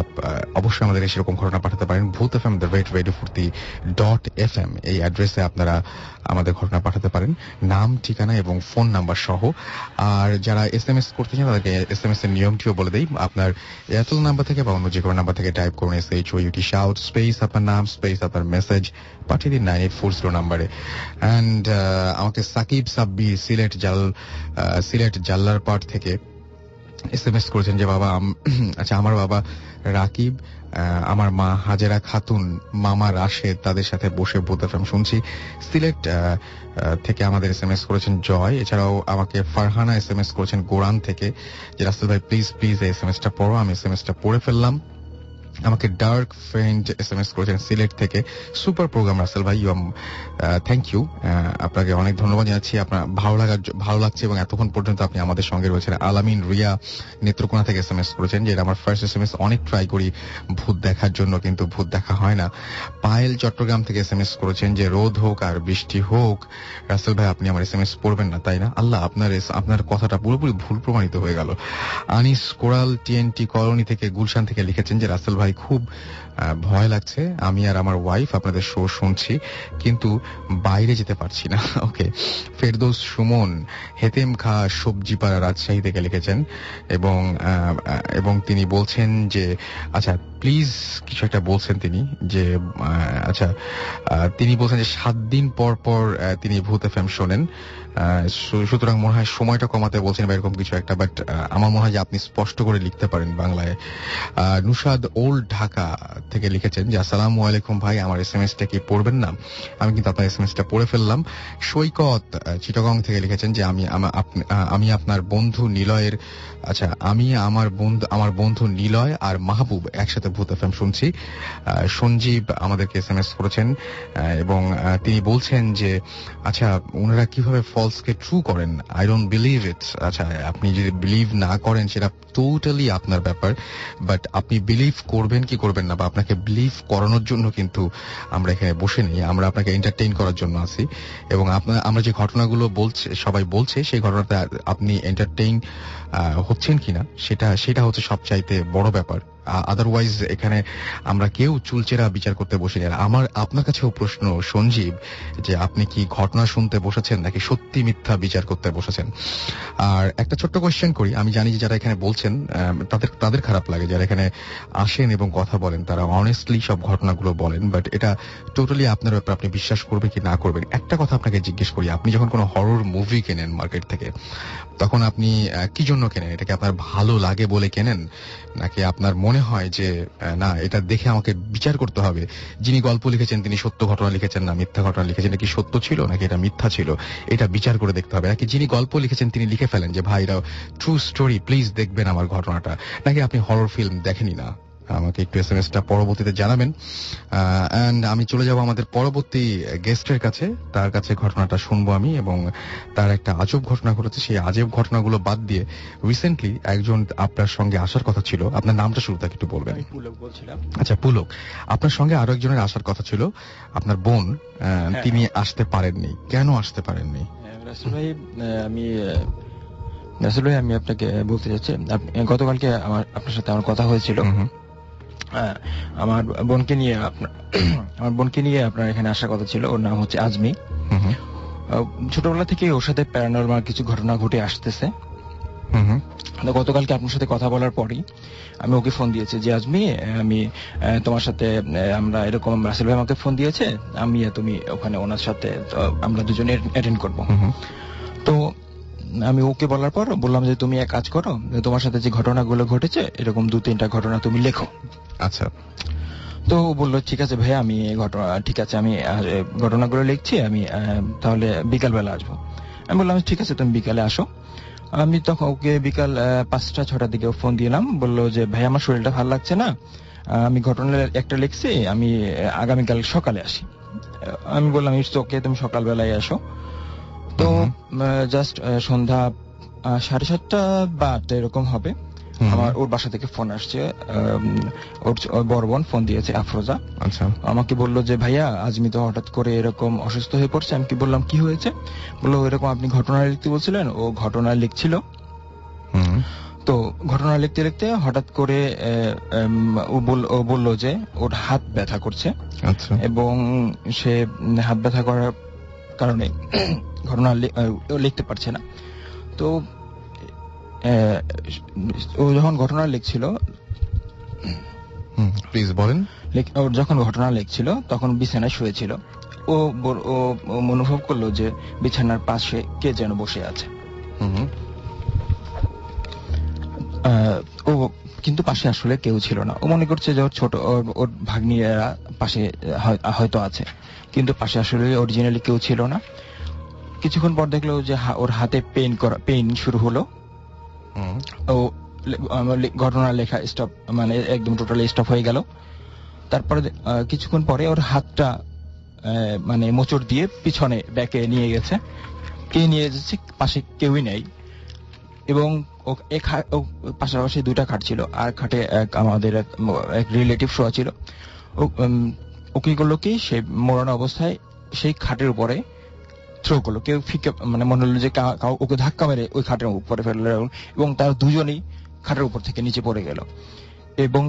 অবশ্যই আমাদের সেরকম ঘটনা পাঠাতে পারেন। bhutfm@radiofurti.fm এই অ্যাড্রেসে আপনারা আমাদের ঘটনা পাঠাতে পারেন, নাম, ঠিকানা এবং ফোন নাম্বার সহ। আর যারা SMS করতে চান তাদেরকে SMS এর নিয়মটিও বলে দেই। আপনার এয়ারটেল নাম্বার থেকে বা অন্য যে কোনো নাম্বার থেকে টাইপ করুন SHOUT শাউট স্পেস আপনার নাম স্পেস আপনার মেসেজ পাঠিয়ে দিন 9840 নাম্বারে। অ্যান্ড আমাকে সাকিব সাব্বির সিলেট জাল্লারপাট থেকে SMS করেছেন যে বাবা আচ্ছা আমার বাবা রাকিব, আমার মা হাজেরা খাতুন, মামা রাশেদ, তাদের সাথে বসে ভূত এফএম শুনছি। সিলেট থেকে আমাদের SMS করেছেন জয়। এছাড়াও আমাকে ফারহানা SMS করেছেন গোরান থেকে যে রাসেল ভাই প্লিজ এই SMSটা পড়ো। আমি SMSটা পড়ে ফেললাম। আমাকে ডার্ক ফ্রেন্ড SMS করেছেন সিলেট থেকে। সুপার প্রোগ্রাম রাসেল ভাই, থ্যাংক ইউ। আপনাকে অনেক ধন্যবাদ জানাচ্ছি। আপনার ভালো লাগছে এবং এতক্ষণ পর্যন্ত আপনি আমাদের সঙ্গে রয়েছেন। আলামিন রিয়া নেত্রকোনা থেকে SMS করেছেন যে এটা আমার ফার্স্ট SMS। অনেক ট্রাই করি ভূত দেখার জন্য কিন্তু ভূত দেখা হয় না। পায়েল চট্টগ্রাম থেকে SMS করেছেন যে রোদ হোক আর বৃষ্টি হোক রাসেল ভাই আপনি আমার SMS পড়বেন না, তাই না? আল্লাহ, আপনার কথাটা পুরোপুরি ভুল প্রমাণিত হয়ে গেল। আনিস কোরাল TNT কলোনি থেকে গুলশান থেকে লিখেছেন যে রাসেল ভাই খুব ভয় লাগছে। আমি আর আমার ওয়াইফ আপনাদের শো শুনছি কিন্তু বাইরে যেতে পারছি না। ওকে। ফেরদৌস সুমন হেতেম খা সবজিপাড়া রাজশাহী থেকে লিখেছেন এবং তিনি বলছেন যে আচ্ছা প্লিজ কিছু একটা বলছেন তিনি যে আচ্ছা তিনি বলছেন যে 7 দিন পর পর তিনি ভূত এফএম শোনেন, সুতরাং মনে হয় সময়টা কমাতে বলছেন বা এরকম কিছু একটা। বাট আমার মনে হয় যে আপনি স্পষ্ট করে লিখতে পারেন বাংলায়। নুশাদ ওর ওল্ড ঢাকা থেকে লিখেছেন যে আসসালামু আলাইকুম ভাই, আমার এসএমএসটা কি পড়বেন না? আমি কিন্তু আপনার এসএমএসটা পড়ে ফেললাম। সৈকত চিটাগং থেকে লিখেছেন যে আমি আপনার বন্ধু নিলয়ের, আচ্ছা আমি আমার বন্ধু নিলয় আর মাহবুব একসাথে ভূত এফএম শুনছি। সঞ্জীব আমাদেরকে এসএমএস করেছেন এবং তিনি বলছেন যে আচ্ছা ওনারা কিভাবে ফলসকে ট্রু করেন, আই ডোন্ট বিলিভ ইট। আচ্ছা আপনি যদি বিলিভ না করেন সেটা টোটালি আপনার ব্যাপার, বাট আপনি বিলিভ করবেন কি করবেন না, বা আপনাকে বিলিভ করানোর জন্য কিন্তু আমরা এখানে বসে নেই, আমরা আপনাকে এন্টারটেইন করার জন্য আছি। এবং আমরা যে ঘটনাগুলো সবাই বলছে সেই ঘটনাটা আপনি এন্টারটেইন হচ্ছেন কিনা সেটা হচ্ছে সবচাইতে বড় ব্যাপার। আদারওয়াইজ এখানে আমরা কেউ চুলচেরা বিচার করতে বসিনি। আর আমার আপনার কাছেও প্রশ্ন সঞ্জীব, যে আপনি কি ঘটনা শুনতে বসেছেন নাকি সত্যি মিথ্যা বিচার করতে বসেছেন? আর একটা ছোট্ট কোয়েশ্চেন করি, আমি জানি যে যারা এখানে বলছেন তাদের খারাপ লাগে, যারা এখানে আসেন এবং কথা বলেন তারা অনেস্টলি সব ঘটনাগুলো বলেন, বাট এটা টোটালি আপনার ব্যাপার, আপনি বিশ্বাস করবেন কি না করবেন। একটা কথা আপনাকে জিজ্ঞেস করি, আপনি যখন কোনো হরর মুভি কেনেন মার্কেট থেকে, তখন আপনি কি জন্য কেনেন? এটা কি আপনার ভালো লাগে বলে কেনেন, নাকি আপনার মনে হয় যে না এটা দেখে আমাকে বিচার করতে হবে, যিনি গল্প লিখেছেন তিনি সত্য ঘটনা লিখেছেন না মিথ্যা ঘটনা লিখেছেন, নাকি সত্য ছিল নাকি এটা মিথ্যা ছিল, এটা বিচার করে দেখতে হবে? নাকি যিনি গল্প লিখেছেন তিনি লিখে ফেলেন যে ভাই এটা ট্রু স্টোরি, প্লিজ দেখবেন আমার ঘটনাটা, নাকি আপনি হরর ফিল্ম দেখেনি না? আমাকে একটু এসএমএসটা পরবর্তীতে জানাবেন। এন্ড আমি চলে যাব আমাদের পরবর্তী গেস্টের কাছে, তার কাছে ঘটনাটা শুনবো আমি, এবং তার একটা আজব ঘটনা ঘটেছে। সেই আজব ঘটনাগুলো বাদ দিয়ে রিসেন্টলি একজন আপনার সঙ্গে আসার কথা ছিল, আপনার নামটা শুরুতে একটু বলবেন? পুলক বলছিলাম। আচ্ছা পুলক, আপনার সঙ্গে আরো একজনের আসার কথা ছিল, আপনার বোন, তিনি আসতে পারেননি, কেন আসতে পারেননি? রাসেল ভাই আমি আপনাকে বলতে চাচ্ছি, গতকালকে আপনার সাথে আমার কথা হয়েছিল, আমার বোনকে নিয়ে আপনার এখানে আসার কথা ছিল। ওর নাম হচ্ছে আজমি। ছোটবেলা থেকে ওর সাথে প্যারানরমাল কিছু ঘটনা ঘটে আসতেছে। গতকালকে আপনার সাথে কথা বলার পরই আমি ওকে ফোন দিয়েছি যে আজমি, আমি তোমার সাথে আমরা এরকম, রাসেল ভাই আমাকে ফোন দিয়েছে, আমি তুমি ওখানে ওনার সাথে আমরা দুজনে অ্যাটেন্ড করবো। তো আমি ওকে বলার পর বললাম যে তুমি এক কাজ করো, তোমার সাথে যে ঘটনাগুলো ঘটেছে এরকম 2-3টা ঘটনা তুমি লেখো। আচ্ছা। তো বললো ঠিক আছে ভাই, আমি ঠিক আছে আমি ঘটনাগুলো লিখছি, আমি তাহলে বিকালবেলা আসবো। আমি বললাম ঠিক আছে তুমি বিকালে আসো। আমি তখন ওকে বিকাল 5টা-6টার দিকে ফোন দিলাম, বললো যে ভাই আমার শরীরটা ভালো লাগছে না, আমি ঘটনা একটা লিখছি, আমি আগামীকাল সকালে আসি। আমি বললাম ইটস ওকে, তুমি সকালবেলায় আসো। তো জাস্ট সন্ধ্যা 7:30 বা 8টা এরকম হবে, আমার ওর বাসা থেকে ফোন আসছে, ওর বড় বোন ফোন দিয়েছে আফরোজা। আচ্ছা। আমাকে বললো যে ভাইয়া আজমি তো হঠাৎ করে এরকম অসুস্থ হয়ে পড়ছে। আমি কি বললাম কি হয়েছে? বললো এরকম আপনি ঘটনা লিখতে বলছিলেন। ও ঘটনা লিখছিল, তো ঘটনা লিখতে লিখতে হঠাৎ করে ও বললো যে ওর হাত ব্যথা করছে। আচ্ছা। এবং সে হাত ব্যথা করার কারণে ঘটনা লিখতে পারছে না। তো ও যখন ঘটনা লিখছিল, প্লিজ বলেন। যখন ঘটনা লিখছিল তখন বিছানায় শুয়েছিল। ও অনুভব করলো যে বিছানার পাশে কে যেন বসে আছে। ও কিন্তু পাশে আসলে কেউ ছিল না। ও মনে করছে যে ওর ভাগ্নিরা পাশে হয়তো আছে, কিন্তু পাশে আসলে অরিজিনালি কেউ ছিল না। কিছুক্ষণ পর দেখলো যে ওর হাতে পেইন শুরু হলো। ও ঘটনা লেখা স্টপ, মানে একদম টোটালি স্টপ হয়ে গেল। তারপরে কিছুক্ষণ পরে ওর হাতটা মানে মোচড় দিয়ে পিছনে ব্যাকে নিয়ে গেছে। কে নিয়ে যাচ্ছে? পাশে কেউই নেই। এবং পাশাপাশি 2টা খাট ছিল, আর খাটে আমাদের এক রিলেটিভ শোয়া ছিল। ও কি করলো কি, সে মরানো অবস্থায় সেই খাটের উপরে থ্রো করলো। কেউ ফিকে, মানে মনে হলো যে ওকে ধাক্কা মেরে ওই খাটের উপরে ফেললো, এবং তার দুজনেই খাটের উপর থেকে নিচে পড়ে গেল। এবং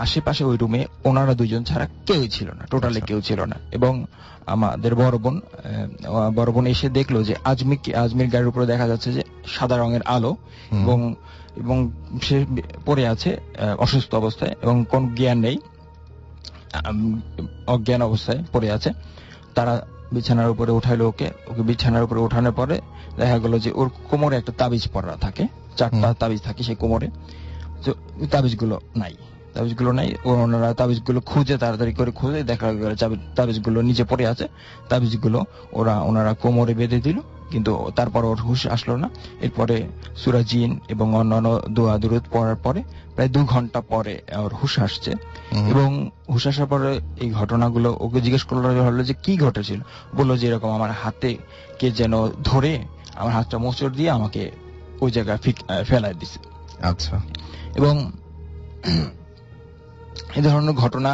আশেপাশে ওই রুমে ওনারা 2জন ছাড়া কেউই ছিল না, টোটালি কেউ ছিল না। এবং আমাদের বড় বোন এসে দেখলো যে আজমির গাড়ির উপরে দেখা যাচ্ছে যে সাদা রঙের আলো, এবং সে পড়ে আছে অসুস্থ অবস্থায়, এবং কোন জ্ঞান নেই, অজ্ঞান অবস্থায় পড়ে আছে। তারা বিছানার উপরে উঠাইলো ওকে বিছানার উপরে ওঠানোর পরে দেখা গেল যে ওর কোমরে একটা তাবিজ পরা থাকে, 4টা তাবিজ থাকে সেই কোমরে। তাবিজ গুলো নাই, তাবিজগুলো নাই। ওনারা তাবিজগুলো খুঁজে তাড়াতাড়ি করে খুঁজে দেখা গেল তাবিজগুলো নিচে পড়ে আছে। তাবিজগুলো ওনারা কোমরে বেঁধে দিল, কিন্তু তারপর ওর হুঁশ আসলো না। এরপরে সূরা জিন এবং অন্যান্য দোয়া দুরূদ পড়ার পরে প্রায় 2 ঘন্টা পরে ওর হুঁশ আসছে। এবং হুঁশ আসার পরে এই ঘটনাগুলো ওকে জিজ্ঞেস করলো হলো যে কি ঘটেছিল। বললো যে এরকম আমার হাতে কে যেন ধরে আমার হাতটা মোচড় দিয়ে আমাকে ওই জায়গায় ফেলাই দিছে। আচ্ছা। এবং এই ধরনের ঘটনা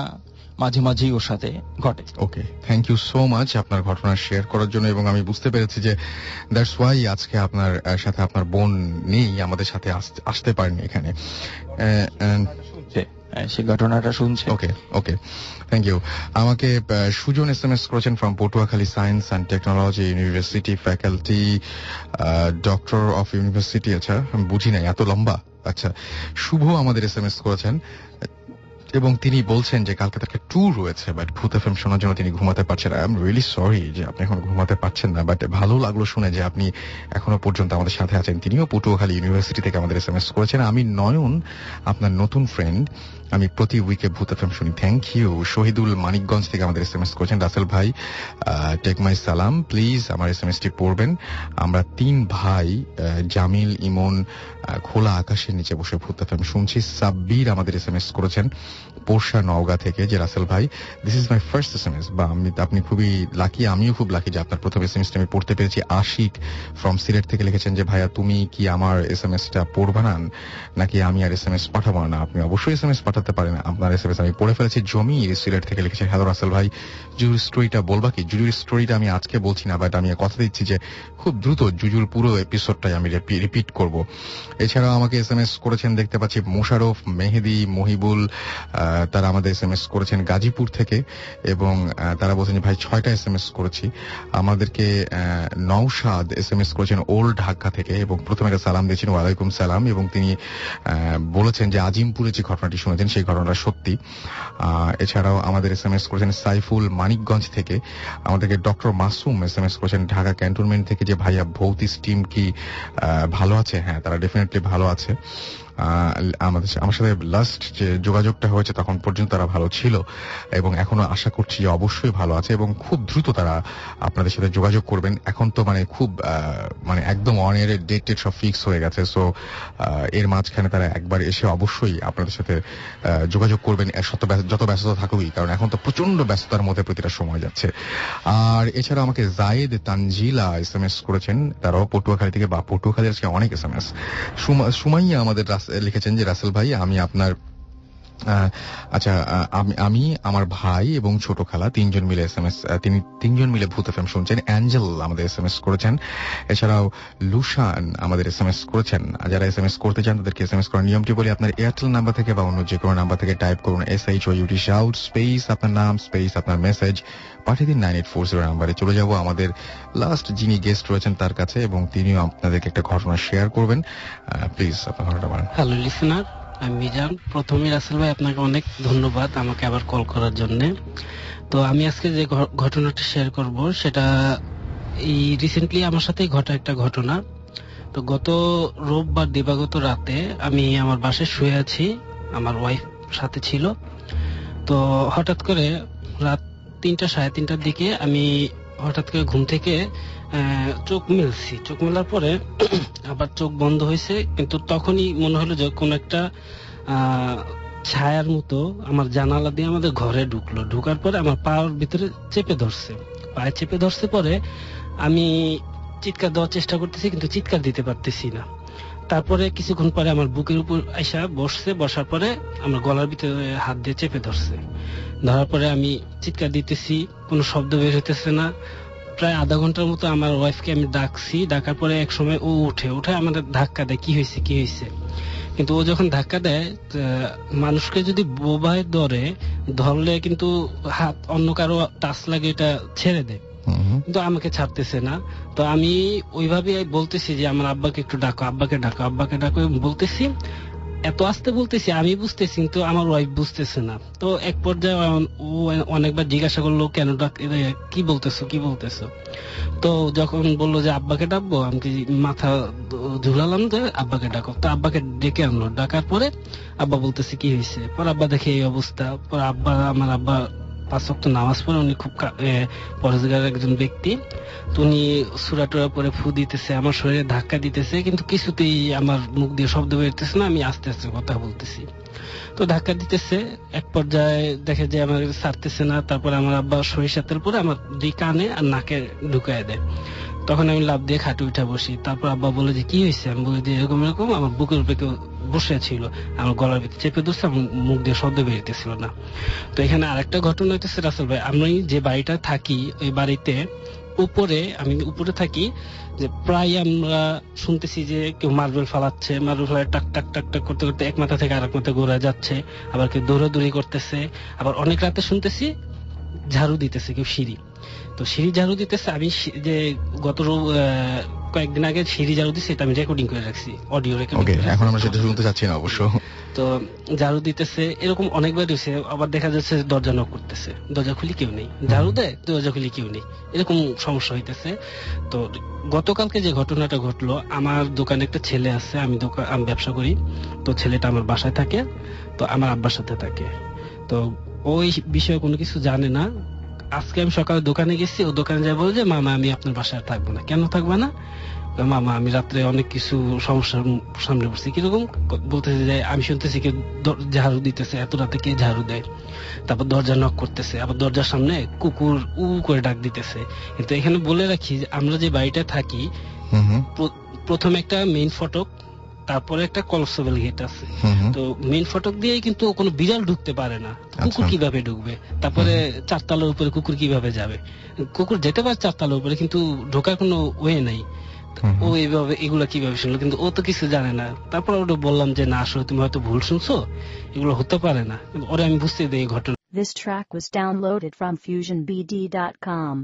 মাঝে মাঝেই ওর সাথে ঘটে। ওকে, থ্যাংক ইউ সো মাচ আপনার ঘটনা শেয়ার করার জন্য। এবং আমি বুঝতে পেরেছি যে দ্যাটস ওয়াই আজকে আপনার সাথে আপনার বোন নেই, আমাদের সাথে আসতে পারেনি এখানে। সে ঘটনাটা শুনছে। ওকে ওকে, থ্যাংক ইউ। আমাকে সুজন SMS করেছেন from Patuakhali science and technology university, faculty doctor of university. আচ্ছা, আমি বুঝি নাই এত লম্বা। আচ্ছা, শুভ আমাদের SMS করেছেন এবং তিনি বলছেন যে কালকে তার ট্যুর রয়েছে, বাট ভূত FM শোনার জন্য তিনি ঘুমাতে পারছেন। আই এম রিয়েলি সরি যে আপনি এখন ঘুমাতে পারছেন না, বাট ভালো লাগলো শুনে যে আপনি এখনো পর্যন্ত আমাদের সাথে আছেন। তিনিও পটুয়াখালী ইউনিভার্সিটি থেকে আমাদের SMS করেছেন। আমি নয়ন, আপনার নতুন ফ্রেন্ড, আমি প্রতি উইকে ভূত FM শুনি। Thank you. শহীদুল মানিকগঞ্জ থেকে আমাদের SMS করেছেন, রাসেল ভাই টেক মাই সালাম, প্লিজ আমার SMS-টি পড়বেন। আমরা 3 ভাই জামিল, ইমন খোলা আকাশের নিচে বসে ভূত FM শুনছি। সাব্বির আমাদের SMS করেছেন পোরশা নওগাঁ থেকে যে রাসেল ভাই, this is my first SMS। বা আপনি খুবই লাকি, আমিও খুব লাকি যে আপনার প্রথম SMS-টা আমি পড়তে পেরেছি। আশিক ফ্রম সিলেট থেকে লিখেছেন যে ভাইয়া তুমি কি আমার SMS-টা পড়বা না, নাকি আমি আর SMS পাঠাবো না? আপনি অবশ্যই SMS পাঠাতে পারেন, আপনার SMS আমি পড়ে ফেলেছি। জমির সিলেট থেকে লিখেছেন, হ্যালো রাসেল ভাই, জুজুর স্টোরিটা বলবা কি? জুজুর স্টোরিটা আমি আজকে বলছি না, বাট আমি কথা দিচ্ছি যে খুব দ্রুত জুজুর পুরো এপিসোডটাই আমি রিপিট করব। এছাড়াও আমাকে SMS করেছেন দেখতে পাচ্ছি মোশারফ, মেহেদি, মহিবুল, তারা আমাদের SMS করেছেন গাজীপুর থেকে এবং তারা বলছেন যে ভাই 6টা SMS করেছি। আমাদেরকে নওশাদ SMS করেছেন ওল্ড ঢাকা থেকে এবং প্রথমে একটা সালাম দিয়েছেন, ওয়ালাইকুম সালাম, এবং তিনি বলেছেন যে আজিমপুরে যে ঘটনাটি শুনেছেন সেই ঘটনাটা সত্যি। এছাড়াও আমাদের SMS করেছেন সাইফুল মানিকগঞ্জ থেকে। আমাদেরকে ডক্টর মাসুম SMS করেছেন ঢাকা ক্যান্টনমেন্ট থেকে যে ভাইয়া ভৌতিস টিম কি ভালো আছে? হ্যাঁ, তারা ডেফিনেটলি ভালো আছে। আমার সাথে লাস্ট যে যোগাযোগটা হয়েছে তখন পর্যন্ত তারা ভালো ছিল এবং এখনো আশা করছি যে অবশ্যই ভালো আছে এবং খুব দ্রুত তারা আপনাদের সাথে যোগাযোগ করবেন। এখন তো খুব একদম অন এর ডেট সব ফিক্স হয়ে গেছে। সো এর মাঝখানে তারা একবার এসে অবশ্যই আপনাদের সাথে যোগাযোগ করবেন, যত ব্যস্ততা থাকুকই, কারণ এখন তো প্রচন্ড ব্যস্ততার মধ্যে প্রতিটা সময় যাচ্ছে। আর এছাড়া আমাকে জায়েদ তানজিলা SMS করেছেন, তারাও পটুয়াখালী থেকে, বা পটুয়াখালীর আজকে অনেক SMS। সুমাইয়া আমাদের লিখেছেন যে রাসেল ভাই আমি আপনার আমি আমার ভাই এবং ছোট খালা 3 জন মিলে তিনি 3 জন মিলে ভূত FM শুনছেন। অ্যাঞ্জেল আমাদের SMS করেছেন। এছাড়াও লুশান আমাদের SMS করেছেন। যারা SMS করতে চান তাদেরকে SMS করার নিয়মটি বলি, আপনার এয়ারটেল নাম্বার থেকে বা অন্য যে কোনো নাম্বার থেকে টাইপ করুন SHOUT শাউট স্পেস আপনার নাম স্পেস আপনার মেসেজ, পাঠিয়ে দিন 9840 নাম্বারে। চলে যাব আমাদের লাস্ট যিনি গেস্ট রয়েছেন তার কাছে এবং তিনিও আপনাদেরকে একটা ঘটনা শেয়ার করবেন। প্লিজ আপনার ঘটনাটা বলেন। হ্যালো লিসেনার, আমি মিজান। প্রথমে রাসেল ভাই আপনাকে অনেক ধন্যবাদ আমাকে আবার কল করার জন্য। তো আমি আজকে যে ঘটনাটা শেয়ার করব সেটা এই রিসেন্টলি আমার সাথেই ঘটা একটা ঘটনা। তো গত রোববার দিবাগত রাতে আমি আমার বাসায় শুয়ে আছি, আমার ওয়াইফ সাথে ছিল। তো হঠাৎ করে রাত 3টা সাড়ে 3টার দিকে আমি হঠাৎ করে ঘুম থেকে চোখ মেলছি। চোখ মেলার পরে আবার চোখ বন্ধ হয়েছে, কিন্তু তখনই মনে হলো যে কোন একটা ছায়ার মতো আমার জানালা দিয়ে আমাদের ঘরে ঢুকলো। ঢুকার পরে আমার পায়ের ভিতরে চেপে ধরছে, পায়ে চেপে ধরছে। পরে আমি চিৎকার দেওয়ার চেষ্টা করতেছি, কিন্তু চিৎকার দিতে পারতেছি না। তারপরে কিছুক্ষণ পরে আমার বুকের উপর আইসা বসছে, বসার পরে আমার গলার ভিতরে হাত দিয়ে চেপে ধরছে। ধরার পরে আমি চিৎকার দিতেছি, কোনো শব্দ বের হইতেছে না। প্রায় আধা ঘন্টার মতো আমার ওয়াইফকে আমি ডাকছি। ডাকার পরে এক সময় ও উঠে আমাদের ধাক্কা দেয়, কি হয়েছে। কিন্তু ও যখন ধাক্কা দেয়, মানুষকে যদি বোবায় ধরলে কিন্তু হাত অন্য কারো টাচ লাগে এটা ছেড়ে দেয়, কিন্তু আমাকে ছাড়তেছে না। তো আমি ওইভাবে বলতেছি যে আমার আব্বাকে একটু ডাকো, আব্বাকে ডাকো বলতেছি। এত আস্তে বলতেছি, আমি বুঝতেছি কিন্তু আমার ওয়াইফ বুঝতেছে না। তো এক পর্যায়ে ও অনেকবার জিজ্ঞাসা করলো কেন কি বলতেছো। তো যখন বললো যে আব্বাকে ডাকবো, আমি মাথা ঝুলালাম যে আব্বাকে ডাকো। তো আব্বাকে ডেকে আনলো, ডাকার পরে আব্বা বলতেছে কি হয়েছে। পর আব্বা দেখে এই অবস্থা। পর আমার আব্বা 5 ওয়াক্ত নামাজ পড়ে, উনি খুব পরেজগার একজন ব্যক্তি। তো উনি সূরা টুরা পরে ফু দিতেছে, আমার শরীরে ধাক্কা দিতেছে, কিন্তু কিছুতেই আমার মুখ দিয়ে শব্দ বেরোতেছে না, আমি আস্তে আস্তে কথা বলতেছি। তো ধাক্কা দিতেছে, এক পর্যায়ে দেখে যে আমার ছাড়তেছে না। তারপরে আমার আব্বা সরিষার তেল পরে আমার 2 কানে আর নাকে ঢুকায় দেয়। তখন আমি লাফ দিয়ে খাটে উঠে বসি। তারপর আব্বা বলে যে কি হয়েছে, আমি বলি যে এরকম আমার বুকের উপরে কেউ বসে ছিল, আমার গলার ভিতরে চেপে ধরছে, আমার মুখ দিয়ে শব্দ বেরোতেছিল না। তো এখানে আরেকটা ঘটনা হইতেছে রাসেল ভাই, আমি যে বাড়িটা থাকি ওই বাড়িতে আমি উপরে থাকি, যে প্রায় আমরা শুনতেছি যে কেউ মার্বেল ফালাচ্ছে, মার্বেল ফালায় টাক টাক টাক টাক করতে করতে এক মাথা থেকে আরেক মাথা ঘোরা যাচ্ছে, আবার কেউ দৌড়াদৌড়ি করতেছে। আবার অনেক রাতে শুনতেছি ঝাড়ু দিতেছে কেউ সিঁড়ি। তো সিঁড়ি ঝাড়ু দিতেছে, আমি যে গত কয়েকদিন আগে সিঁড়ি ঝাড়ু দিচ্ছি, এটা আমি রেকর্ডিং করে রাখছি, অডিও রেকর্ডিং। এখন আমরা সেটা শুনতে চাচ্ছি না অবশ্য। তো ঝাড়ু দিতেছে, এরকম অনেকবার হয়েছে। আবার দেখা যাচ্ছে দরজা নক করতেছে, দরজা খুলি কেউ নেই, ঝাড়ু দেয় দরজা খুলি কেউ নেই, এরকম সমস্যা হইতেছে। তো গতকালকে যে ঘটনাটা ঘটলো, আমার দোকানে একটা ছেলে আছে, আমি ব্যবসা করি। তো ছেলেটা আমার বাসায় থাকে, তো আমার আব্বার সাথে থাকে। তো ওই বিষয়ে কোনো কিছু জানে না। আজকে আমি সকালে দোকানে গেছি, ও দোকানে যাই বলে যে মামা আমি আপনার বাসায় থাকবো না। কেন থাকবে না? মামা আমি রাত্রে অনেক কিছু সমস্যার সামনে পড়ছি। কিরকম? বলতেছে যে আমি শুনতেছি কেউ ঝাড়ু দিতেছে, এত রাতে কে ঝাড়ু দেয়। তারপর দরজা নক করতেছে, আবার দরজার সামনে কুকুর উ করে ডাক দিতেছে। কিন্তু এখানে বলে রাখি যে আমরা যে বাড়িটা থাকি, প্রথমে একটা মেইন ফটক, তারপরে একটা কনস্টেবল গেট আছে। তো মেইন ফটক দিয়ে কিন্তু কোনো বিড়াল ঢুকতে পারে না, কুকুর কিভাবে ঢুকবে? তারপরে 4 তলার উপরে কুকুর কিভাবে যাবে? কুকুর যেতে পারে 4 তলার উপরে, কিন্তু ঢোকার কোনো ওয়ে নাই। ও এইভাবে এগুলা কিভাবে শুনলো? কিন্তু ও তো কিছু জানে না। তারপর ওটা বললাম যে না, আসলে তুমি হয়তো ভুল শুনছো, এগুলো হতে পারে না। ওরা আমি বুঝতে দিই ঘটনা। This track was downloaded from FusionBD.com.